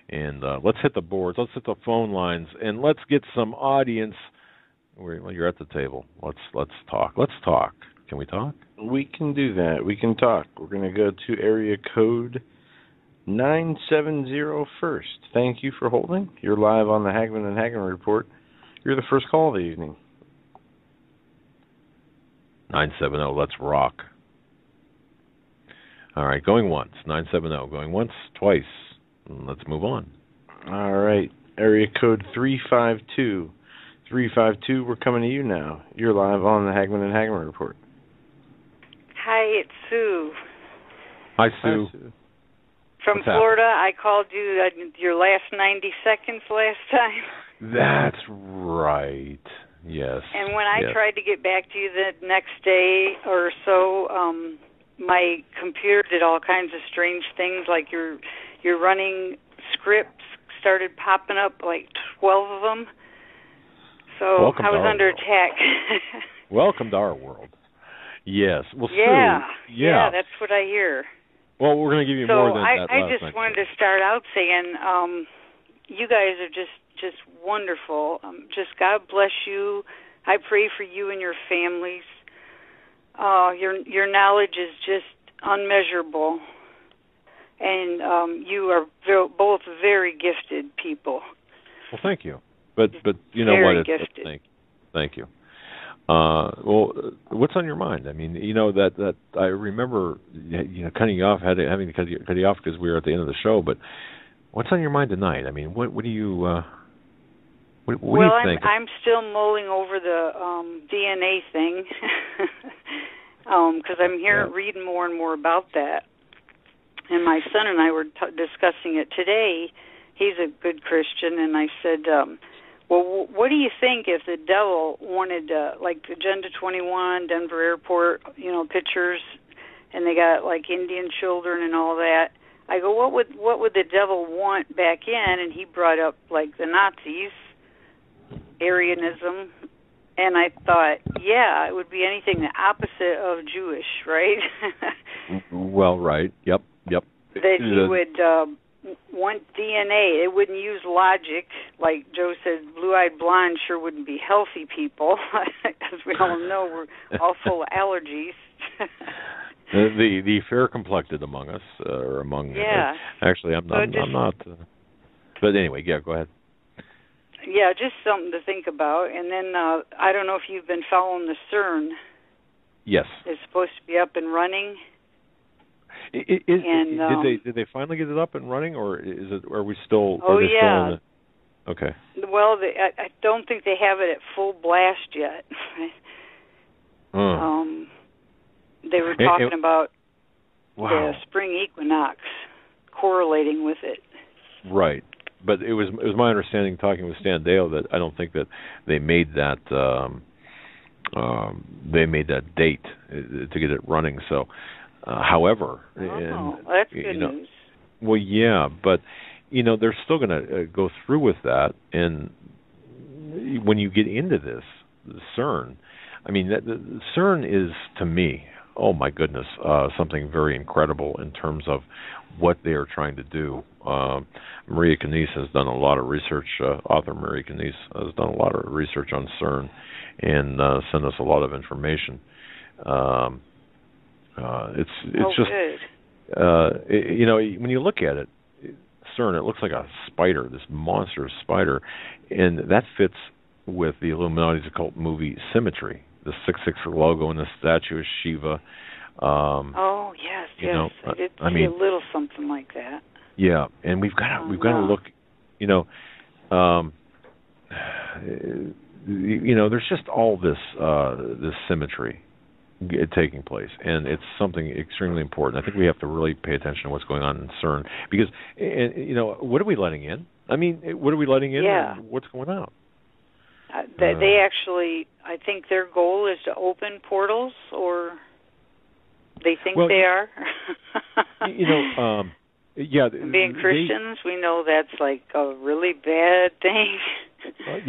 and let's hit the boards. Let's hit the phone lines, and let's get some audience. Well, you're at the table. Let's talk. Let's talk. Can we talk? We can do that. We can talk. We're going to go to area code 970 first. Thank you for holding. You're live on the Hagman and Hagman Report. You're the first call of the evening. 970, let's rock. All right, going once. 970, going once, twice. Let's move on. All right, area code 352. 352, we're coming to you now. You're live on the Hagman and Hagman Report. Hi, it's Sue. Hi, Sue. Hi, Sue. From Florida. I called you your last 90 seconds last time. That's right. Yes. And when I tried to get back to you the next day or so, my computer did all kinds of strange things, like your running scripts started popping up, like 12 of them. So I was under attack. Welcome to our world. Yes. Well, yeah. Sue, yeah, that's what I hear. Well, we're going to give you more than that. I just wanted to start out saying you guys are just wonderful. Just God bless you. I pray for you and your families. Your knowledge is just unmeasurable, and you are both very gifted people. Well, thank you. But you know very what? Gifted. Thank you. Well, what's on your mind? I mean, that I remember, cutting you off, having to cut you off because we were at the end of the show. But what's on your mind tonight? I mean, what do you what do you think? I'm still mulling over the DNA thing because I'm reading more and more about that. And my son and I were discussing it today. He's a good Christian, and I said, well, what do you think if the devil wanted, like Agenda 21, Denver Airport, pictures, and they got like Indian children and all that? I go, what would the devil want back in? And he brought up like the Nazis, Aryanism, and I thought, yeah, it would be anything the opposite of Jewish, right? Well, right. Yep. That he would want DNA. It wouldn't use logic. Like Joe said, blue-eyed blondes sure wouldn't be healthy people, as we all know we're all full of allergies. The fair-complected among us, or among... Yeah. Actually, I'm not... But anyway, yeah, go ahead. yeah, just something to think about. And then I don't know if you've been following the CERN. Yes. It's supposed to be up and running. Did they finally get it up and running, or is it? Are we still? Oh, are they yeah. Still in the, okay. Well, I don't think they have it at full blast yet. They were talking about the spring equinox correlating with it. Right, but it was my understanding, talking with Stan Dale, that I don't think that they made that date to get it running. So, however, that's good news. Well, yeah, but they're still going to go through with that, and when you get into this, the CERN, I mean, the CERN is, to me, oh my goodness, something very incredible in terms of what they are trying to do. Maria Canese has done a lot of research. Author Maria Canese has done a lot of research on CERN and sent us a lot of information. It's just good. When you look at it, CERN, it looks like a spider, this monstrous spider, and that fits with the Illuminati's occult movie Symmetry. The 666 logo and the statue of Shiva. Yes. I did see a little something like that. Yeah, and we've got to look. There's just all this symmetry taking place, and it's something extremely important. I think we have to really pay attention to what's going on in CERN, because what are we letting in? I mean, what are we letting in? Yeah. And what's going out? They actually, I think their goal is to open portals, or they think they are. Yeah. Being Christians, we know that's like a really bad thing.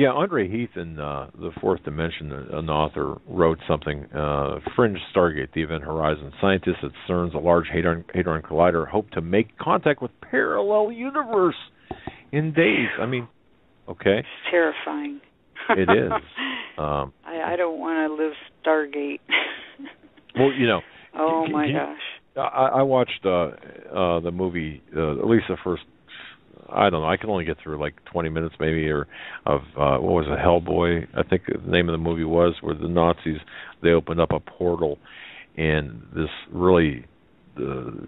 Andre Heath in The Fourth Dimension, an author, wrote something, Fringe Stargate, the Event Horizon. Scientists at CERN's a Large Hadron Collider hope to make contact with parallel universe in days. I mean, okay. It's terrifying. It is. I don't want to live Stargate. Well, oh my gosh. I watched the movie, at least the first. I don't know. I can only get through like 20 minutes, maybe, of what was it, Hellboy? I think the name of the movie was, where the Nazis, they opened up a portal, and this really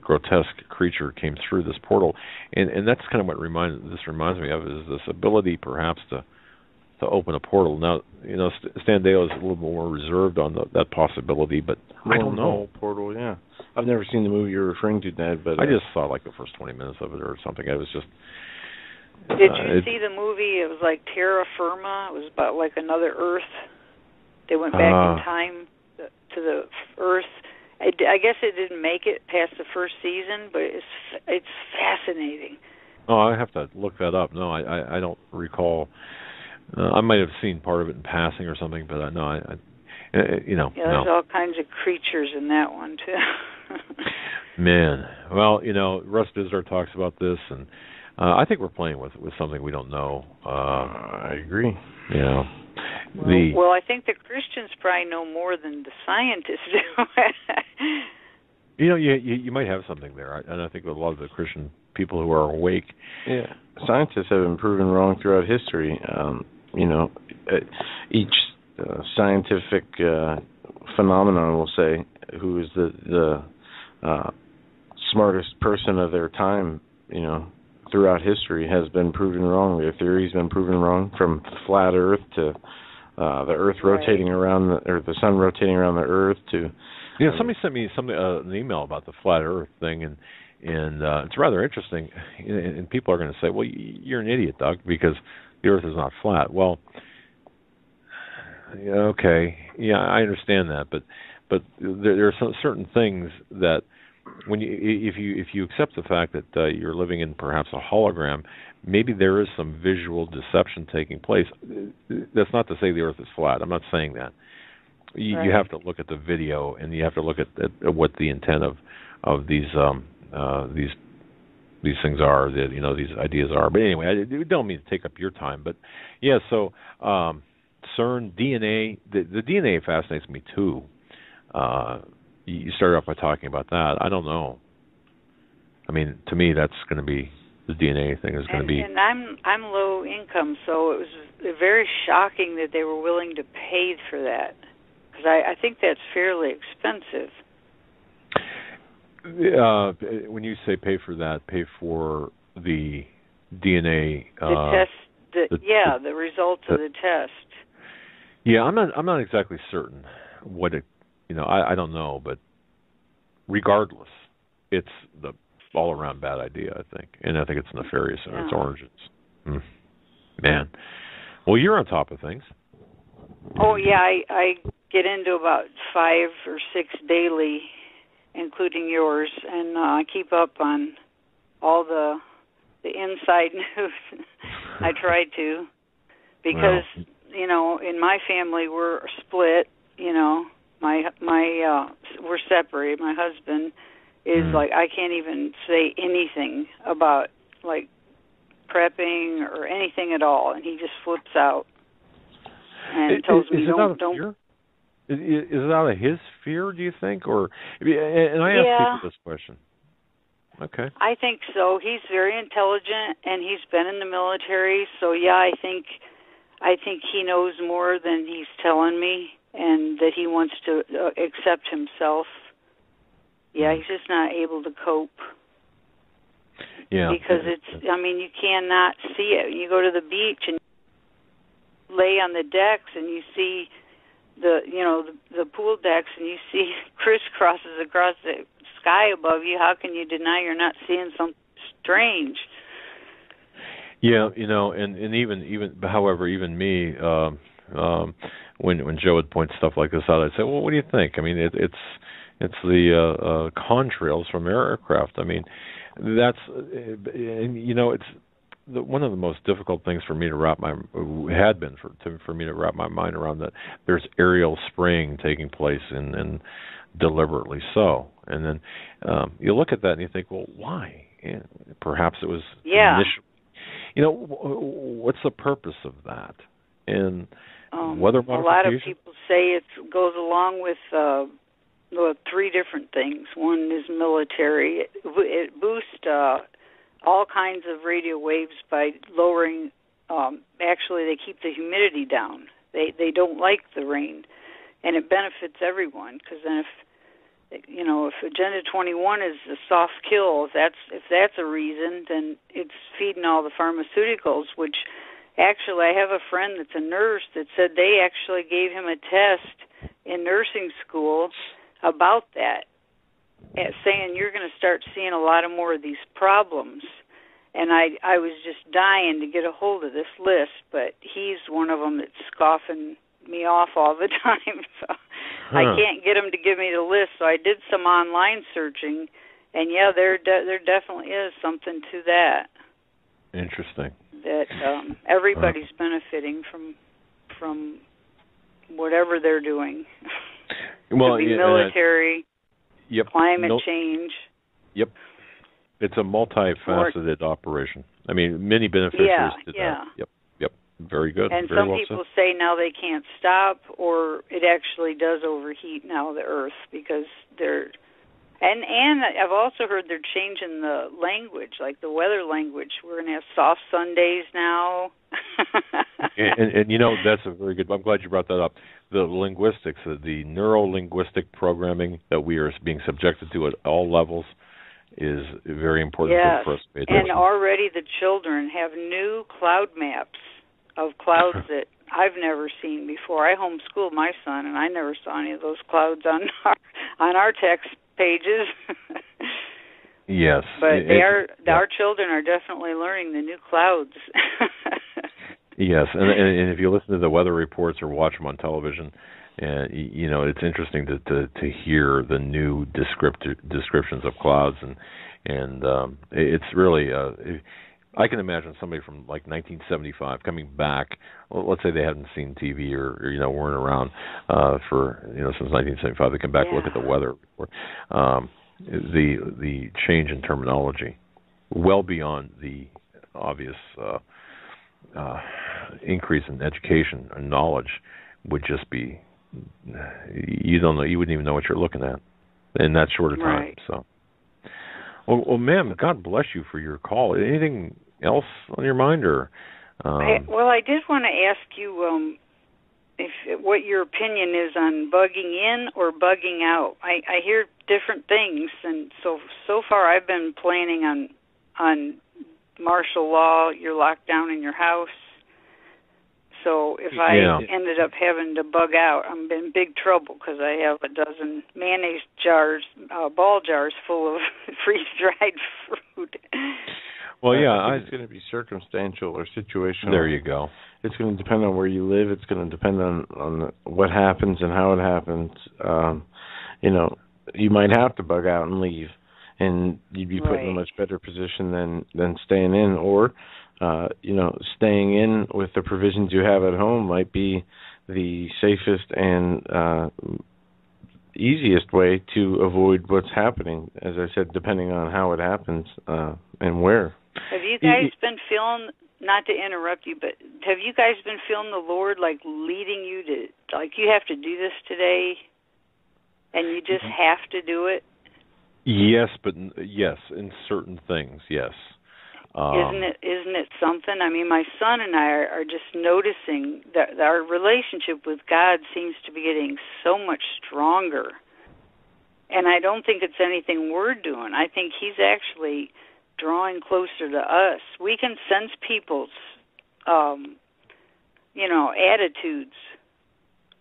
grotesque creature came through this portal, and that's kind of what reminds me of, is this ability, perhaps, to open a portal. Now, Stan Dale is a little more reserved on that possibility, but I don't know. Portal, yeah. I've never seen the movie you're referring to, Ned, but I just saw like the first 20 minutes of it or something. I was just. Did you see the movie? It was like Terra Firma. It was about like another Earth. They went back in time to the Earth. I guess it didn't make it past the first season, but it's fascinating. Oh, I have to look that up. No, I don't recall. I might have seen part of it in passing or something, but no, there's all kinds of creatures in that one too. Man, well, Russ Dizdar talks about this, and I think we're playing with something we don't know. I agree. Well, I think the Christians probably know more than the scientists do. You might have something there, and I think a lot of the Christian people who are awake. Yeah, scientists have been proven wrong throughout history. Each scientific phenomenon, we'll say, who is the smartest person of their time, throughout history, has been proven wrong. Their theory's been proven wrong, from flat Earth to the Earth rotating around, or the sun rotating around the Earth to. Yeah, somebody sent me an email about the flat Earth thing, and it's rather interesting. And people are going to say, "Well, you're an idiot, Doug, because the Earth is not flat." Well, okay, yeah, I understand that, but there are some certain things that, when if you accept the fact that you're living in perhaps a hologram, maybe there is some visual deception taking place. That's not to say the Earth is flat. I'm not saying that. You have to look at the video, and you have to look at what the intent of these things are, that these ideas are. But anyway, I don't mean to take up your time, but yeah. So CERN, DNA, the DNA fascinates me too. You started off by talking about that. I don't know. I mean, to me, that's going to be the DNA thing is going to be. And I'm low income, so it was very shocking that they were willing to pay for that, because I think that's fairly expensive. When you say pay for that, pay for the DNA. The test. The results of the test. Yeah, I'm not exactly certain what it. I don't know, but regardless, it's the all-around bad idea, I think, and I think it's nefarious in its origins. Man, well, you're on top of things. Oh yeah, I get into about 5 or 6 daily, including yours, and I keep up on all the inside news. I try to, because in my family we're split. We're separated. My husband is like, I can't even say anything about like prepping or anything at all, and he just flips out and tells me don't. Fear? Is it out of his fear, do you think, or? And I ask people this question. Okay. I think so. He's very intelligent, and he's been in the military. So yeah, I think he knows more than he's telling me, and that he wants to accept himself. Yeah, he's just not able to cope. Yeah. Because you cannot see it. You go to the beach and lay on the decks, and you see the pool decks, and you see crisscrosses across the sky above you. How can you deny you're not seeing something strange? Yeah, and even me, when Joe would point stuff like this out, I'd say, well, what do you think? I mean, it's the contrails from aircraft. I mean, that's it's one of the most difficult things for me to wrap my mind around, that there's aerial spraying taking place and deliberately so. And then you look at that and you think, well, why? And perhaps it was initially. What's the purpose of that? And weather modification? A lot of people say it goes along with 3 different things. One is military. It boosts all kinds of radio waves by lowering. Actually, they keep the humidity down. They don't like the rain, and it benefits everyone, because then if Agenda 21 is a soft kill, if that's a reason, then it's feeding all the pharmaceuticals, which actually I have a friend that's a nurse that said they actually gave him a test in nursing school about that, saying you're going to start seeing a lot of more of these problems. And I was just dying to get a hold of this list, but he's one of them that's scoffing me off all the time. So I can't get him to give me the list. So I did some online searching, and yeah, there definitely is something to that. Interesting. That everybody's benefiting from whatever they're doing. Well, could be military, climate change. Yep. It's a multifaceted operation. I mean, many beneficiaries to that. Yep. Very good. And very some people say now they can't stop, or it actually does overheat now, the Earth, because they're... And I've also heard they're changing the language, like the weather language. We're going to have soft Sundays now. and that's a very good... I'm glad you brought that up. The linguistics, the neuro-linguistic programming that we are being subjected to at all levels is a very important thing for us to pay attention. And already the children have new cloud maps of clouds that I've never seen before. I homeschooled my son, and I never saw any of those clouds on our text pages. Yes. But our children are definitely learning the new clouds. Yes, and if you listen to the weather reports or watch them on television, it's interesting to hear the new descriptions of clouds, and it's really I can imagine somebody from like 1975 coming back. Let's say they hadn't seen TV or weren't around for since 1975. They come back and look at the weather report. The change in terminology, well beyond the obvious increase in education and knowledge, would just be you wouldn't even know what you're looking at in that short of time. Right. So, Well, ma'am, God bless you for your call. Anything else on your mind, or? I did want to ask you what your opinion is on bugging in or bugging out. I hear different things, and so far I've been planning on martial law. You're locked down in your house. So if I ended up having to bug out, I'm in big trouble because I have a dozen mayonnaise jars, ball jars full of freeze-dried fruit. Well, yeah, I think it's going to be circumstantial or situational. There you go. It's going to depend on where you live. It's going to depend on what happens and how it happens. You might have to bug out and leave, and you'd be put in a much better position than staying in. Or, staying in with the provisions you have at home might be the safest and easiest way to avoid what's happening. As I said, depending on how it happens and where. Have you guys been feeling, not to interrupt you, but have you guys been feeling the Lord like leading you to, like you have to do this today and you just have to do it? Yes, in certain things, yes. Isn't it something? I mean, my son and I are just noticing that our relationship with God seems to be getting so much stronger. And I don't think it's anything we're doing. I think he's actually drawing closer to us. We can sense people's, attitudes.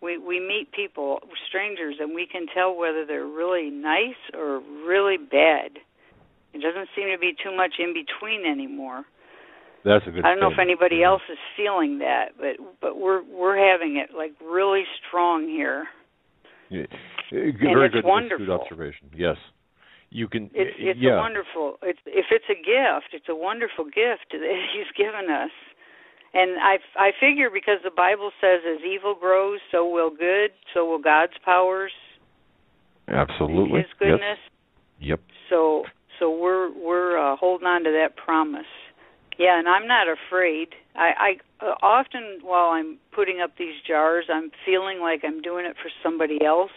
We meet people, strangers, and we can tell whether they're really nice or really bad. It doesn't seem to be too much in between anymore. That's a good. I don't know if anybody else is feeling that, but we're having it like really strong here. Yeah. And very it's good, wonderful. Good observation. Yes, you can. It's a wonderful. If it's a gift, it's a wonderful gift that He's given us. And I figure because the Bible says, as evil grows, so will good, so will God's powers. Absolutely. His goodness. Yep. So we're holding on to that promise. Yeah, and I'm not afraid. I often while I'm putting up these jars, I'm feeling like I'm doing it for somebody else.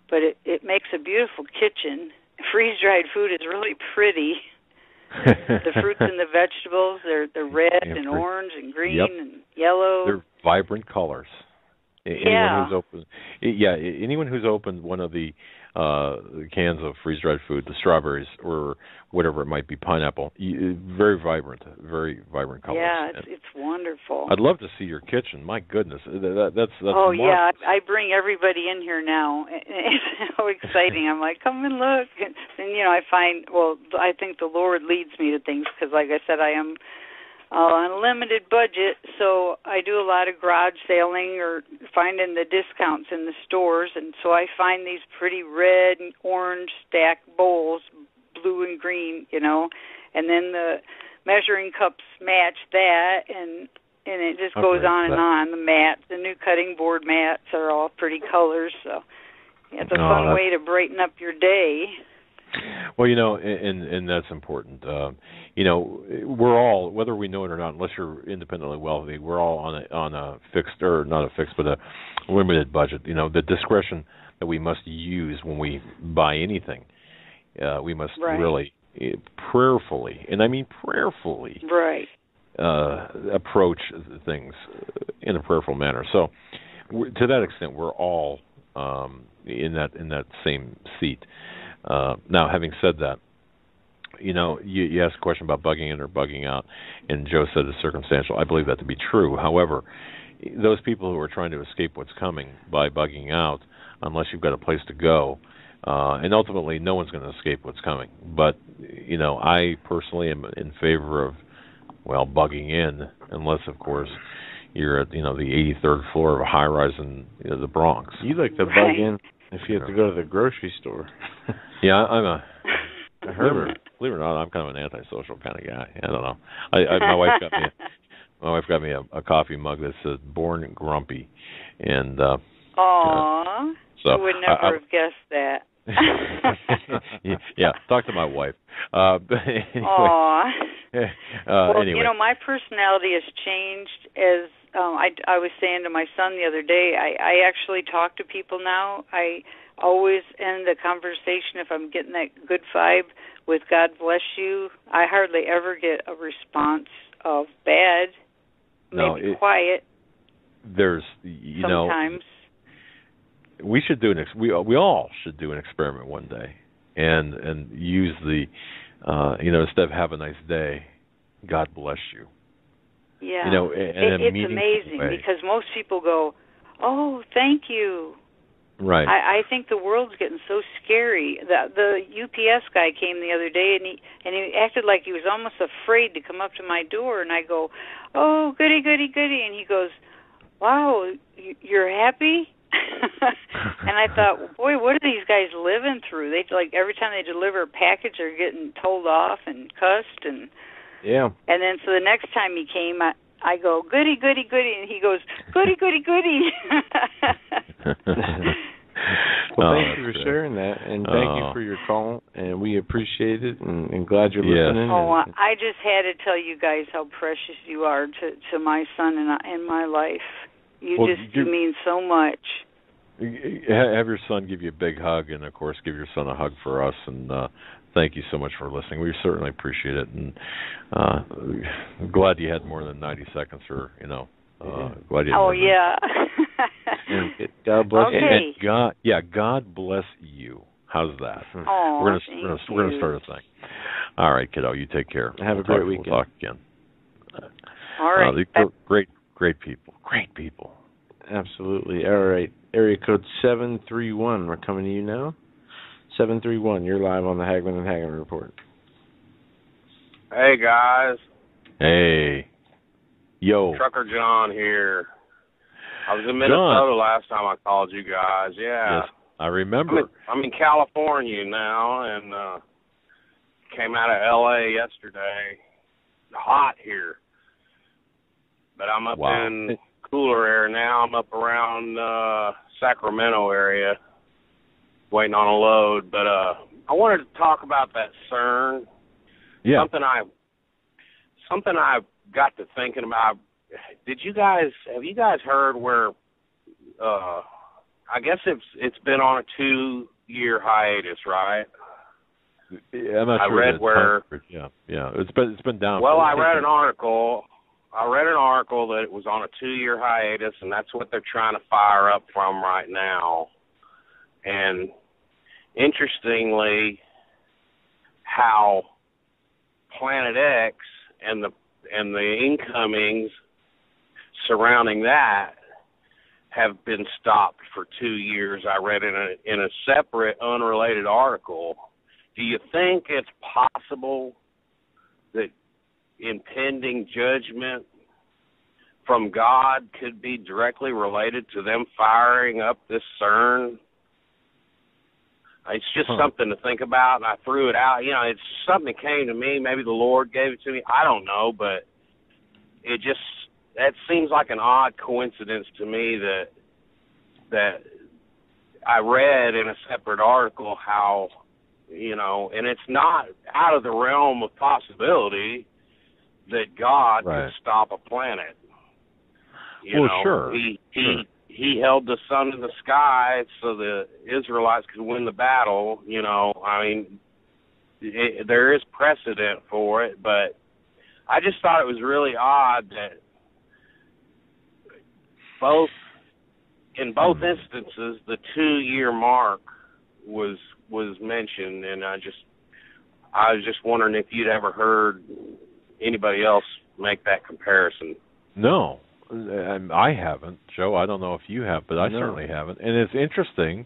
But it makes a beautiful kitchen. Freeze-dried food is really pretty. The fruits and the vegetables, they're red and orange and green and yellow. They're vibrant colors. Anyone who's opened one of the cans of freeze-dried food, the strawberries or whatever it might be, pineapple, very vibrant colors. Yeah, it's wonderful. I'd love to see your kitchen. My goodness, that's oh yeah, I bring everybody in here now. It's so exciting. I'm like, come and look, and I think the Lord leads me to things because, like I said, I am on a limited budget, so I do a lot of garage sailing or finding the discounts in the stores, and so I find these pretty red and orange stacked bowls, blue and green, and then the measuring cups match that, and it just goes on and on. The new cutting board mats are all pretty colors, so it's a fun way to brighten up your day. Well, and that's important. We're all, whether we know it or not, unless you're independently wealthy, we're all on a fixed, or not a fixed, but a limited budget. The discretion that we must use when we buy anything, we must really prayerfully, and I mean prayerfully, approach things in a prayerful manner. So, to that extent, we're all in that same seat. Now, having said that, you asked a question about bugging in or bugging out, and Joe said it's circumstantial. I believe that to be true. However, those people who are trying to escape what's coming by bugging out, unless you've got a place to go, and ultimately no one's going to escape what's coming. But, I personally am in favor of, bugging in, unless, of course, you're at, the 83rd floor of a high-rise in the Bronx. You like to bug in if you have to go to the grocery store. Yeah, believe it or not, I'm kind of an antisocial kind of guy. I don't know. My wife got me a coffee mug that says "Born Grumpy," and so I would never have guessed that. yeah, talk to my wife. Anyway, anyway. My personality has changed as I was saying to my son the other day. I actually talk to people now. always end the conversation, if I'm getting that good vibe, with God bless you. I hardly ever get a response of bad, maybe quiet. There's, sometimes. We should do we all should do an experiment one day, and use the, instead of have a nice day, God bless you. Yeah, it's amazing way. Because most people go, "Oh, thank you." Right. I think the world's getting so scary. The UPS guy came the other day, and he acted like he was almost afraid to come up to my door. And I go, "Oh, goody, goody, goody," and he goes, "Wow, you're happy?" And I thought, boy, what are these guys living through? They every time they deliver a package, they're getting told off and cussed and. Yeah. And then so the next time he came, I go, goody, goody, goody, and he goes, goody, goody, goody. Well, thank you for sharing that, and thank you for your call, and we appreciate it, and glad you're listening. Oh, I just had to tell you guys how precious you are to my son and my life. You mean so much. Have your son give you a big hug, and, of course, give your son a hug for us, and thank you so much for listening. We certainly appreciate it, and I'm glad you had more than 90 seconds, or, glad you had more and God bless you. And God bless you. How's that? Oh, we're gonna start a thing. All right, kiddo, you take care. Have a great weekend. We'll talk again. All right. Great people. Absolutely. All right. Area code 731. We're coming to you now. 731. You're live on the Hagman and Hagman Report. Hey guys. Hey. Yo. Trucker John here. I was in Minnesota last time I called you guys. Yeah. Yes, I remember. I'm in California now, and came out of L.A. yesterday. Hot here. But I'm up in cooler air now. I'm up around Sacramento area, waiting on a load. But I wanted to talk about that CERN. Yeah. Something I got to thinking about. Have you guys heard where I guess it's been on a 2-year hiatus, right? Yeah, I'm not sure. I read where it's been down. Well, I read an article that it was on a 2-year hiatus, and that's what they're trying to fire up from right now. And interestingly, how Planet X and the incomings surrounding that have been stopped for 2 years. I read in a separate, unrelated article. Do you think it's possible that impending judgment from God could be directly related to them firing up this CERN? It's just something to think about, and I threw it out. It's something that came to me. Maybe the Lord gave it to me. I don't know, but that seems like an odd coincidence to me that I read in a separate article how, and it's not out of the realm of possibility that God could stop a planet. Sure. He held the sun in the sky so the Israelites could win the battle. There is precedent for it, but I just thought it was really odd that in both instances the 2-year mark was mentioned, and I was just wondering if you'd ever heard anybody else make that comparison. No, I haven't, Joe. I don't know if you have, but I certainly haven't. And it's interesting.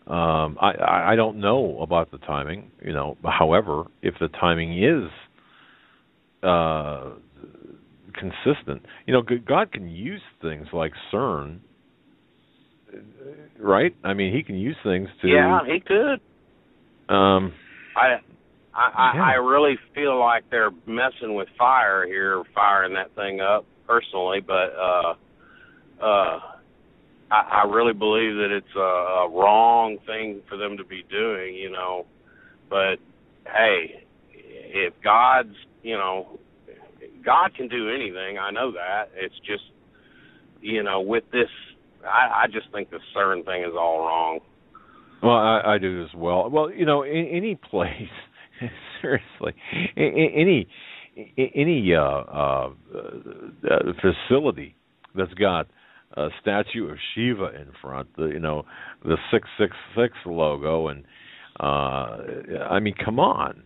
I don't know about the timing. However, if the timing is consistent, God can use things like CERN, right? I mean, He can use things to. Yeah, He could. I really feel like they're messing with fire here, firing that thing up personally, but I really believe that it's a wrong thing for them to be doing, But hey, if God can do anything. I know that. It's just, with this, I just think the CERN thing is all wrong. Well, I do as well. Well, any place, seriously, any facility that's got a statue of Shiva in front, the 666 logo, and I mean, come on,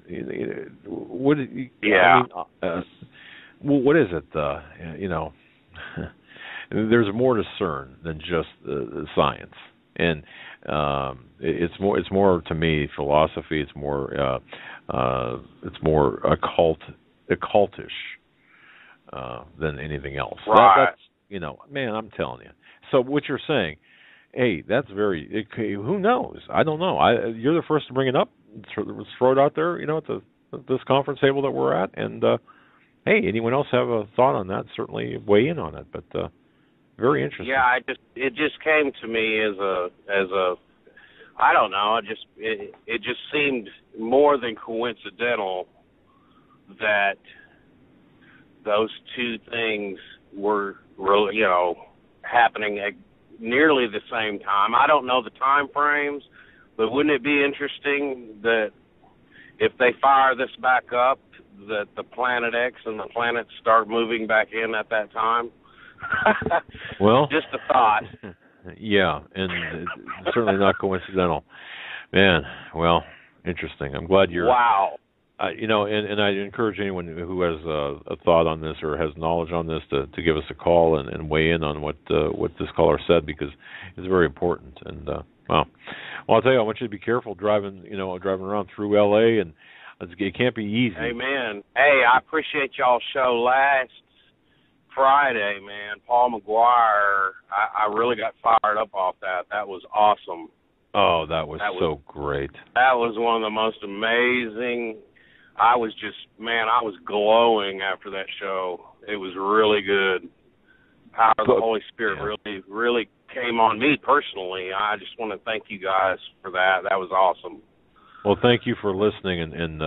what? Yeah. What is it? There's more to CERN than just science, and it's more to me philosophy. It's more occultish than anything else. Right. That's man, I'm telling you. So what you're saying, hey, that's who knows? I don't know. You're the first to bring it up. Let's throw it out there. At this conference table that we're at, and hey, anyone else have a thought on that? Certainly weigh in on it. But very interesting. Yeah, it just came to me as a I don't know. It just seemed more than coincidental that those two things were really, happening at nearly the same time. I don't know the time frames, but wouldn't it be interesting that if they fire this back up, that the Planet X and the planets start moving back in at that time? Well, just a thought. Yeah, and certainly not coincidental. Man, well, interesting. I'm glad you're. Wow. And I encourage anyone who has a thought on this or has knowledge on this to give us a call and weigh in on what this caller said, because it's very important. And well, I'll tell you, I want you to be careful driving around through LA, and it can't be easy. Amen. Hey, I appreciate y'all's show last Friday, man. Paul McGuire, I really got fired up off that. That was awesome. Oh, that was so great. That was one of the most amazing. I was glowing after that show. It was really good. Power of the Holy Spirit really came on me personally. I just want to thank you guys for that. That was awesome. Well, thank you for listening, and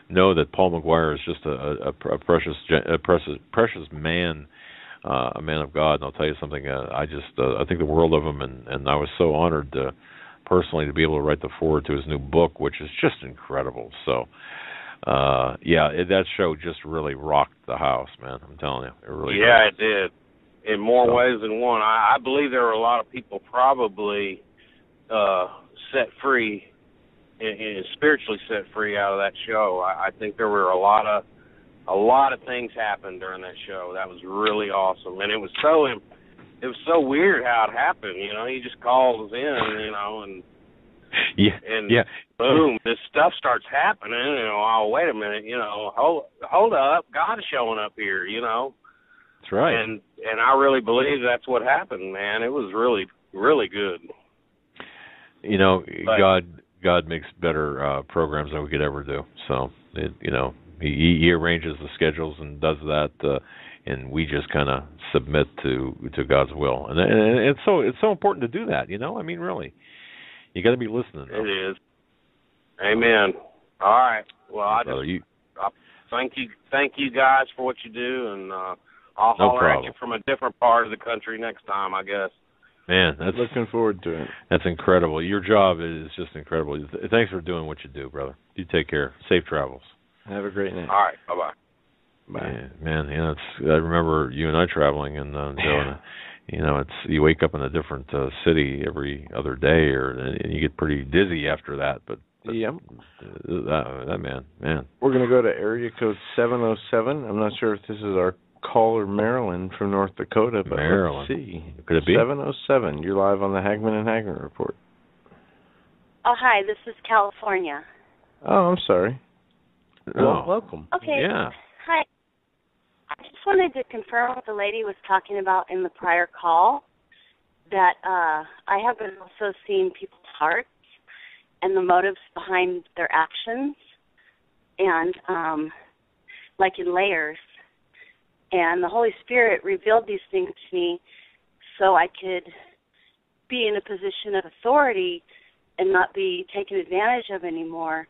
know that Paul McGuire is just a precious man, a man of God. And I'll tell you something. I think the world of him, and I was so honored personally to be able to write the foreword to his new book, which is just incredible. So, that show just really rocked the house, man. I'm telling you, it really. Yeah, it did. In more ways than one. I believe there were a lot of people probably set free. And spiritually set free out of that show. I think there were a lot of things happened during that show. That was really awesome, and it was so weird how it happened. He just calls in, and boom, this stuff starts happening. Oh, wait a minute, hold up, God is showing up here. That's right. And I really believe that's what happened, man. It was really, really good. God makes better programs than we could ever do. So, he arranges the schedules and does that, and we just kind of submit to God's will. And it's so important to do that. I mean, really, you got to be listening. Though. It is. Amen. All right. Well, I thank you guys for what you do, and I'll holler at you from a different part of the country next time, I guess. Man, that's looking forward to it. That's incredible. Your job is just incredible. Thanks for doing what you do, brother. You take care. Safe travels. Have a great night. All right. Bye-bye. Bye. Man, I remember you and I traveling, and Joe, it's you wake up in a different city every other day, and you get pretty dizzy after that. But yep. That man. We're gonna go to area code 707. I'm not sure if this is our caller Marilyn from North Dakota, but Marilyn. Let's see. Could it be 707? You're live on the Hagman and Hagman report. Oh, hi. This is California. Oh, I'm sorry. Well, welcome. Okay. Yeah. Hi. I just wanted to confirm what the lady was talking about in the prior call, that I have been also seeing people's hearts and the motives behind their actions, and like in layers. And the Holy Spirit revealed these things to me so I could be in a position of authority and not be taken advantage of anymore.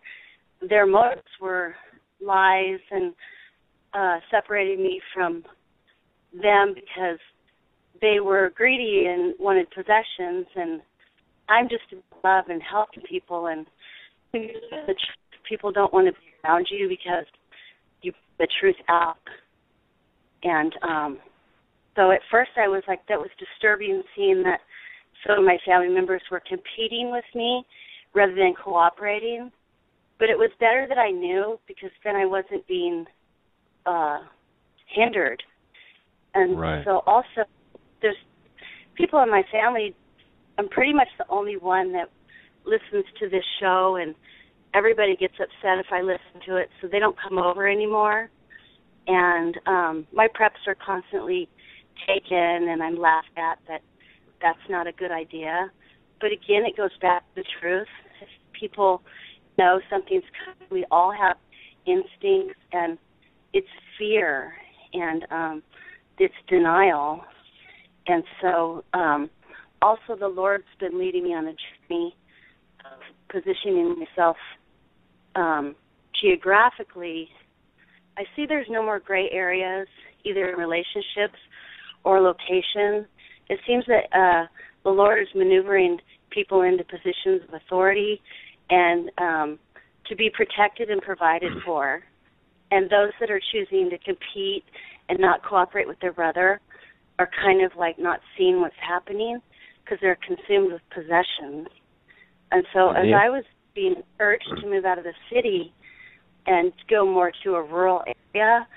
Their motives were lies and separating me from them because they were greedy and wanted possessions, and I'm just in love and helping people, and people don't want to be around you because you put the truth out. And so at first I was like, that was disturbing, seeing that some of my family members were competing with me rather than cooperating. But it was better that I knew, because then I wasn't being hindered. And so also there's people in my family, I'm pretty much the only one that listens to this show, and everybody gets upset if I listen to it, so they don't come over anymore. And my preps are constantly taken, and I'm laughed at that that's not a good idea. But again, it goes back to the truth. If people know something's coming, we all have instincts, and it's fear, and it's denial. And so also the Lord's been leading me on a journey of positioning myself geographically. I see there's no more gray areas, either in relationships or location. It seems that the Lord is maneuvering people into positions of authority and to be protected and provided for. And those that are choosing to compete and not cooperate with their brother are kind of like not seeing what's happening because they're consumed with possessions. And so as I was being urged to move out of the city and go more to a rural area,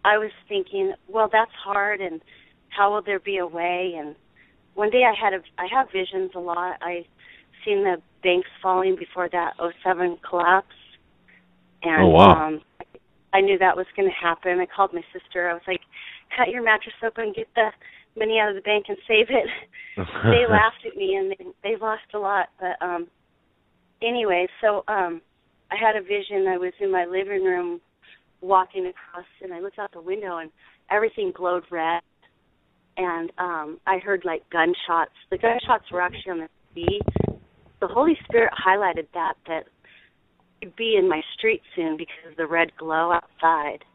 I was thinking, well, that's hard, and how will there be a way? And one day I have visions a lot. I seen the banks falling before that 2007 collapse. And I knew that was going to happen. I called my sister. I was like, cut your mattress open, get the money out of the bank and save it. They laughed at me, and they lost a lot. But anyway, so I had a vision. I was in my living room walking across, and I looked out the window, and everything glowed red. And I heard, like, gunshots. The gunshots were actually on the sea. The Holy Spirit highlighted that it'd be in my street soon because of the red glow outside.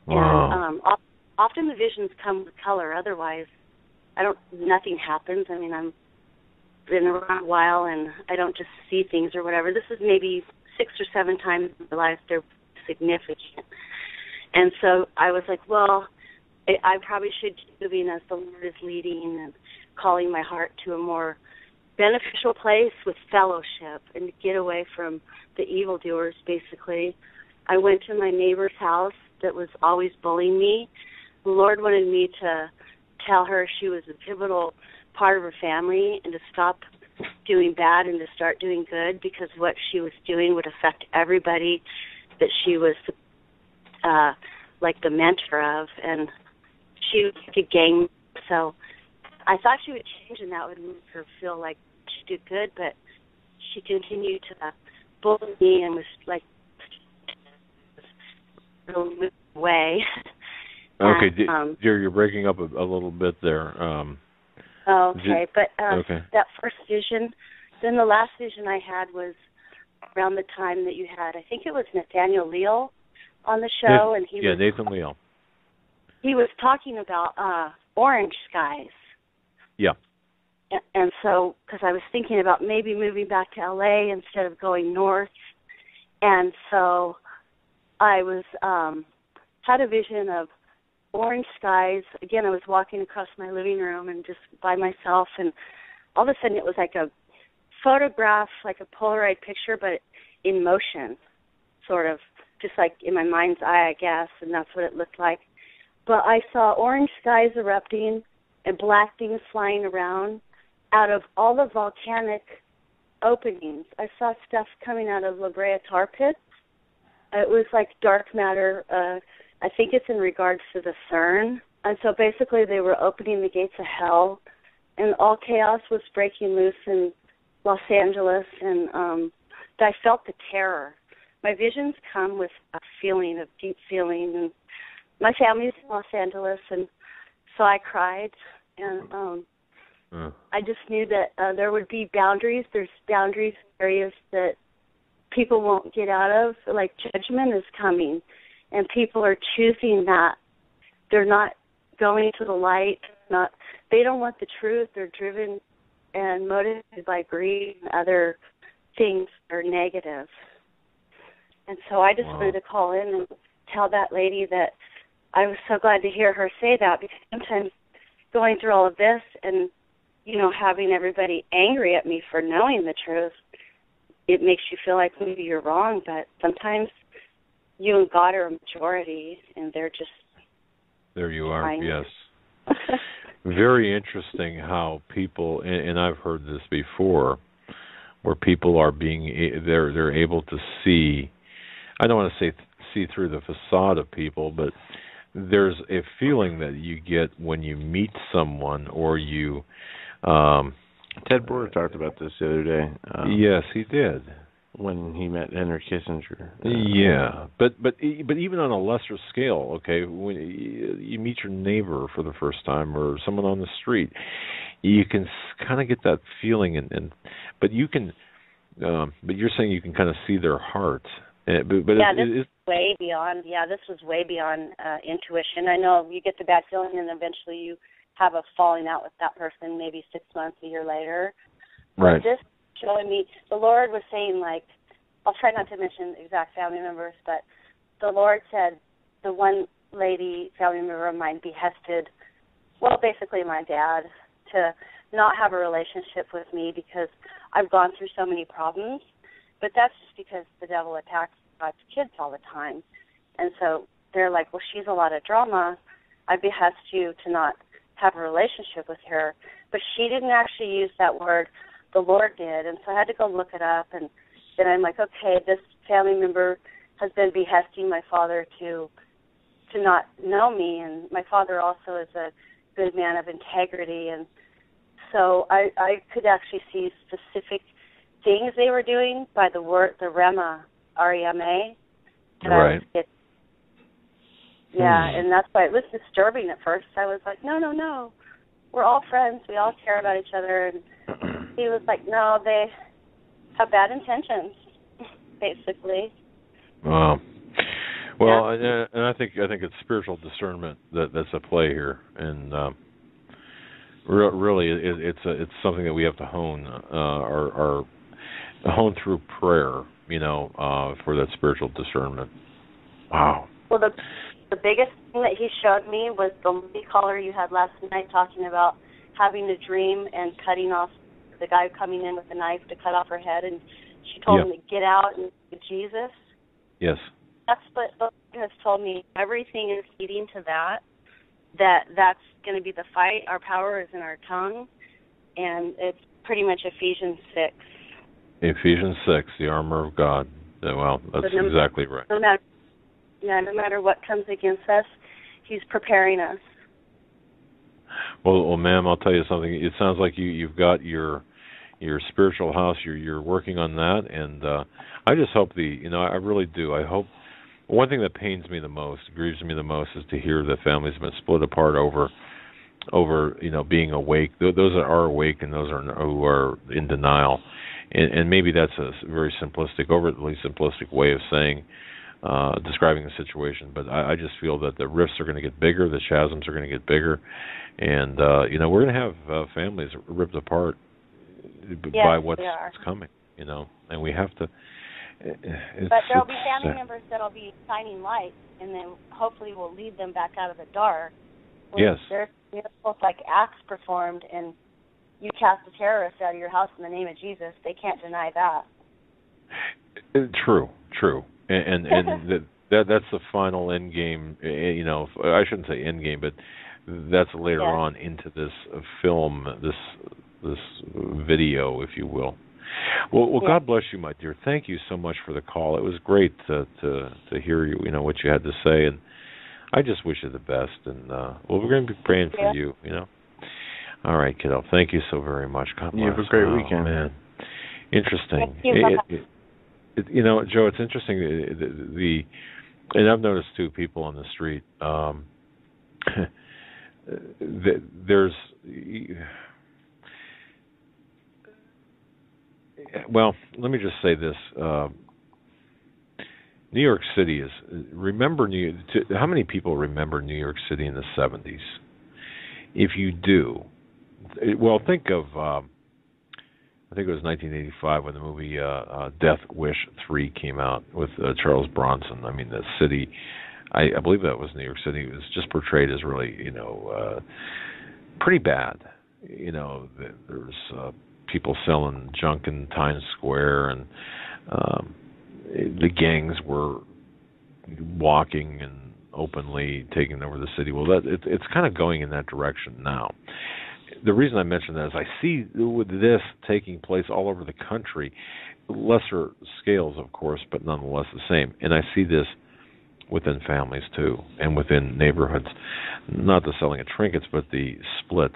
Wow. And often the visions come with color. Otherwise, nothing happens. I mean, I've been around a while, and I don't just see things or whatever. This is maybe 6 or 7 times in my life. They're significant. And so I was like, well, I probably should keep moving as the Lord is leading and calling my heart to a more beneficial place with fellowship and to get away from the evildoers, basically. I went to my neighbor's house that was always bullying me. The Lord wanted me to tell her she was a pivotal part of her family and to stop doing bad and to start doing good, because what she was doing would affect everybody that she was like the mentor of, and she was like a gang. So I thought she would change, and that would make her feel like she did good, but she continued to bully me and was like moving away. Okay, and, dear, you're breaking up a little bit there. Okay, but that first vision, then the last vision I had was around the time that you had, I think it was Nathaniel Leal on the show. And he was, Nathan Leal. He was talking about orange skies. Yeah. And so, because I was thinking about maybe moving back to L.A. instead of going north. And so I was had a vision of orange skies. Again, I was walking across my living room and just by myself, and all of a sudden it was like a photograph, like a Polaroid picture, but in motion, sort of, just like in my mind's eye, I guess, and that's what it looked like. But I saw orange skies erupting and black things flying around out of all the volcanic openings. I saw stuff coming out of La Brea tar pits. It was like dark matter. I think it's in regards to the CERN. And so basically they were opening the gates of hell, and all chaos was breaking loose in Los Angeles, and I felt the terror. My visions come with a feeling, of deep feeling, and my family's in Los Angeles, and so I cried, and I just knew that there would be boundaries. There's boundaries, areas that people won't get out of, like judgment is coming, and people are choosing that. They're not going to the light. They don't want the truth. They're driven and motivated by greed and other things that are negative. And so I just wanted to call in and tell that lady that I was so glad to hear her say that, because sometimes going through all of this and, you know, having everybody angry at me for knowing the truth, it makes you feel like maybe you're wrong, but sometimes you and God are a majority, and they're just... There you are, fine. yes. Very interesting how people, and I've heard this before, where people are they're able to see, I don't want to say see through the facade of people, but there's a feeling that you get when you meet someone or you... Ted Boer talked about this the other day. Yes, he did. When he met Henry Kissinger. Yeah, but even on a lesser scale, okay, when you meet your neighbor for the first time or someone on the street, you can kind of get that feeling, but you're saying you can kind of see their heart. But this is way beyond. Yeah, this was way beyond intuition. I know you get the bad feeling, and eventually you have a falling out with that person, maybe 6 months, a year later. Right. But this showing me, the Lord was saying, like, I'll try not to mention exact family members, but the Lord said the one lady, family member of mine, behested, well, basically my dad, to not have a relationship with me because I've gone through so many problems. But that's just because the devil attacks God's kids all the time. And so they're like, well, she's a lot of drama. I behest you to not have a relationship with her. But she didn't actually use that word. The Lord did. And so I had to go look it up. And then I'm like, okay, this family member has been behesting my father to not know me. And my father also is a good man of integrity. And so I could actually see specific things they were doing by the word, the Rema, R-E-M-A. Right. And that's why it was disturbing at first. I was like, no, we're all friends. We all care about each other. And he was like, no, they have bad intentions, basically. Wow. Well, and I think it's spiritual discernment that's at play here, and really it's something that we have to hone or hone through prayer, for that spiritual discernment. Wow. Well, the biggest thing that he showed me was the lady caller you had last night talking about having a dream and cutting off the guy coming in with a knife to cut off her head, and she told him to get out and Jesus. Yes. That's what the Lord has told me. Everything is leading to that's going to be the fight. Our power is in our tongue, and it's pretty much Ephesians 6. Ephesians 6, the armor of God. Well, that's exactly right. No matter what comes against us, He's preparing us. Well, ma'am, I'll tell you something. It sounds like you've got your spiritual house. You're working on that, and I just hope I really do. I hope. One thing that pains me the most, grieves me the most, is to hear that families have been split apart over being awake. Those that are awake and those who are in denial, and maybe that's a very overtly simplistic way of saying. Describing the situation, but I just feel that the rifts are going to get bigger, the chasms are going to get bigger, and we're going to have families ripped apart by what's coming, and we have to. But there'll be family members that'll be shining light, and then hopefully we'll lead them back out of the dark. Yes. There's miracles like acts performed, and you cast a terrorist out of your house in the name of Jesus. They can't deny that. True. And that's the final end game. I shouldn't say end game, but that's later on into this film, this video, if you will. Well, God bless you, my dear. Thank you so much for the call. It was great to hear you, what you had to say, and I just wish you the best. And we're going to be praying for you. All right, kiddo. Thank you so very much. God bless. You have a great weekend, man. Interesting. Joe, it's interesting. And I've noticed too, people on the street. There's. Well, let me just say this. New York City is. How many people remember New York City in the 70s? If you do, think of I think it was 1985 when the movie Death Wish 3 came out with Charles Bronson. I mean, the city, I believe that was New York City, it was just portrayed as really, pretty bad. There's people selling junk in Times Square, and the gangs were walking and openly taking over the city. Well, it's kind of going in that direction now. The reason I mention that is I see with this taking place all over the country, lesser scales, of course, but nonetheless the same. And I see this within families too, and within neighborhoods. Not the selling of trinkets, but the split,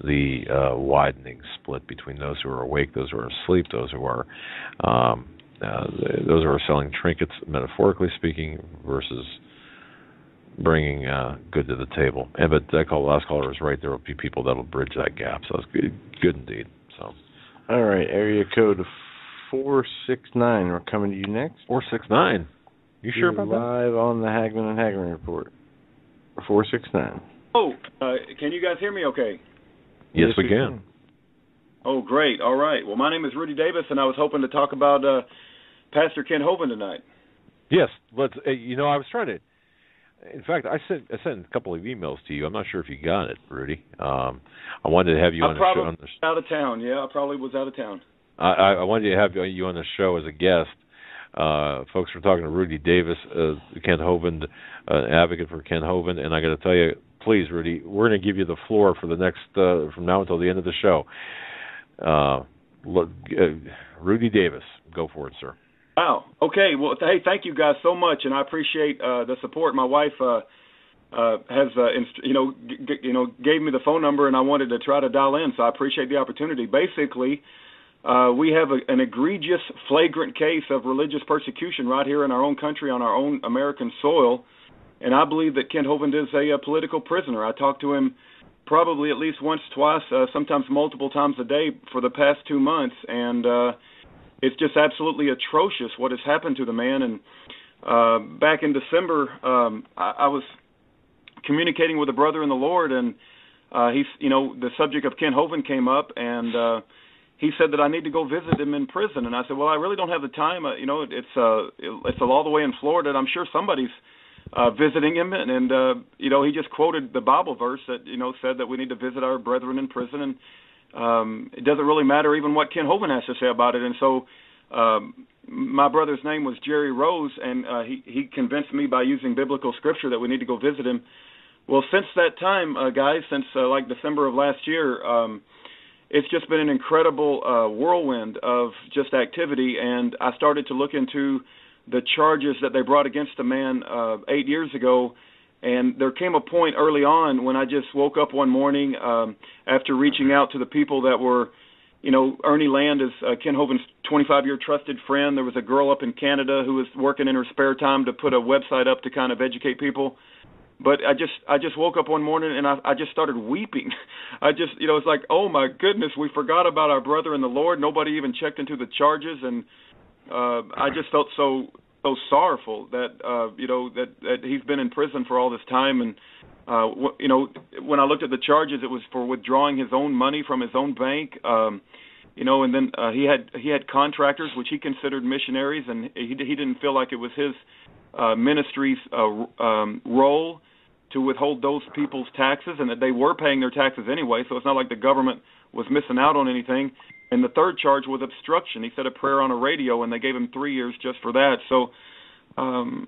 the widening split between those who are awake, those who are asleep, those who are selling trinkets, metaphorically speaking, versus bringing good to the table. But that last caller is right. There will be people that will bridge that gap. So it's good indeed. So, all right, area code 469. We're coming to you next. 469. You sure about that? Live on the Hagman and Hagman report. 469. Oh, can you guys hear me? Okay. Yes, we can. Oh, great. All right. Well, my name is Rudy Davis, and I was hoping to talk about Pastor Ken Hovind tonight. Yes. Let's. I was trying to. In fact, I sent a couple of emails to you. I'm not sure if you got it, Rudy. I wanted to have you on the show. I probably was out of town. Yeah, I probably was out of town. I wanted to have you on the show as a guest. Folks, we're talking to Rudy Davis, Ken Hovind, advocate for Ken Hovind, and I got to tell you, please, Rudy, we're going to give you the floor for the next from now until the end of the show. Rudy Davis, go for it, sir. Wow. Okay. Well, hey, thank you guys so much, and I appreciate the support. My wife has, gave me the phone number, and I wanted to try to dial in, so I appreciate the opportunity. Basically, we have an egregious, flagrant case of religious persecution right here in our own country, on our own American soil, and I believe that Ken Hovind is a political prisoner. I talked to him probably at least once, twice, sometimes multiple times a day for the past 2 months, and it's just absolutely atrocious what has happened to the man. And back in December, I was communicating with a brother in the Lord, and the subject of Ken Hovind came up, and he said that I need to go visit him in prison. And I said, well, I really don't have the time. It's all the way in Florida, and I'm sure somebody's visiting him. And he just quoted the Bible verse that said that we need to visit our brethren in prison, and it doesn't really matter even what Ken Hovind has to say about it. And so my brother's name was Jerry Rose, and he convinced me by using biblical scripture that we need to go visit him. Well, since that time, guys, since like December of last year, it's just been an incredible whirlwind of just activity, and I started to look into the charges that they brought against the man 8 years ago. And there came a point early on when I just woke up one morning after reaching out to the people that were, Ernie Land is Ken Hovind's 25-year trusted friend. There was a girl up in Canada who was working in her spare time to put a website up to kind of educate people. But I just woke up one morning and I just started weeping. It's like, oh my goodness, we forgot about our brother in the Lord. Nobody even checked into the charges, and I just felt so sorrowful that that he's been in prison for all this time. And when I looked at the charges, it was for withdrawing his own money from his own bank. And then he had contractors which he considered missionaries, and he didn't feel like it was his ministry's role to withhold those people's taxes, and that they were paying their taxes anyway, so it's not like the government was missing out on anything. And the third charge was obstruction. He said a prayer on a radio, and they gave him 3 years just for that. So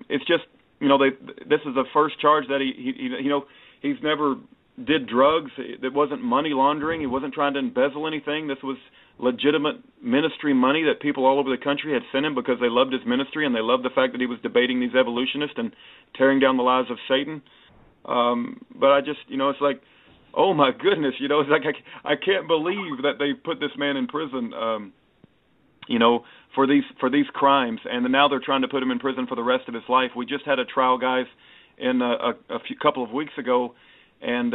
it's just, this is the first charge that he's never did drugs. It wasn't money laundering. He wasn't trying to embezzle anything. This was legitimate ministry money that people all over the country had sent him because they loved his ministry, and they loved the fact that he was debating these evolutionists and tearing down the lies of Satan. But I just, it's like, oh my goodness, it's like I can't believe that they put this man in prison, for these crimes, and now they're trying to put him in prison for the rest of his life. We just had a trial, guys, in a couple of weeks ago, and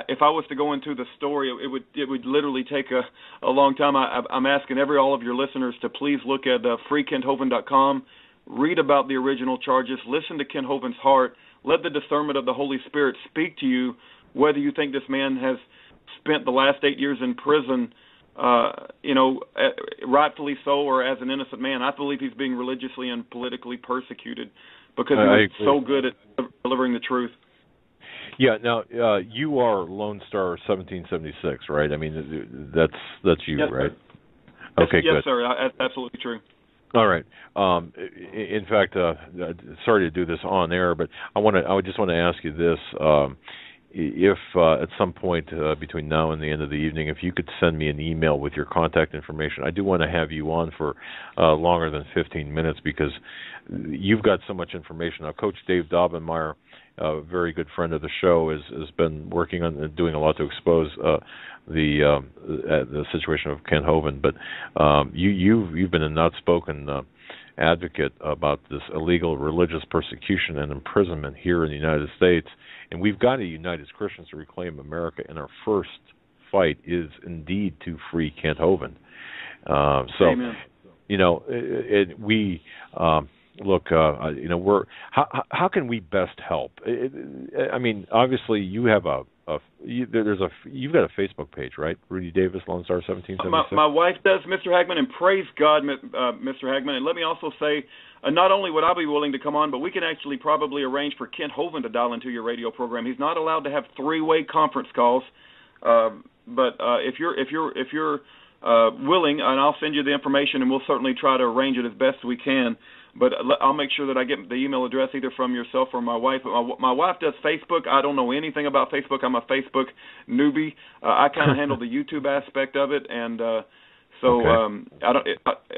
if I was to go into the story, it would literally take a long time. I'm asking all of your listeners to please look at freekenthovind.com, read about the original charges, listen to Ken Hovind's heart, let the discernment of the Holy Spirit speak to you, whether you think this man has spent the last 8 years in prison rightfully so, or as an innocent man. I believe he's being religiously and politically persecuted because he was so good at delivering the truth. Yeah. Now, you are Lone Star 1776, right? I mean, that's you, yes, right? Sir. Okay, yes, good. sir. That's absolutely true. All right. In fact, sorry to do this on air, but I just want to ask you this: if at some point between now and the end of the evening, if you could send me an email with your contact information, I do want to have you on for longer than 15 minutes because you've got so much information. Now, Coach Dave Daubenmire, a very good friend of the show, has been working on doing a lot to expose the situation of Kent Hovind. But you've been an outspoken advocate about this illegal religious persecution and imprisonment here in the United States, and we've got to unite as Christians to reclaim America. And our first fight is indeed to free Kent Hovind. Amen. Look, how can we best help? I mean, obviously, you have you've got a Facebook page, right? Rudy Davis, Lone Star 1776. My wife does, Mr. Hagman, and praise God, Mr. Hagman. And let me also say, not only would I be willing to come on, but we can actually probably arrange for Kent Hovind to dial into your radio program. He's not allowed to have three-way conference calls, but if you're willing, and I'll send you the information, and we'll certainly try to arrange it as best we can. But I'll make sure that I get the email address either from yourself or my wife. My wife does Facebook. I don't know anything about Facebook. I'm a Facebook newbie. I kind of handle the YouTube aspect of it, and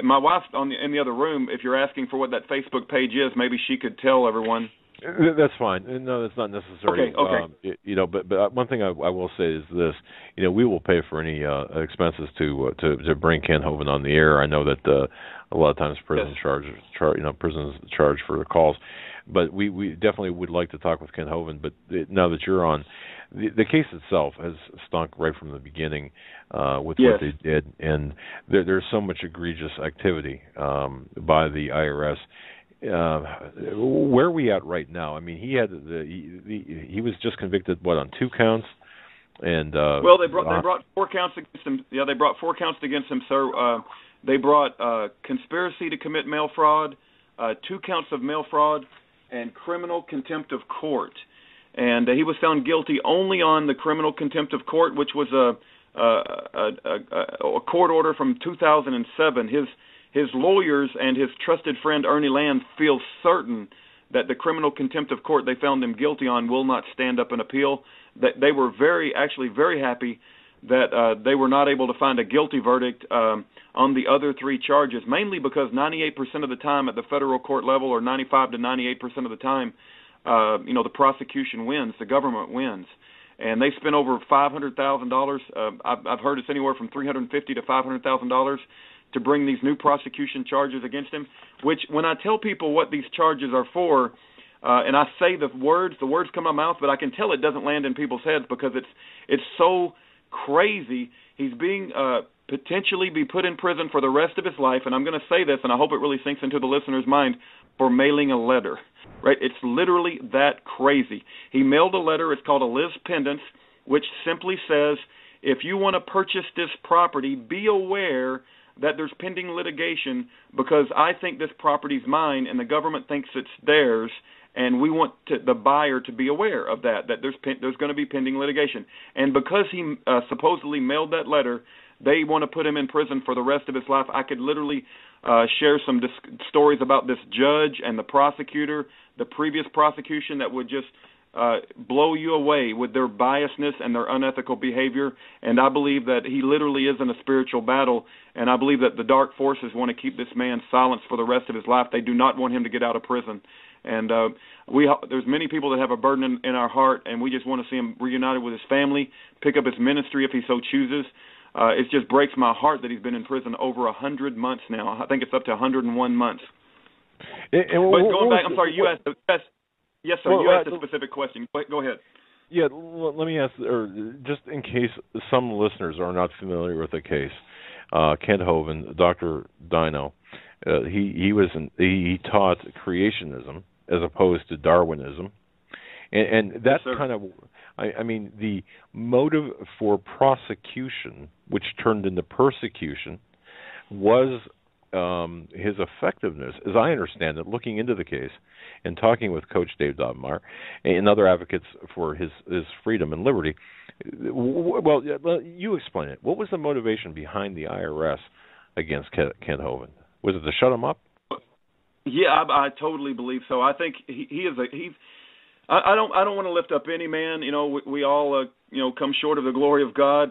my wife in the other room. If you're asking for what that Facebook page is, maybe she could tell everyone. That's fine. No, that's not necessary. Okay. But one thing I will say is this: we will pay for any expenses to bring Kent Hovind on the air. I know that a lot of times prisons prisons charge for the calls, but we definitely would like to talk with Kent Hovind. But now that you're on, the case itself has stunk right from the beginning with what they did, and there's so much egregious activity by the IRS. Where are we at right now? I mean, he was just convicted on 2 counts, and they brought 4 counts against him. Yeah, they brought 4 counts against him, sir. They brought conspiracy to commit mail fraud, 2 counts of mail fraud, and criminal contempt of court. And he was found guilty only on the criminal contempt of court, which was a court order from 2007. His lawyers and his trusted friend Ernie Land feel certain that the criminal contempt of court they found him guilty on will not stand up and appeal. That they were very happy that they were not able to find a guilty verdict on the other 3 charges, mainly because 98% of the time at the federal court level, or 95 to 98% of the time, the prosecution wins, the government wins. And they spent over $500,000. I've heard it's anywhere from $350,000 to $500,000 to bring these new prosecution charges against him, which when I tell people what these charges are for, and I say the words come out of my mouth, but I can tell it doesn't land in people's heads because it's so crazy. He's being potentially be put in prison for the rest of his life, and I'm going to say this, and I hope it really sinks into the listener's mind, for mailing a letter. Right? It's literally that crazy. He mailed a letter. It's called a lis pendens, which simply says, if you want to purchase this property, be aware that there's pending litigation because I think this property's mine and the government thinks it's theirs, and we want the buyer to be aware of that there's going to be pending litigation. And because he supposedly mailed that letter, they want to put him in prison for the rest of his life. I could literally share some stories about this judge and the prosecutor, the previous prosecution, that would just blow you away with their biasness and their unethical behavior. And I believe that he literally is in a spiritual battle, and I believe that the dark forces want to keep this man silenced for the rest of his life. They do not want him to get out of prison. And there's many people that have a burden in our heart, and we just want to see him reunited with his family, pick up his ministry if he so chooses. It just breaks my heart that he's been in prison over 100 months now. I think it's up to 101 months. But going back, I'm sorry, you asked. Yes, sir. You asked a specific question. Go ahead. Yeah, let me ask, or just in case some listeners are not familiar with the case, Kent Hovind, Dr. Dino, he taught creationism as opposed to Darwinism, And that's Yes, kind of, I mean, the motive for prosecution, which turned into persecution, was his effectiveness, as I understand it, looking into the case and talking with Coach Dave Dobmeyer and other advocates for his freedom and liberty. Well, you explain it. What was the motivation behind the IRS against Kent Hovind? Was it to shut him up? Yeah, I totally believe so. I think he is I don't want to lift up any man. You know, we all come short of the glory of God.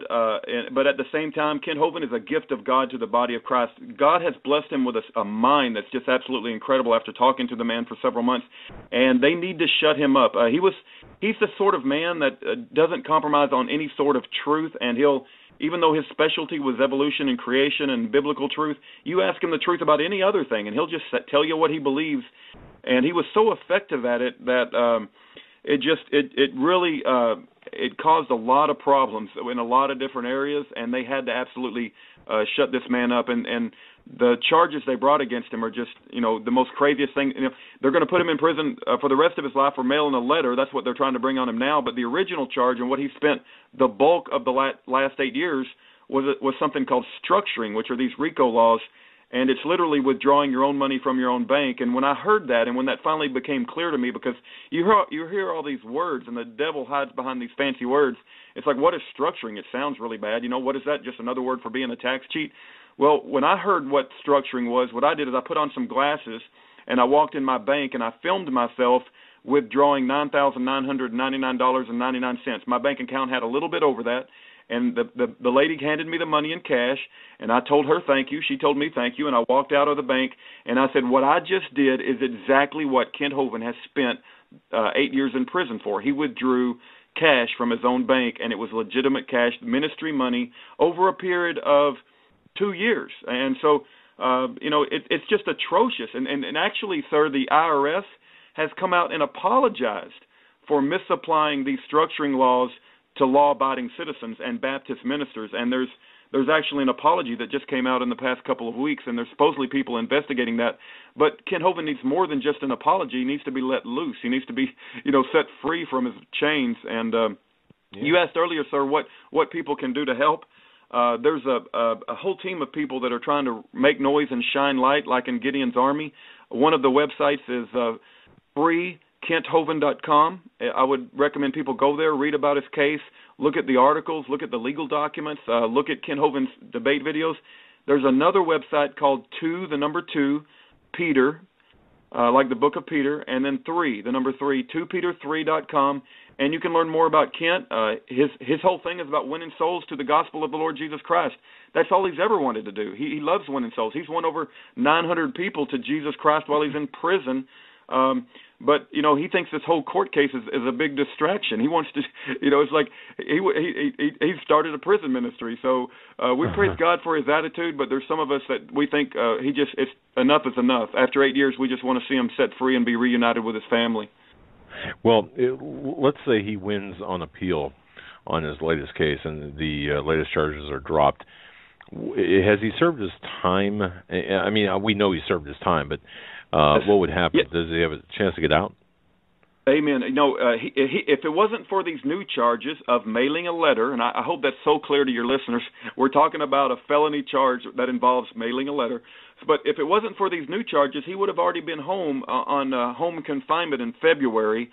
But at the same time, Kent Hovind is a gift of God to the body of Christ. God has blessed him with a mind that's just absolutely incredible. After talking to the man for several months, and they need to shut him up. He's the sort of man that doesn't compromise on any sort of truth, and even though his specialty was evolution and creation and biblical truth, you ask him the truth about any other thing, and he'll just tell you what he believes. And he was so effective at it that it really caused a lot of problems in a lot of different areas, and they had to absolutely shut this man up. And the charges they brought against him are just, the most craziest thing. They're going to put him in prison for the rest of his life for mailing a letter. That's what they're trying to bring on him now. But the original charge and what he spent the bulk of the last 8 years was something called structuring, which are these RICO laws. And it's literally withdrawing your own money from your own bank. And when I heard that, and when that finally became clear to me, because you hear all these words, and the devil hides behind these fancy words. It's like, what is structuring? It sounds really bad. What is that? Just another word for being a tax cheat? Well, when I heard what structuring was, what I did is I put on some glasses, and I walked in my bank, and I filmed myself withdrawing $9,999.99. My bank account had a little bit over that. And the lady handed me the money in cash, and I told her thank you. She told me thank you, and I walked out of the bank, and I said, what I just did is exactly what Kent Hovind has spent 8 years in prison for. He withdrew cash from his own bank, and it was legitimate cash, ministry money, over a period of 2 years. And so, it's just atrocious. And actually, sir, the IRS has come out and apologized for misapplying these structuring laws to law-abiding citizens and Baptist ministers, and there's actually an apology that just came out in the past couple of weeks, and there's supposedly people investigating that. But Kent Hovind needs more than just an apology. He needs to be let loose. He needs to be, set free from his chains. And you asked earlier, sir, what people can do to help. There's a whole team of people that are trying to make noise and shine light, like in Gideon's Army. One of the websites is freeKentHovind.com. I would recommend people go there, read about his case, look at the articles, look at the legal documents, look at Kent Hovind's debate videos. There's another website called 2 Peter, like the book of Peter, and then 3, 2peter3.com, and you can learn more about Kent. His whole thing is about winning souls to the gospel of the Lord Jesus Christ. That's all he's ever wanted to do. He loves winning souls. He's won over 900 people to Jesus Christ while he's in prison. But he thinks this whole court case is a big distraction. He wants to, it's like he started a prison ministry. So we praise God for his attitude, but there's some of us that we think it's enough is enough. After 8 years, we just want to see him set free and be reunited with his family. Well, let's say he wins on appeal on his latest case, and the latest charges are dropped. Has he served his time? I mean, we know he served his time, but what would happen? Yeah. Does he have a chance to get out? Amen. If it wasn't for these new charges of mailing a letter, and I hope that's so clear to your listeners, we're talking about a felony charge that involves mailing a letter. But if it wasn't for these new charges, he would have already been home on home confinement in February.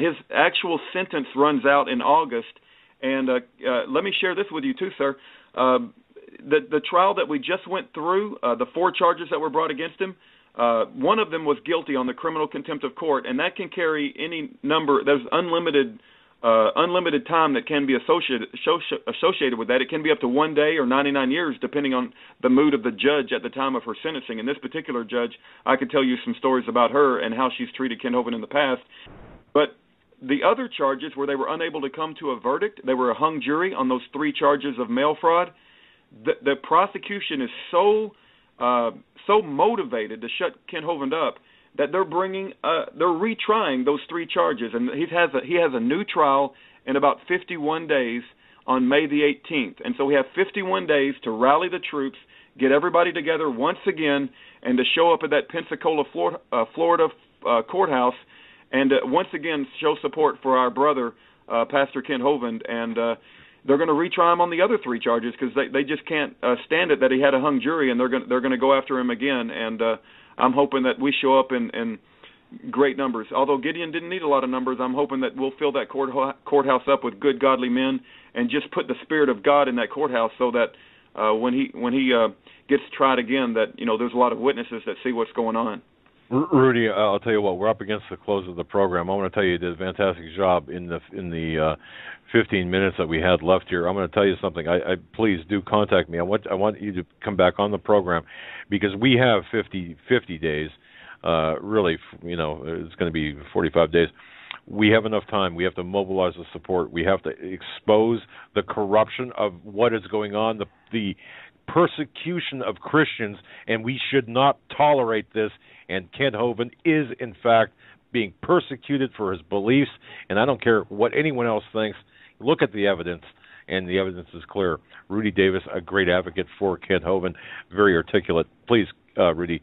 His actual sentence runs out in August. And let me share this with you too, sir. The trial that we just went through, the 4 charges that were brought against him, one of them was guilty on the criminal contempt of court, and that can carry any number. There's unlimited time that can be associated with that. It can be up to 1 day or 99 years, depending on the mood of the judge at the time of her sentencing. And this particular judge, I could tell you some stories about her and how she's treated Kent Hovind in the past. But the other charges where they were unable to come to a verdict, they were a hung jury on those 3 charges of mail fraud. The prosecution is so motivated to shut Kent Hovind up that they're retrying those 3 charges, and he has a new trial in about 51 days on May the 18th. And so we have 51 days to rally the troops, get everybody together once again, and to show up at that Pensacola, Florida courthouse and once again show support for our brother, Pastor Kent Hovind, and they're going to retry him on the other 3 charges because they just can't stand it that he had a hung jury, and they're going to go after him again. And I'm hoping that we show up in great numbers. Although Gideon didn't need a lot of numbers, I'm hoping that we'll fill that courthouse up with good, godly men, and just put the Spirit of God in that courthouse so that when he gets tried again, that there's a lot of witnesses that see what's going on. Rudy, I'll tell you what, we're up against the close of the program. I want to tell you did a fantastic job in the 15 minutes that we had left here. I'm going to tell you something. I please do contact me. I want you to come back on the program because we have 50 days. Really, it's going to be 45 days. We have enough time. We have to mobilize the support. We have to expose the corruption of what is going on, the persecution of Christians, and we should not tolerate this. And Kent Hovind is, in fact, being persecuted for his beliefs, and I don't care what anyone else thinks. Look at the evidence, and the evidence is clear. Rudy Davis, a great advocate for Kent Hovind, very articulate. Please, Rudy,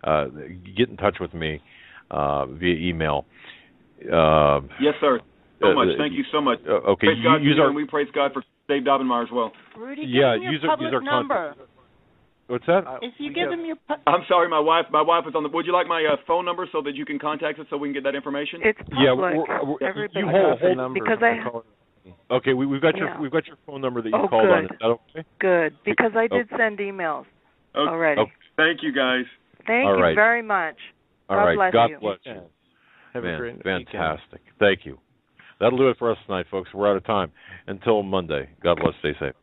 get in touch with me via email. Yes, sir. So much. Thank you so much. Okay. Praise God, we praise God for Dave Dobbenmeyer as well. Rudy, give him your public number. What's that? If you give him your... I'm sorry, my wife is on the... Would you like my phone number so that you can contact us so we can get that information? It's public. Everybody you hold because Okay, we've got your phone number that you called good. on. Is that okay? Good, because I did send emails already. Okay. Thank you, guys. Thank you very much. God bless you. Have a great fantastic. Weekend. Thank you. That'll do it for us tonight, folks. We're out of time. Until Monday. God bless. Stay safe.